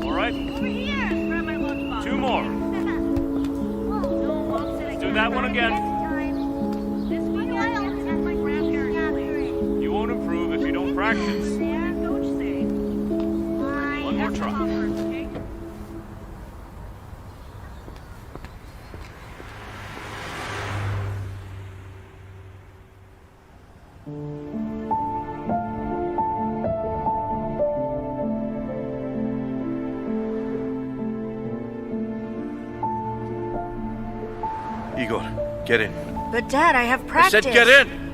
All right. Two more. Let's do that one again. You won't improve if you don't practice. One more try. Igor, get in. But Dad, I have I practice. said get in!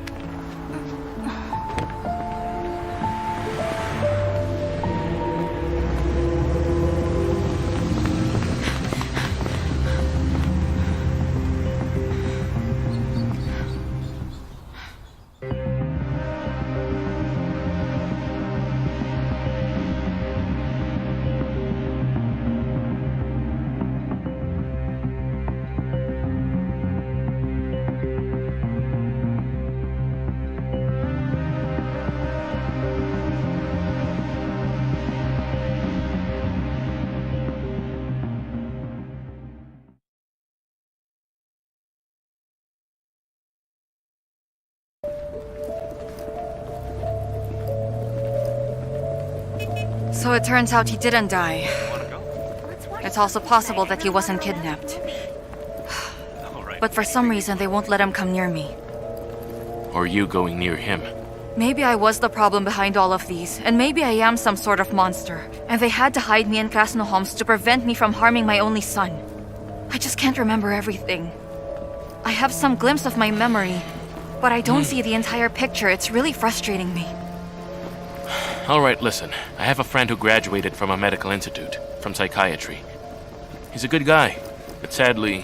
So it turns out he didn't die. It's also possible that he wasn't kidnapped. But for some reason, they won't let him come near me. Or you going near him. Maybe I was the problem behind all of these, and maybe I am some sort of monster, and they had to hide me in Krasnoholms to prevent me from harming my only son. I just can't remember everything. I have some glimpse of my memory, but I don't see the entire picture. It's really frustrating me. Alright, listen. I have a friend who graduated from a medical institute, from psychiatry. He's a good guy, but sadly,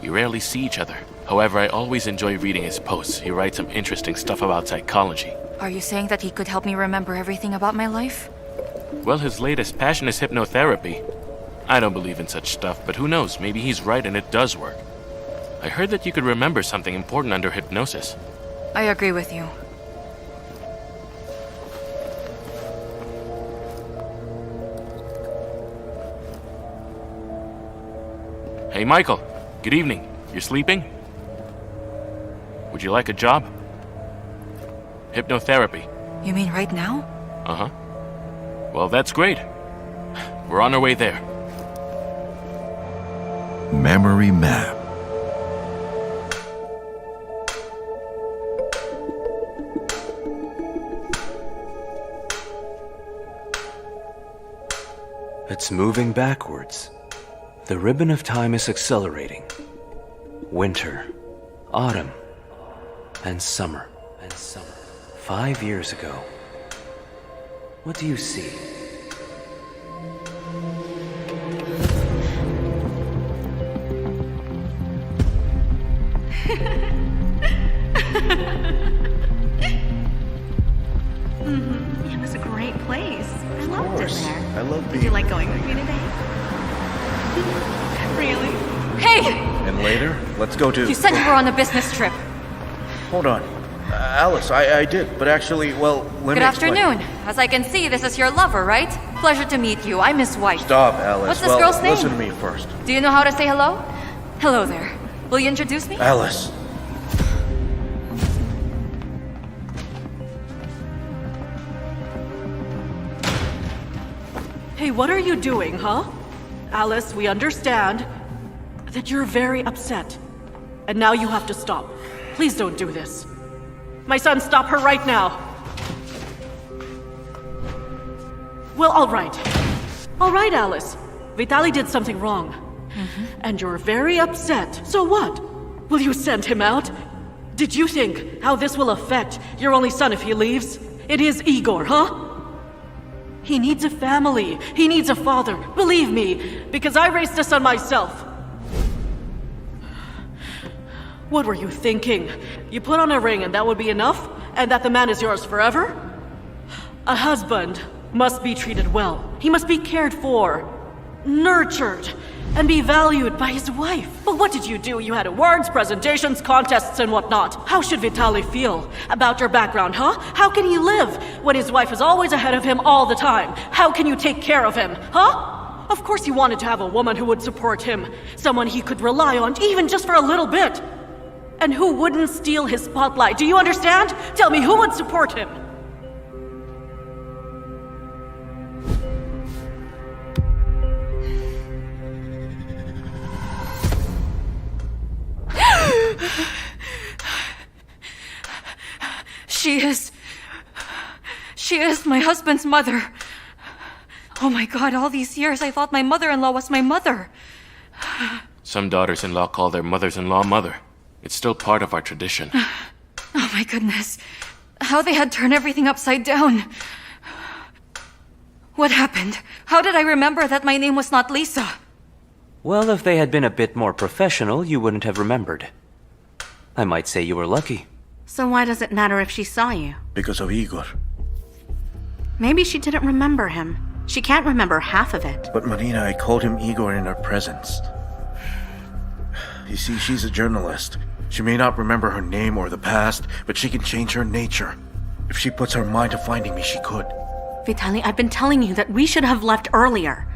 we rarely see each other. However, I always enjoy reading his posts. He writes some interesting stuff about psychology. Are you saying that he could help me remember everything about my life? Well, his latest passion is hypnotherapy. I don't believe in such stuff, but who knows, maybe he's right and it does work. I heard that you could remember something important under hypnosis. I agree with you. Hey, Michael. Good evening. You're sleeping? Would you like a job? Hypnotherapy. You mean right now? Uh-huh. Well, that's great. We're on our way there. Memory map. It's moving backwards. The ribbon of time is accelerating. Winter, autumn, and summer. 5 years ago. What do you see? It was a great place. I loved it there. I love Did being... you like going with me today? Really? Hey! And later, let's go to... You said you were on a business trip. Hold on. Alice, I did, but actually, well, let me Good explain. afternoon. As I can see, this is your lover, right? Pleasure to meet you. I'm his wife. Stop, Alice. What's this well, girl's name? Listen to me first. Do you know how to say hello? Hello there. Will you introduce me? Alice. Hey, what are you doing, huh? Alice, we understand that you're very upset. And now you have to stop. Please don't do this. My son, stop her right now. Well, all right. All right, Alice. Vitali did something wrong. And you're very upset. So what? Will you send him out? Did you think how this will affect your only son if he leaves? It is Igor, huh? He needs a family. He needs a father. Believe me, because I raised a son myself. What were you thinking? You put on a ring and that would be enough? And that the man is yours forever? A husband must be treated well. He must be cared for, nurtured, and be valued by his wife. But what did you do? You had awards, presentations, contests, and whatnot. How should Vitali feel about your background, huh? How can he live when his wife is always ahead of him all the time? How can you take care of him, huh? Of course he wanted to have a woman who would support him, someone he could rely on, even just for a little bit. And who wouldn't steal his spotlight? Do you understand? Tell me, who would support him? She is my husband's mother. Oh my god, all these years I thought my mother-in-law was my mother. Some daughters-in-law call their mothers-in-law mother. It's still part of our tradition. Oh my goodness. How they had turned everything upside down. What happened? How did I remember that my name was not Lisa? Well, if they had been a bit more professional, you wouldn't have remembered. I might say you were lucky. So why does it matter if she saw you? Because of Igor. Maybe she didn't remember him. She can't remember half of it. But Marina, I called him Igor in her presence. You see, she's a journalist. She may not remember her name or the past, but she can change her nature. If she puts her mind to finding me, she could. Vitali, I've been telling you that we should have left earlier.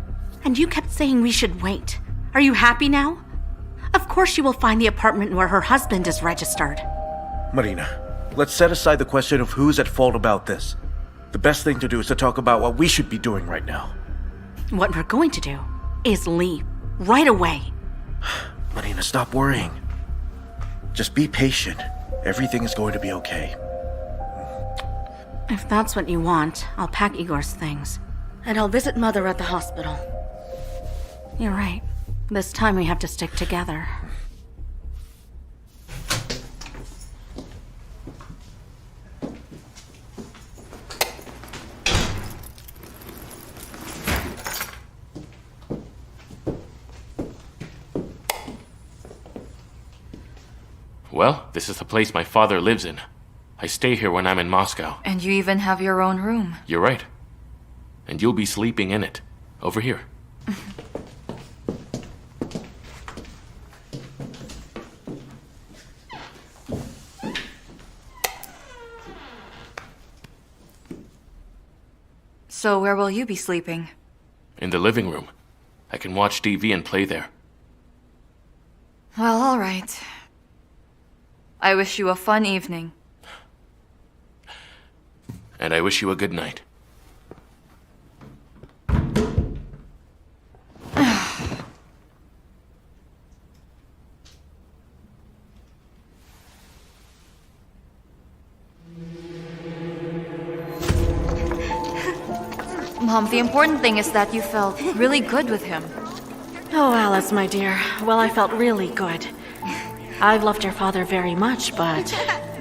And you kept saying we should wait. Are you happy now? Of course she will find the apartment where her husband is registered. Marina, let's set aside the question of who's at fault about this. The best thing to do is to talk about what we should be doing right now. What we're going to do is leave right away. Marina, stop worrying. Just be patient. Everything is going to be okay. If that's what you want, I'll pack Igor's things. And I'll visit Mother at the hospital. You're right. This time we have to stick together. Well, this is the place my father lives in. I stay here when I'm in Moscow. And you even have your own room. You're right. And you'll be sleeping in it. Over here. So where will you be sleeping? In the living room. I can watch TV and play there. Well, all right. I wish you a fun evening. And I wish you a good night. Mom, the important thing is that you felt really good with him. Oh, Alice, my dear. Well, I felt really good. I've loved your father very much, but...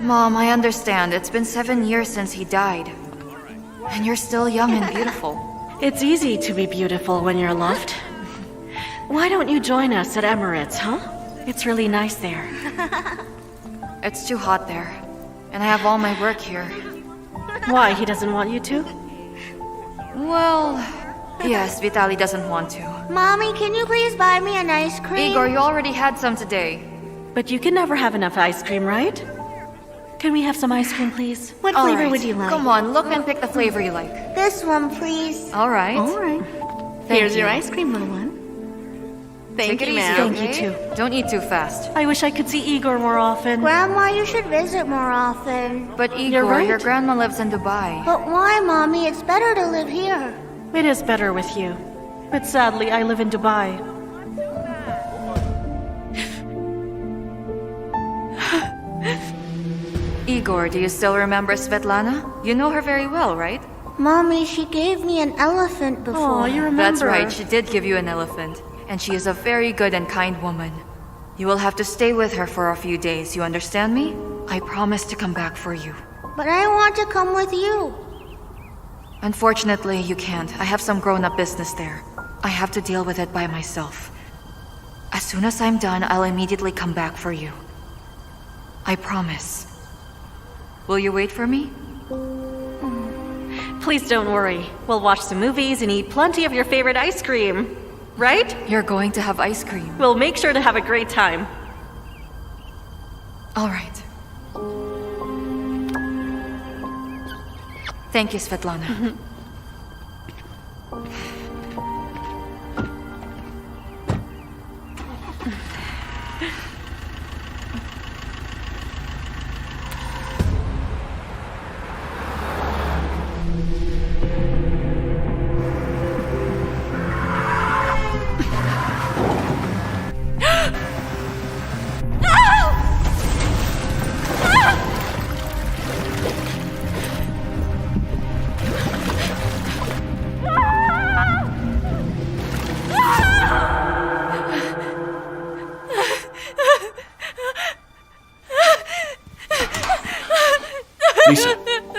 Mom, I understand. It's been 7 years since he died. And you're still young and beautiful. It's easy to be beautiful when you're loved. Why don't you join us at Emirates, huh? It's really nice there. It's too hot there. And I have all my work here. Why, he doesn't want you to? Well, yes, Vitali doesn't want to. Mommy, can you please buy me an ice cream? Igor, you already had some today. But you can never have enough ice cream, right? Can we have some ice cream, please? What flavor would you like? Come on, look and pick the flavor you like. This one, please. All right. All right. Here's your ice cream, little one. Thank you, ma'am. Thank you, too. Don't eat too fast. I wish I could see Igor more often. Grandma, you should visit more often. But Igor, You're right. your grandma lives in Dubai. But why, Mommy? It's better to live here. It is better with you. But sadly, I live in Dubai. Igor, do you still remember Svetlana? You know her very well, right? Mommy, she gave me an elephant before. Oh, you remember? That's right, she did give you an elephant. And she is a very good and kind woman. You will have to stay with her for a few days, you understand me? I promise to come back for you. But I want to come with you. Unfortunately, you can't. I have some grown-up business there. I have to deal with it by myself. As soon as I'm done, I'll immediately come back for you. I promise. Will you wait for me? Please don't worry. We'll watch some movies and eat plenty of your favorite ice cream. Right? You're going to have ice cream. We'll make sure to have a great time. All right. Thank you, Svetlana.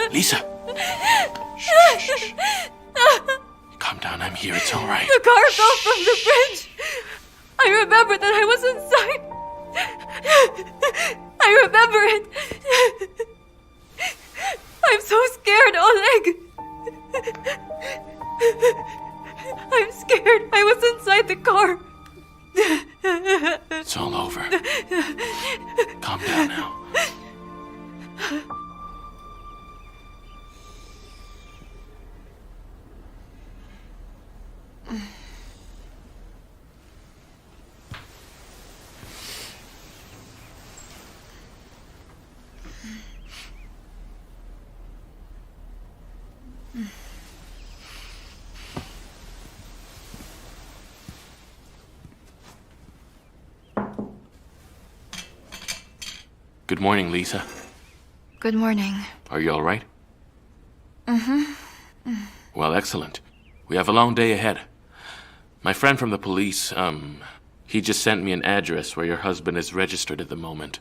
Lisa! Shh, shh, shh. Calm down, I'm here, it's all right. The car fell from the bridge. I remember that I was inside. I remember it. I'm so scared, Oleg. I'm scared. I was inside the car. It's all over. Calm down now. Good morning, Lisa. Good morning. Are you all right? Mm-hmm. Well, excellent. We have a long day ahead. My friend from the police, he just sent me an address where your husband is registered at the moment.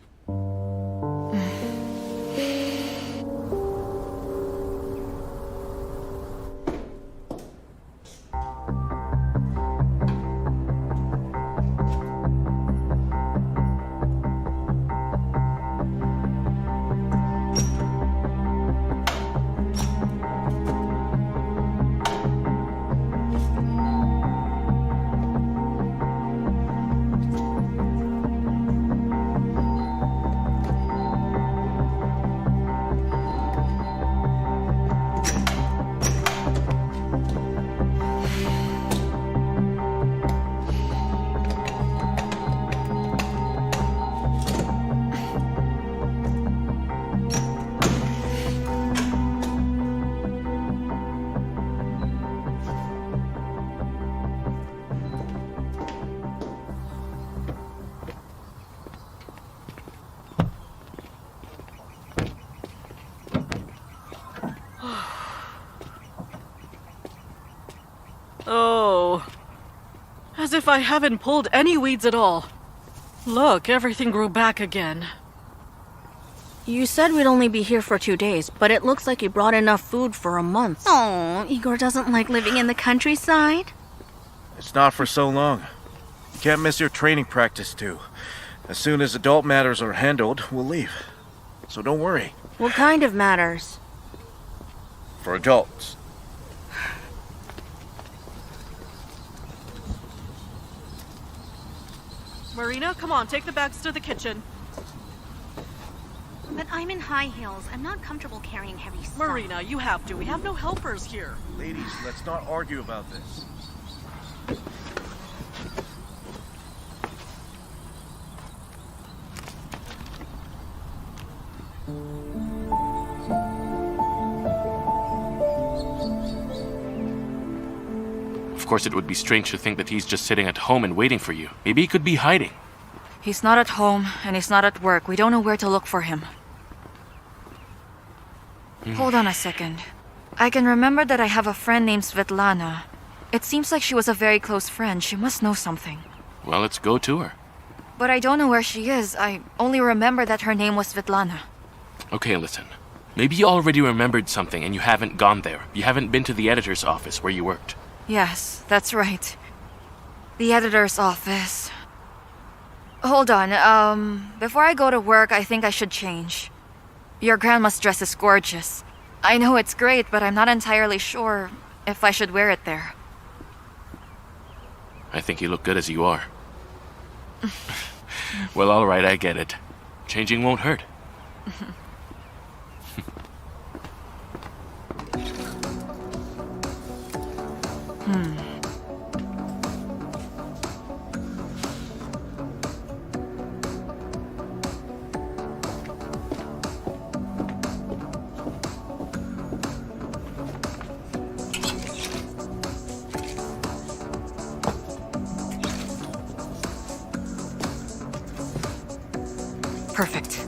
Oh. As if I haven't pulled any weeds at all. Look, everything grew back again. You said we'd only be here for 2 days, but it looks like you brought enough food for a month. Oh, Igor doesn't like living in the countryside. It's not for so long. You can't miss your training practice, too. As soon as adult matters are handled, we'll leave. So don't worry. What kind of matters? For adults. Marina, come on, take the bags to the kitchen. But I'm in high heels. I'm not comfortable carrying heavy stuff. Marina, you have to. We have no helpers here. Ladies, let's not argue about this. Of course, it would be strange to think that he's just sitting at home and waiting for you. Maybe he could be hiding. He's not at home, and he's not at work. We don't know where to look for him. Hold on a second. I can remember that I have a friend named Svetlana. It seems like she was a very close friend. She must know something. Well, let's go to her. But I don't know where she is. I only remember that her name was Svetlana. Okay, listen. Maybe you already remembered something and you haven't gone there. You haven't been to the editor's office where you worked. Yes, that's right. The editor's office. Hold on, before I go to work, I think I should change. Your grandma's dress is gorgeous. I know it's great, but I'm not entirely sure if I should wear it there. I think you look good as you are. Well, alright, I get it. Changing won't hurt. Perfect.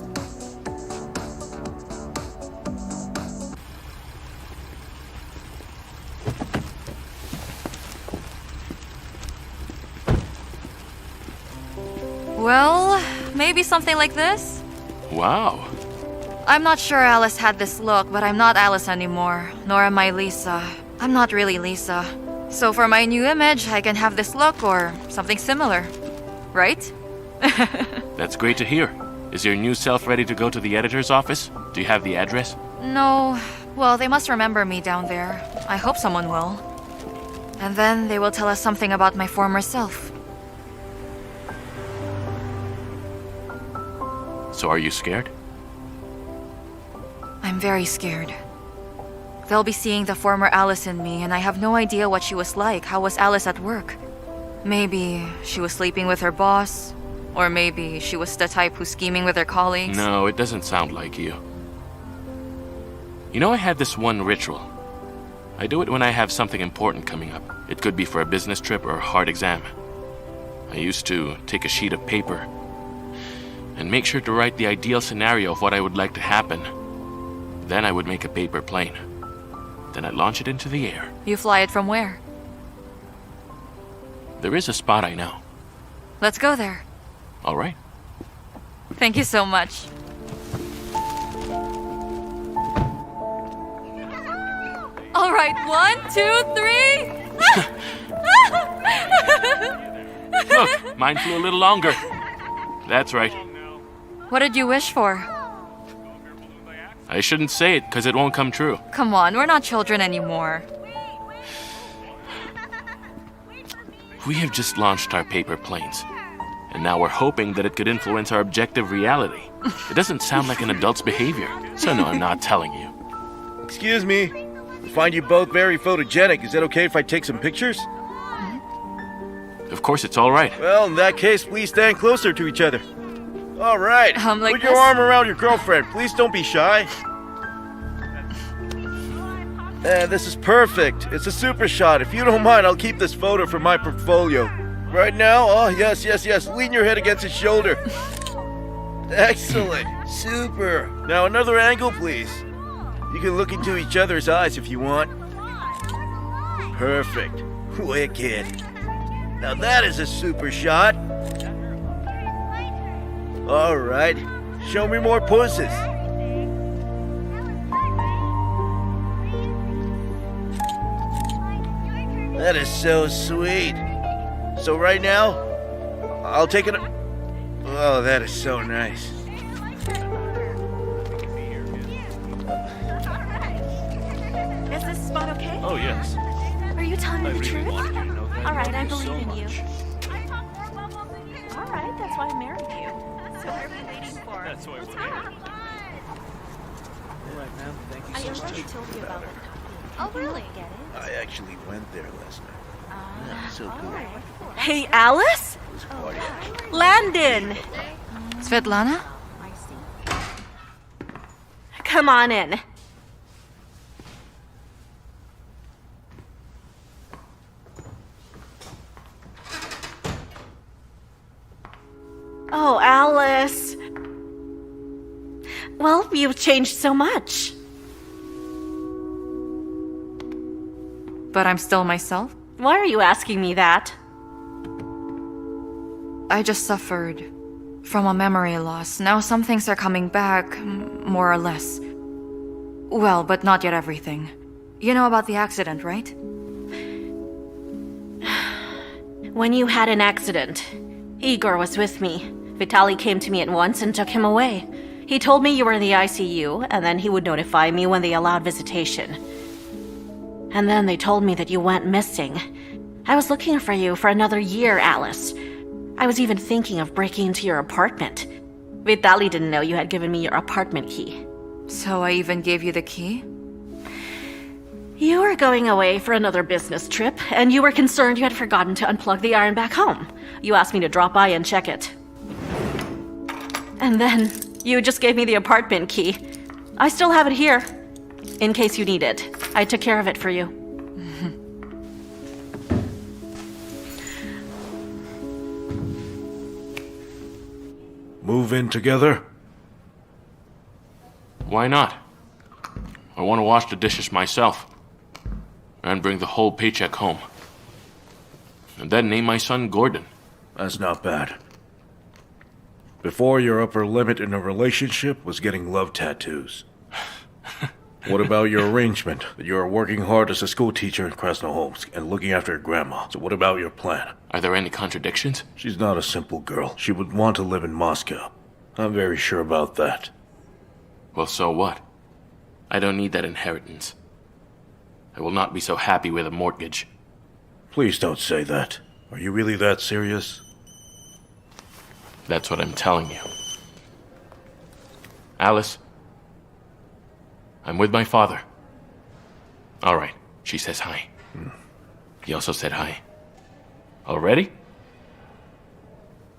Well, maybe something like this? Wow. I'm not sure Alice had this look, but I'm not Alice anymore. Nor am I Lisa. I'm not really Lisa. So for my new image, I can have this look or something similar. Right? That's great to hear. Is your new self ready to go to the editor's office? Do you have the address? No. Well, they must remember me down there. I hope someone will. And then they will tell us something about my former self. So are you scared? I'm very scared. They'll be seeing the former Alice in me, and I have no idea what she was like. How was Alice at work? Maybe she was sleeping with her boss, or maybe she was the type who's scheming with her colleagues. No, it doesn't sound like you. You know, I had this one ritual. I do it when I have something important coming up. It could be for a business trip or a hard exam. I used to take a sheet of paper and make sure to write the ideal scenario of what I would like to happen. Then I would make a paper plane. Then I'd launch it into the air. You fly it from where? There is a spot I know. Let's go there. All right. Thank you so much. All right, 1, 2, 3. Look, mine flew a little longer. That's right. What did you wish for? I shouldn't say it, because it won't come true. Come on, we're not children anymore. We have just launched our paper planes. And now we're hoping that it could influence our objective reality. It doesn't sound like an adult's behavior. So no, I'm not telling you. Excuse me. I find you both very photogenic. Is it okay if I take some pictures? Of course, it's all right. Well, in that case, please stand closer to each other. All right. Like Put your arm around your girlfriend. Please don't be shy. This is perfect. It's a super shot. If you don't mind, I'll keep this photo for my portfolio. Right now? Oh, yes. Lean your head against his shoulder. Excellent. Super. Now another angle, please. You can look into each other's eyes if you want. Perfect. Wicked. Now that is a super shot. All right. Show me more poses. That is so sweet. So right now, I'll take it. Oh, that is so nice. Is this spot okay? Oh, yes. Are you telling me the truth? wanted you to know that. All right, I Thank you believe so in you. much. All right, that's why I married you. So what are we waiting for? That's why Let's we're go. All right, ma'am. Thank you I so already much. told you about it. Oh, really? Get it? I actually went there last night. Yeah, so cool. Hey, Alice? It was quite actually. Landon! Svetlana? Come on in. Oh, Alice. Well, you've changed so much. But I'm still myself? Why are you asking me that? I just suffered from a memory loss. Now some things are coming back, more or less. Well, but not yet everything. You know about the accident, right? When you had an accident, Igor was with me. Vitaly came to me at once and took him away. He told me you were in the ICU, and then he would notify me when they allowed visitation. And then they told me that you went missing. I was looking for you for another year, Alice. I was even thinking of breaking into your apartment. Vitaly didn't know you had given me your apartment key. So I even gave you the key? You were going away for another business trip, and you were concerned you had forgotten to unplug the iron back home. You asked me to drop by and check it. And then, you just gave me the apartment key. I still have it here, in case you need it. I took care of it for you. Move in together? Why not? I want to wash the dishes myself. And bring the whole paycheck home. And then name my son Gordon. That's not bad. Before, your upper limit in a relationship was getting love tattoos. What about your arrangement? That you are working hard as a school teacher in Krasnoholmsk and looking after your grandma. So what about your plan? Are there any contradictions? She's not a simple girl. She would want to live in Moscow. I'm very sure about that. Well, so what? I don't need that inheritance. I will not be so happy with a mortgage. Please don't say that. Are you really that serious? That's what I'm telling you. Alice, I'm with my father. All right, she says hi. He also said hi. Already?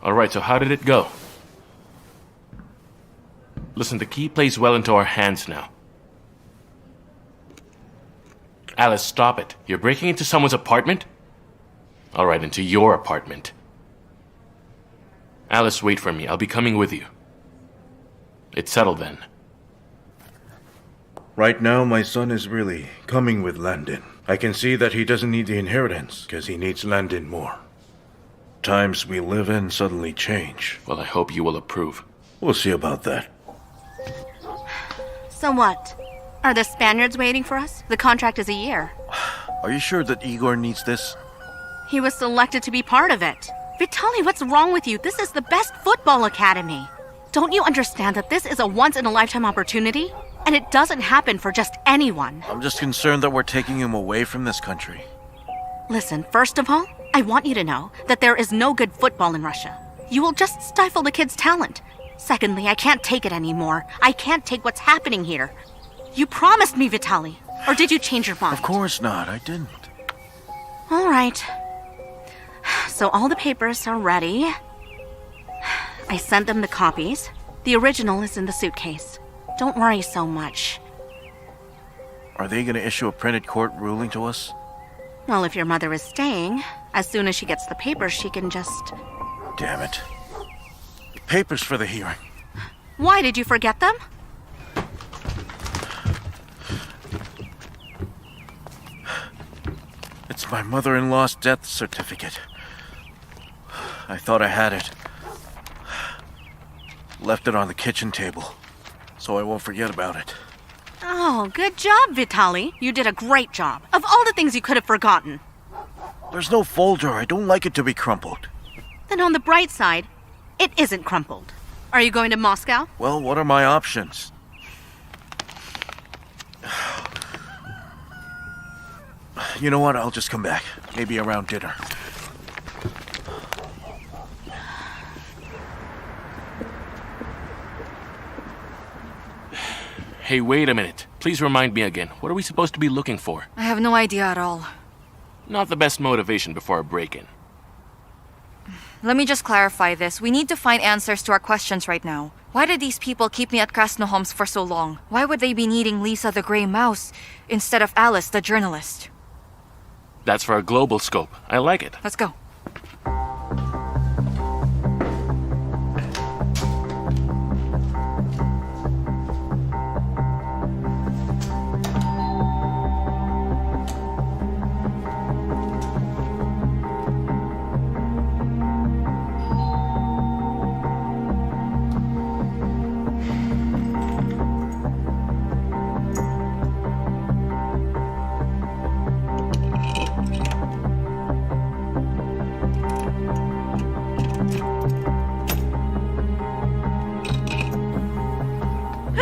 All right, so how did it go? Listen, the key plays well into our hands now. Alice, stop it. You're breaking into someone's apartment? All right, into your apartment. Alice, wait for me. I'll be coming with you. It's settled then. Right now, my son is really coming with Landon. I can see that he doesn't need the inheritance, because he needs Landon more. Times we live in suddenly change. Well, I hope you will approve. We'll see about that. So what? Are the Spaniards waiting for us? The contract is a year. Are you sure that Igor needs this? He was selected to be part of it. Vitaly, what's wrong with you? This is the best football academy. Don't you understand that this is a once-in-a-lifetime opportunity? And it doesn't happen for just anyone. I'm just concerned that we're taking him away from this country. Listen, first of all, I want you to know that there is no good football in Russia. You will just stifle the kid's talent. Secondly, I can't take it anymore. I can't take what's happening here. You promised me, Vitaly. Or did you change your mind? Of course not, I didn't. All right. So all the papers are ready. I sent them the copies. The original is in the suitcase. Don't worry so much. Are they going to issue a printed court ruling to us? Well, if your mother is staying, as soon as she gets the papers, she can just... Damn it. The papers for the hearing. Why, did you forget them? It's my mother-in-law's death certificate. I thought I had it. Left it on the kitchen table, so I won't forget about it. Oh, good job, Vitaly. You did a great job. Of all the things you could have forgotten. There's no folder. I don't like it to be crumpled. Then on the bright side, it isn't crumpled. Are you going to Moscow? Well, what are my options? You know what? I'll just come back. Maybe around dinner. Hey, wait a minute. Please remind me again. What are we supposed to be looking for? I have no idea at all. Not the best motivation before a break-in. Let me just clarify this. We need to find answers to our questions right now. Why did these people keep me at Krasnoholmsk for so long? Why would they be needing Lisa the Grey Mouse instead of Alice the journalist? That's for a global scope. I like it. Let's go.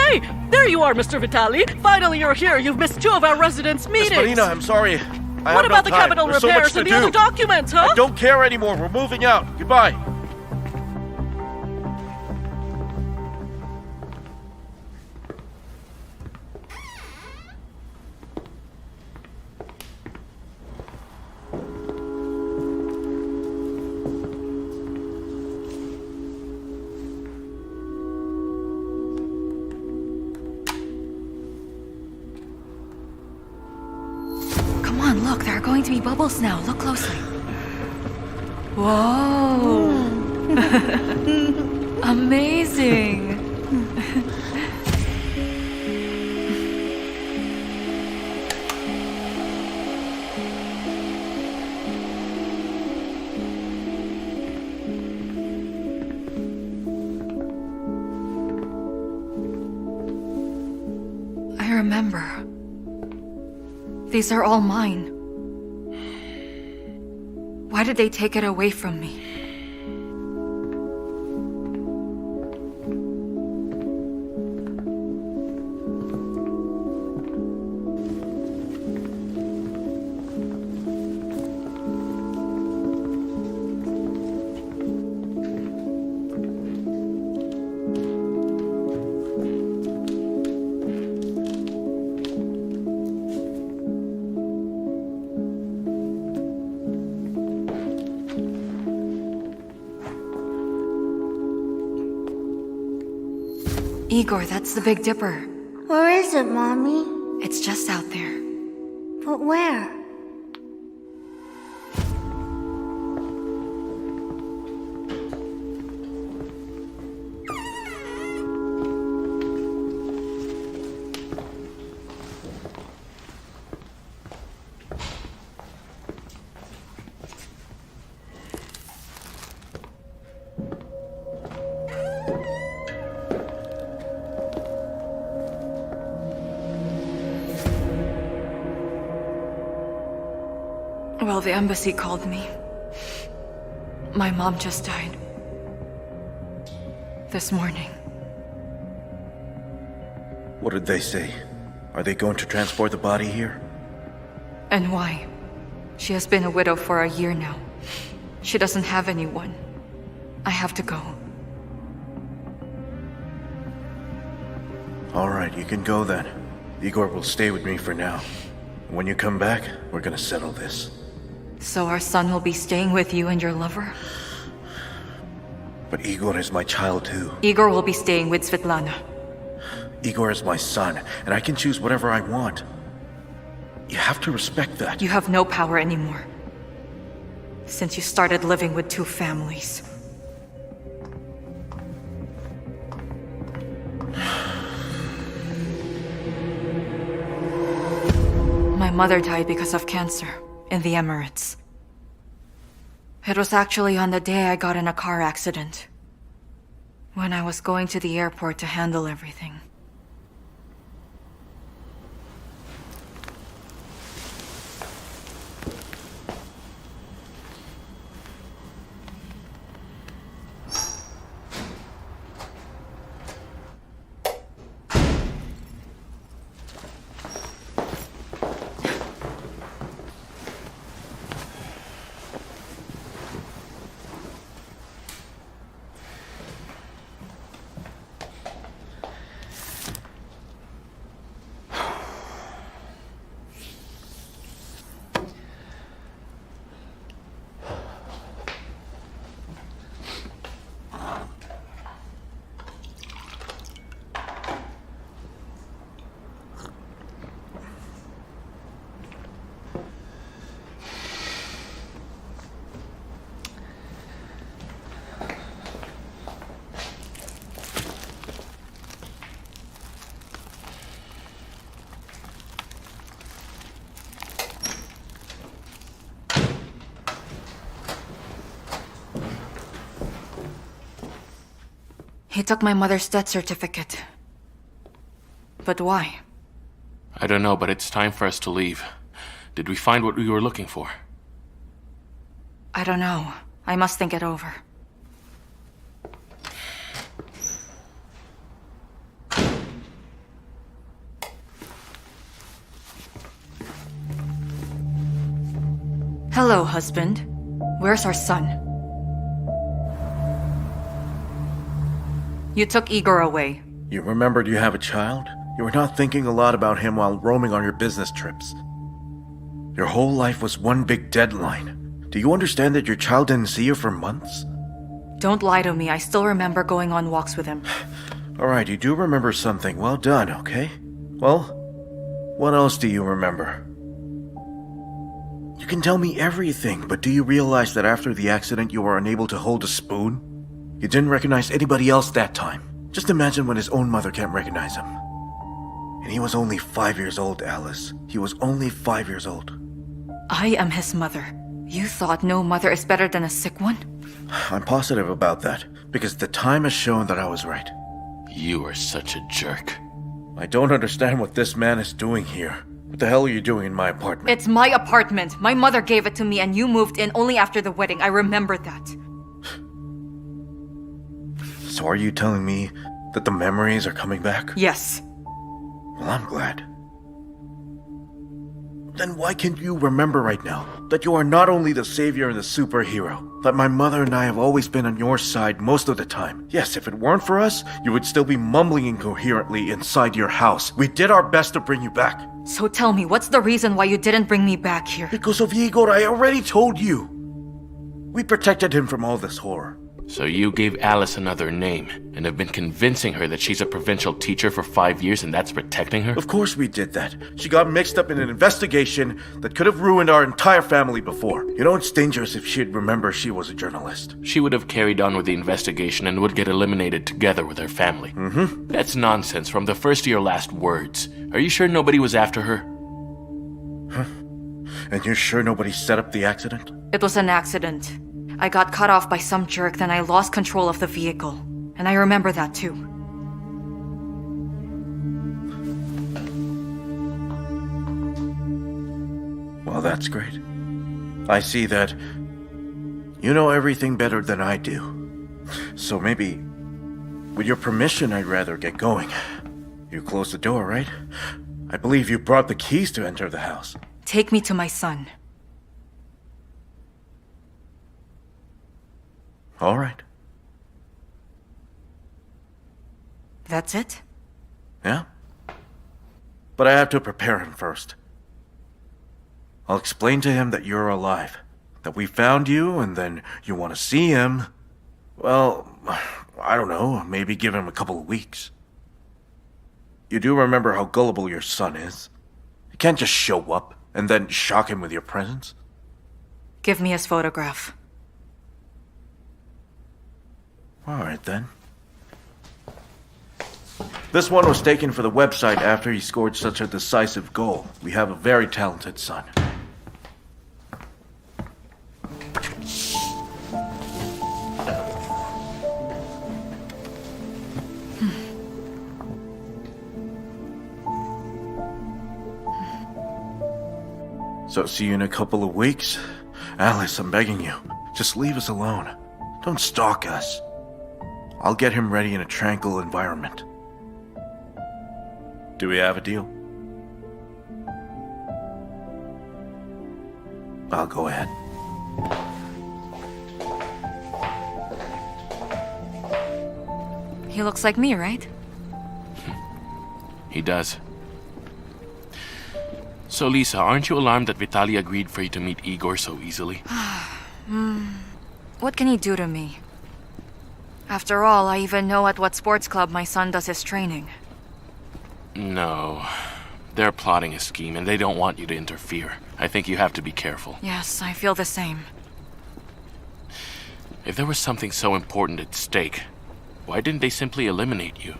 Hey, there you are, Mr. Vitali. Finally, you're here. You've missed 2 of our residents' meetings. Miss Marina, I'm sorry. What about the capital repairs and the other documents, huh? I don't care anymore. We're moving out. Goodbye. Come on, look, there are going to be bubbles now. Look closely. Whoa! Amazing! I remember. These are all mine. Why did they take it away from me? Igor, that's the Big Dipper. Where is it, Mommy? It's just out there. But where? Well, the embassy called me. My mom just died. This morning. What did they say? Are they going to transport the body here? And why? She has been a widow for a year now. She doesn't have anyone. I have to go. All right, you can go then. Igor will stay with me for now. When you come back, we're gonna settle this. So our son will be staying with you and your lover? But Igor is my child too. Igor will be staying with Svetlana. Igor is my son, and I can choose whatever I want. You have to respect that. You have no power anymore. Since you started living with 2 families. My mother died because of cancer in the Emirates. It was actually on the day I got in a car accident, when I was going to the airport to handle everything. He took my mother's death certificate. But why? I don't know, but it's time for us to leave. Did we find what we were looking for? I don't know. I must think it over. Hello, husband. Where's our son? You took Igor away. You remembered you have a child? You were not thinking a lot about him while roaming on your business trips. Your whole life was one big deadline. Do you understand that your child didn't see you for months? Don't lie to me. I still remember going on walks with him. Alright, you do remember something. Well done, okay? Well, what else do you remember? You can tell me everything, but do you realize that after the accident you were unable to hold a spoon? You didn't recognize anybody else that time. Just imagine when his own mother can't recognize him. And he was only 5 years old, Alice. He was only 5 years old. I am his mother. You thought no mother is better than a sick one? I'm positive about that, because the time has shown that I was right. You are such a jerk. I don't understand what this man is doing here. What the hell are you doing in my apartment? It's my apartment. My mother gave it to me and you moved in only after the wedding. I remember that. So are you telling me that the memories are coming back? Yes. Well, I'm glad. Then why can't you remember right now that you are not only the savior and the superhero, that my mother and I have always been on your side most of the time? Yes, if it weren't for us, you would still be mumbling incoherently inside your house. We did our best to bring you back. So tell me, what's the reason why you didn't bring me back here? Because of Igor, I already told you. We protected him from all this horror. So you gave Alice another name, and have been convincing her that she's a provincial teacher for 5 years and that's protecting her? Of course we did that. She got mixed up in an investigation that could have ruined our entire family before. You know, it's dangerous if she'd remember she was a journalist. She would have carried on with the investigation and would get eliminated together with her family. Mm-hmm. That's nonsense from the first to your last words. Are you sure nobody was after her? Huh? And you're sure nobody set up the accident? It was an accident. I got cut off by some jerk, then I lost control of the vehicle. And I remember that too. Well, that's great. I see that you know everything better than I do. So maybe, with your permission, I'd rather get going. You closed the door, right? I believe you brought the keys to enter the house. Take me to my son. All right. That's it? Yeah? But I have to prepare him first. I'll explain to him that you're alive, that we found you, and then you want to see him. Well, I don't know, maybe give him a couple of weeks. You do remember how gullible your son is. You can't just show up and then shock him with your presence. Give me his photograph. All right, then. This one was taken for the website after he scored such a decisive goal. We have a very talented son. So see you in a couple of weeks. Alice, I'm begging you. Just leave us alone. Don't stalk us. I'll get him ready in a tranquil environment. Do we have a deal? I'll go ahead. He looks like me, right? He does. So, Lisa, aren't you alarmed that Vitali agreed for you to meet Igor so easily? What can he do to me? After all, I even know at what sports club my son does his training. No. They're plotting a scheme, and they don't want you to interfere. I think you have to be careful. Yes, I feel the same. If there was something so important at stake, why didn't they simply eliminate you?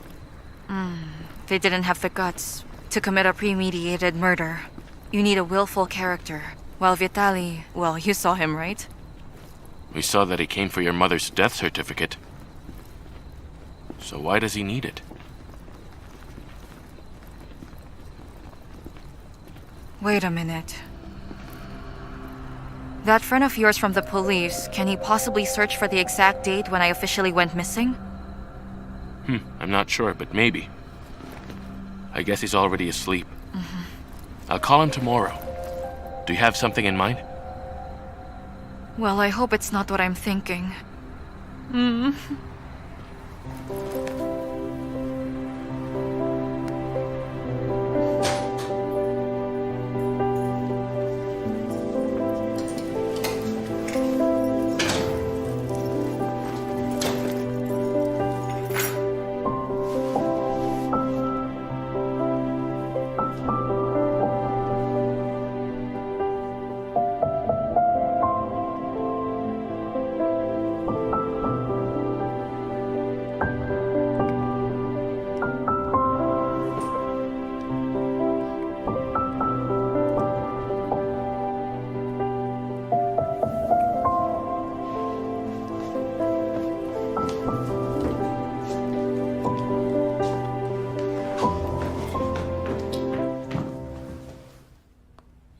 They didn't have the guts to commit a premeditated murder. You need a willful character. While Vitali, well, you saw him, right? We saw that he came for your mother's death certificate. So why does he need it? Wait a minute. That friend of yours from the police, can he possibly search for the exact date when I officially went missing? I'm not sure, but maybe. I guess he's already asleep. I'll call him tomorrow. Do you have something in mind? Well, I hope it's not what I'm thinking.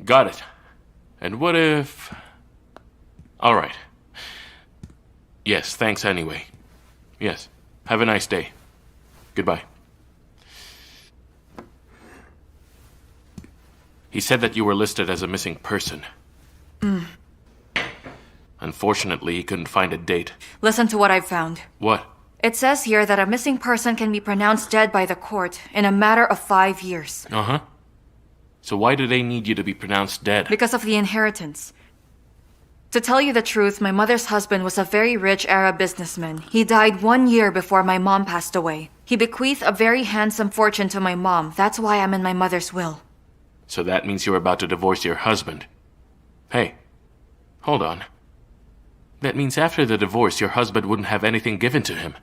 Got it. And what if... Alright. Yes, thanks anyway. Yes. Have a nice day. Goodbye. He said that you were listed as a missing person. Unfortunately, he couldn't find a date. Listen to what I've found. What? It says here that a missing person can be pronounced dead by the court in a matter of 5 years. Uh-huh. So why do they need you to be pronounced dead? Because of the inheritance. To tell you the truth, my mother's husband was a very rich Arab businessman. He died 1 year before my mom passed away. He bequeathed a very handsome fortune to my mom. That's why I'm in my mother's will. So that means you're about to divorce your husband. Hey, hold on. That means after the divorce, your husband wouldn't have anything given to him.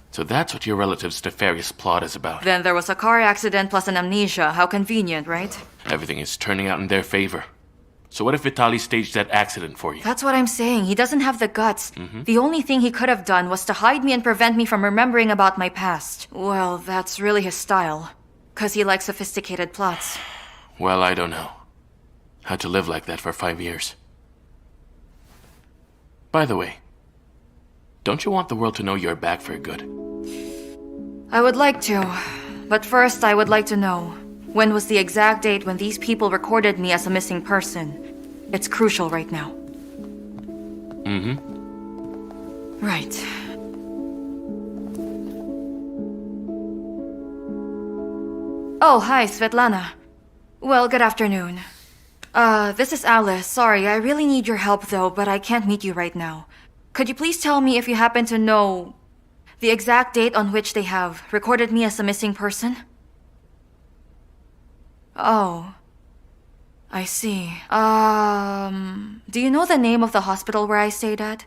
So that's what your relative's nefarious plot is about. Then there was a car accident plus an amnesia. How convenient, right? Everything is turning out in their favor. So what if Vitaly staged that accident for you? That's what I'm saying. He doesn't have the guts. The only thing he could have done was to hide me and prevent me from remembering about my past. Well, that's really his style. 'Cause he likes sophisticated plots. Well, I don't know. Had to live like that for 5 years. By the way, don't you want the world to know you're back for good? I would like to. But first, I would like to know, when was the exact date when these people recorded me as a missing person? It's crucial right now. Right. Oh, hi, Svetlana. Well, good afternoon. This is Alice. Sorry, I really need your help though, but I can't meet you right now. Could you please tell me if you happen to know the exact date on which they have recorded me as a missing person? Oh. I see. Do you know the name of the hospital where I stayed at?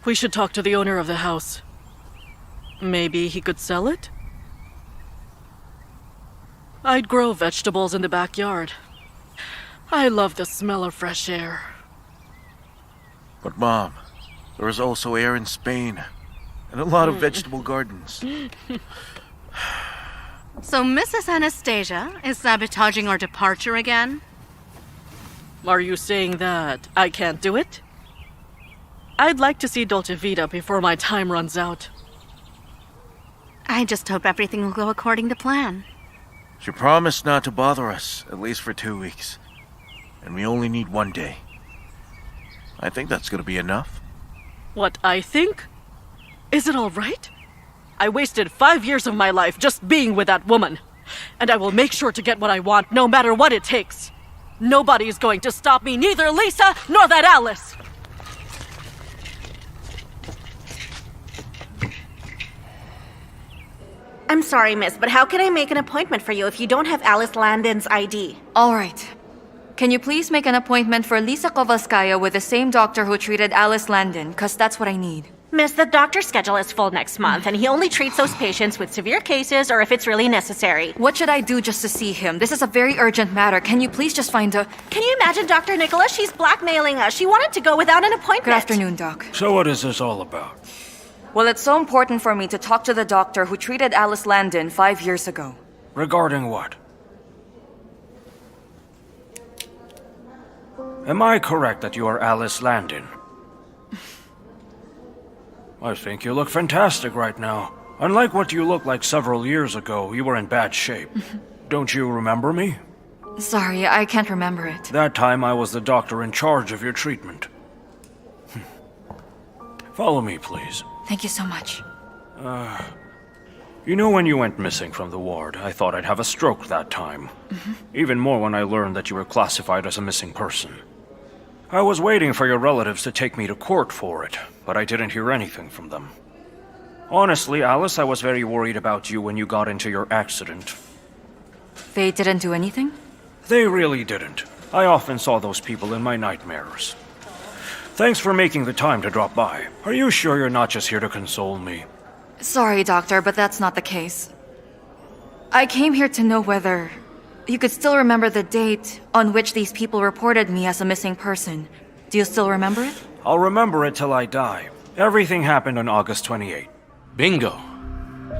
We should talk to the owner of the house. Maybe he could sell it? I'd grow vegetables in the backyard. I love the smell of fresh air. But Mom, there is also air in Spain, and a lot of vegetable gardens. So Mrs. Anastasia is sabotaging our departure again? Are you saying that I can't do it? I'd like to see Dolce Vita before my time runs out. I just hope everything will go according to plan. She promised not to bother us, at least for 2 weeks. And we only need 1 day. I think that's gonna be enough. What I think? Is it all right? I wasted 5 years of my life just being with that woman. And I will make sure to get what I want, no matter what it takes. Nobody's going to stop me, neither Lisa nor that Alice. I'm sorry, miss, but how can I make an appointment for you if you don't have Alice Landon's ID? All right. Can you please make an appointment for Lisa Kovalskaya with the same doctor who treated Alice Landon? 'Cause that's what I need. Miss, the doctor's schedule is full next month, and he only treats those patients with severe cases or if it's really necessary. What should I do just to see him? This is a very urgent matter. Can you please just find a... Can you imagine Dr. Nicholas? She's blackmailing us. She wanted to go without an appointment. Good afternoon, Doc. So what is this all about? Well, it's so important for me to talk to the doctor who treated Alice Landon 5 years ago. Regarding what? Am I correct that you are Alice Landon? I think you look fantastic right now. Unlike what you looked like several years ago, you were in bad shape. Don't you remember me? Sorry, I can't remember it. That time I was the doctor in charge of your treatment. Follow me, please. Thank you so much. You know, when you went missing from the ward, I thought I'd have a stroke that time. Even more when I learned that you were classified as a missing person. I was waiting for your relatives to take me to court for it, but I didn't hear anything from them. Honestly, Alice, I was very worried about you when you got into your accident. They didn't do anything? They really didn't. I often saw those people in my nightmares. Thanks for making the time to drop by. Are you sure you're not just here to console me? Sorry, Doctor, but that's not the case. I came here to know whether you could still remember the date on which these people reported me as a missing person. Do you still remember it? I'll remember it till I die. Everything happened on August 28th. Bingo.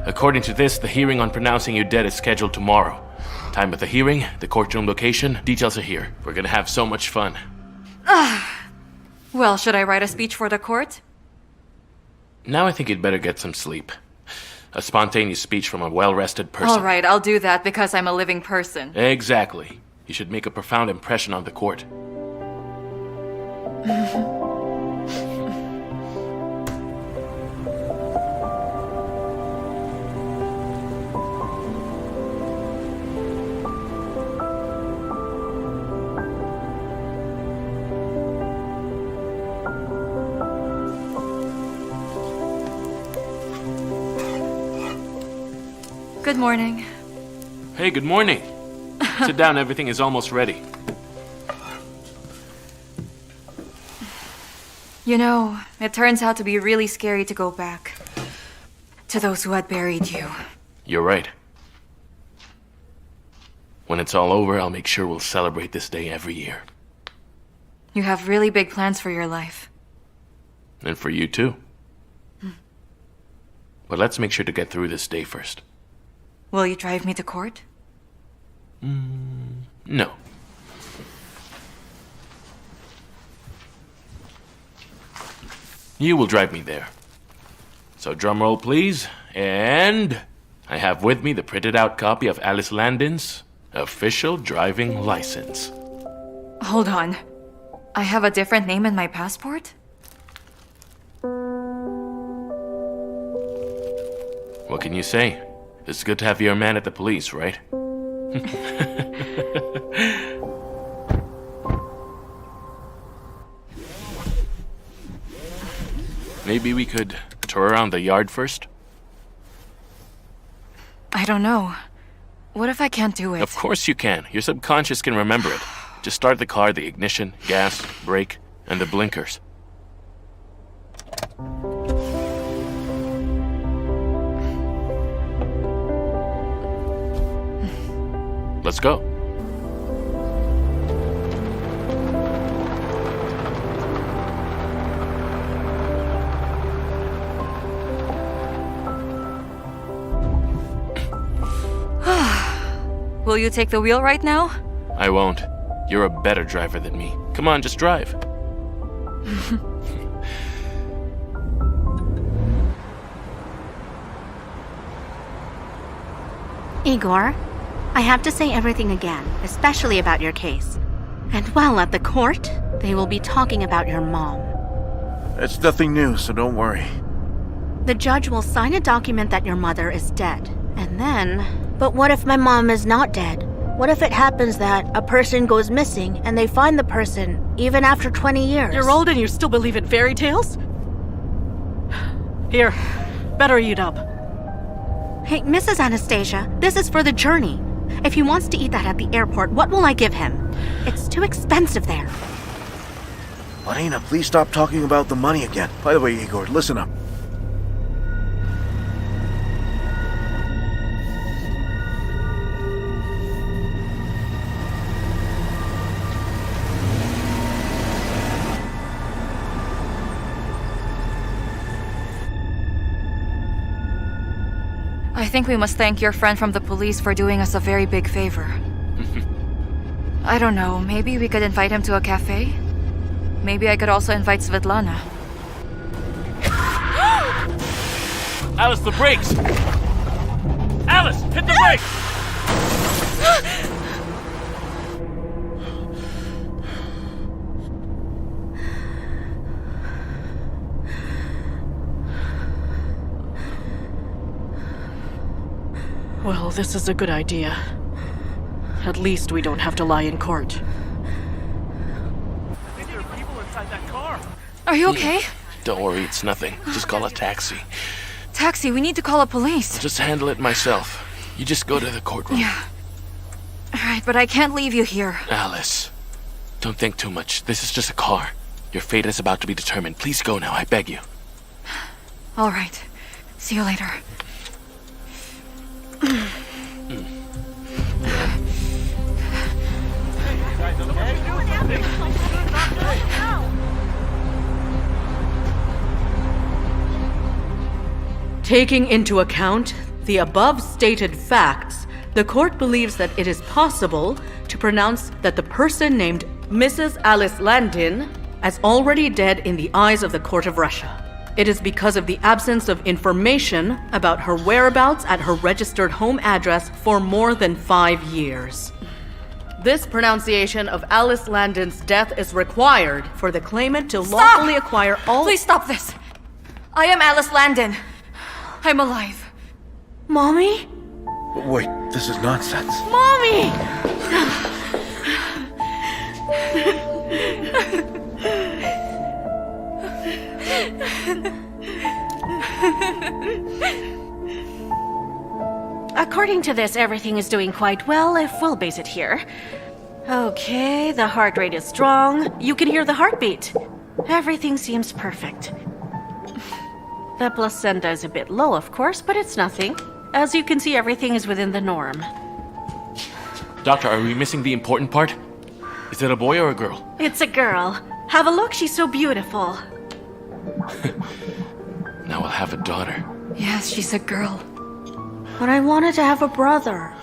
According to this, the hearing on pronouncing you dead is scheduled tomorrow. Time of the hearing, the courtroom location, details are here. We're gonna have so much fun. Well, should I write a speech for the court? Now I think you'd better get some sleep. A spontaneous speech from a well-rested person. All right, I'll do that because I'm a living person. Exactly. You should make a profound impression on the court. Good morning. Hey, good morning. Sit down, everything is almost ready. You know, it turns out to be really scary to go back to those who had buried you. You're right. When it's all over, I'll make sure we'll celebrate this day every year. You have really big plans for your life. And for you too. But let's make sure to get through this day first. Will you drive me to court? No. You will drive me there. So drum roll, please. And I have with me the printed out copy of Alice Landon's official driving license. Hold on. I have a different name in my passport? What can you say? It's good to have your man at the police, right? Maybe we could tour around the yard first? I don't know. What if I can't do it? Of course you can. Your subconscious can remember it. Just start the car, the ignition, gas, brake, and the blinkers. Let's go. Will you take the wheel right now? I won't. You're a better driver than me. Come on, just drive. Igor, I have to say everything again, especially about your case. And while at the court, they will be talking about your mom. It's nothing new, so don't worry. The judge will sign a document that your mother is dead. And then... But what if my mom is not dead? What if it happens that a person goes missing and they find the person even after 20 years? You're old and you still believe in fairy tales? Here, better eat up. Hey, Mrs. Anastasia, this is for the journey. If he wants to eat that at the airport, what will I give him? It's too expensive there. Marina, please stop talking about the money again. By the way, Igor, listen up. I think we must thank your friend from the police for doing us a very big favor. I don't know, maybe we could invite him to a cafe? Maybe I could also invite Vidana. Alice, the brakes! Alice, hit the brakes! Well, this is a good idea. At least we don't have to lie in court. I think there are people inside that car. Are you okay? Don't worry, it's nothing. Just call a taxi. Taxi, we need to call a police. I'll just handle it myself. You just go to the courtroom. Yeah. Alright, but I can't leave you here. Alice, don't think too much. This is just a car. Your fate is about to be determined. Please go now, I beg you. Alright. See you later. Taking into account the above stated facts, the court believes that it is possible to pronounce that the person named Mrs. Alice Landin as already dead in the eyes of the Court of Russia. It is because of the absence of information about her whereabouts at her registered home address for more than 5 years. This pronunciation of Alice Landin's death is required for the claimant to lawfully acquire all— Please stop this! I am Alice Landin. I'm alive. Mommy? Wait, this is nonsense. Mommy! According to this, everything is doing quite well if we'll base it here. Okay, the heart rate is strong. You can hear the heartbeat. Everything seems perfect. The placenta is a bit low, of course, but it's nothing. As you can see, everything is within the norm. Doctor, are we missing the important part? Is it a boy or a girl? It's a girl. Have a look, she's so beautiful. Now we'll have a daughter. Yes, she's a girl. But I wanted to have a brother.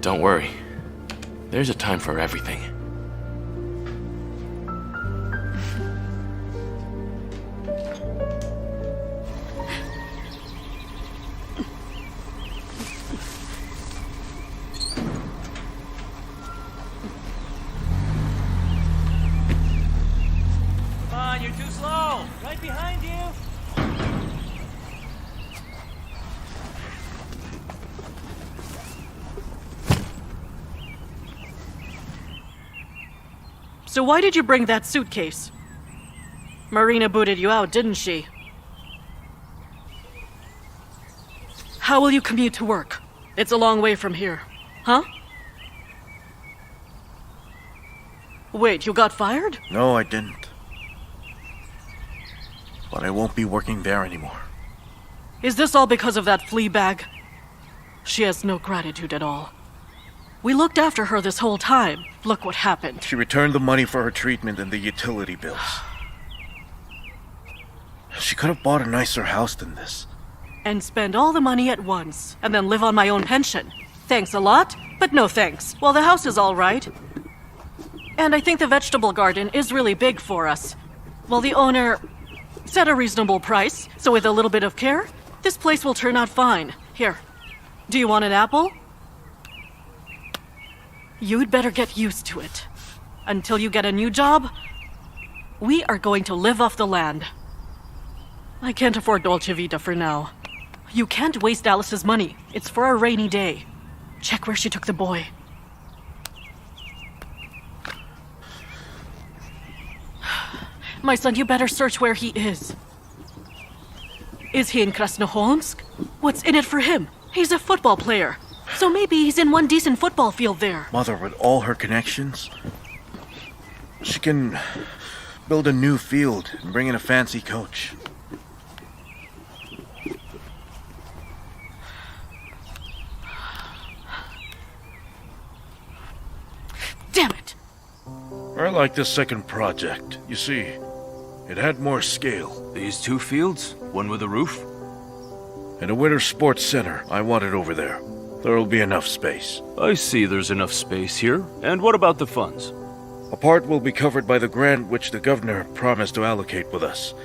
Don't worry. There's a time for everything. Come on, you're too slow. Right behind you. So why did you bring that suitcase? Marina booted you out, didn't she? How will you commute to work? It's a long way from here. Huh? Wait, you got fired? No, I didn't. But I won't be working there anymore. Is this all because of that flea bag? She has no gratitude at all. We looked after her this whole time. Look what happened. She returned the money for her treatment and the utility bills. She could have bought a nicer house than this. And spend all the money at once, and then live on my own pension. Thanks a lot, but no thanks. Well, the house is all right. And I think the vegetable garden is really big for us. Well, the owner set a reasonable price, so with a little bit of care, this place will turn out fine. Here, do you want an apple? You'd better get used to it. Until you get a new job, we are going to live off the land. I can't afford Dolce Vita for now. You can't waste Alice's money. It's for a rainy day. Check where she took the boy. My son, you better search where he is. Is he in Krasnoholmsk? What's in it for him? He's a football player. So maybe he's in one decent football field there. Mother, with all her connections, she can build a new field and bring in a fancy coach. Damn it! I like this second project. You see, it had more scale. These two fields? One with a roof? And a winter sports center. I want it over there. There'll be enough space. I see there's enough space here. And what about the funds? A part will be covered by the grant which the governor promised to allocate with us.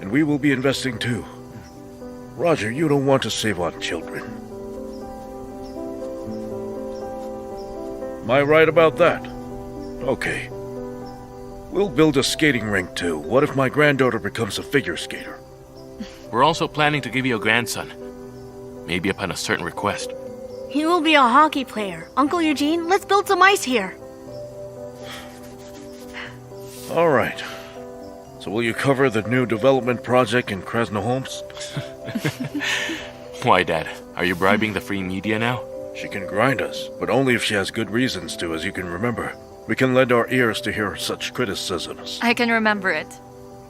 And we will be investing too. Roger, you don't want to save on children. Am I right about that? Okay. We'll build a skating rink too. What if my granddaughter becomes a figure skater? We're also planning to give you a grandson. maybe upon a certain request. He will be a hockey player. Uncle Eugene, let's build some ice here. All right. So will you cover the new development project in Krasnoholmsk? Why, Dad? Are you bribing the free media now? She can grind us, but only if she has good reasons to, as you can remember. We can lend our ears to hear such criticisms. I can remember it.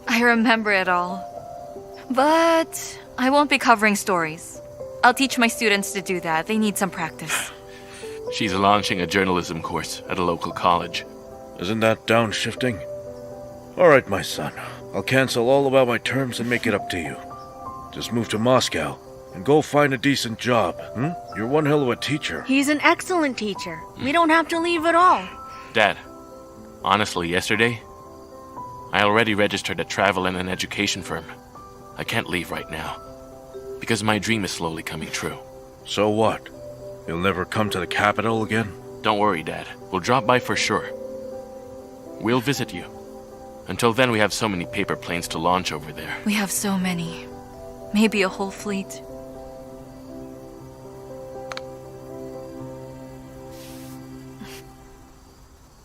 I remember it all. But I won't be covering stories. I'll teach my students to do that. They need some practice. She's launching a journalism course at a local college. Isn't that downshifting? All right, my son. I'll cancel all about my terms and make it up to you. Just move to Moscow and go find a decent job. You're one hell of a teacher. He's an excellent teacher. We don't have to leave at all. Dad, honestly, yesterday, I already registered a travel and an education firm. I can't leave right now, because my dream is slowly coming true. So what? You'll never come to the capital again? Don't worry, Dad. We'll drop by for sure. We'll visit you. Until then, we have so many paper planes to launch over there. We have so many. Maybe a whole fleet.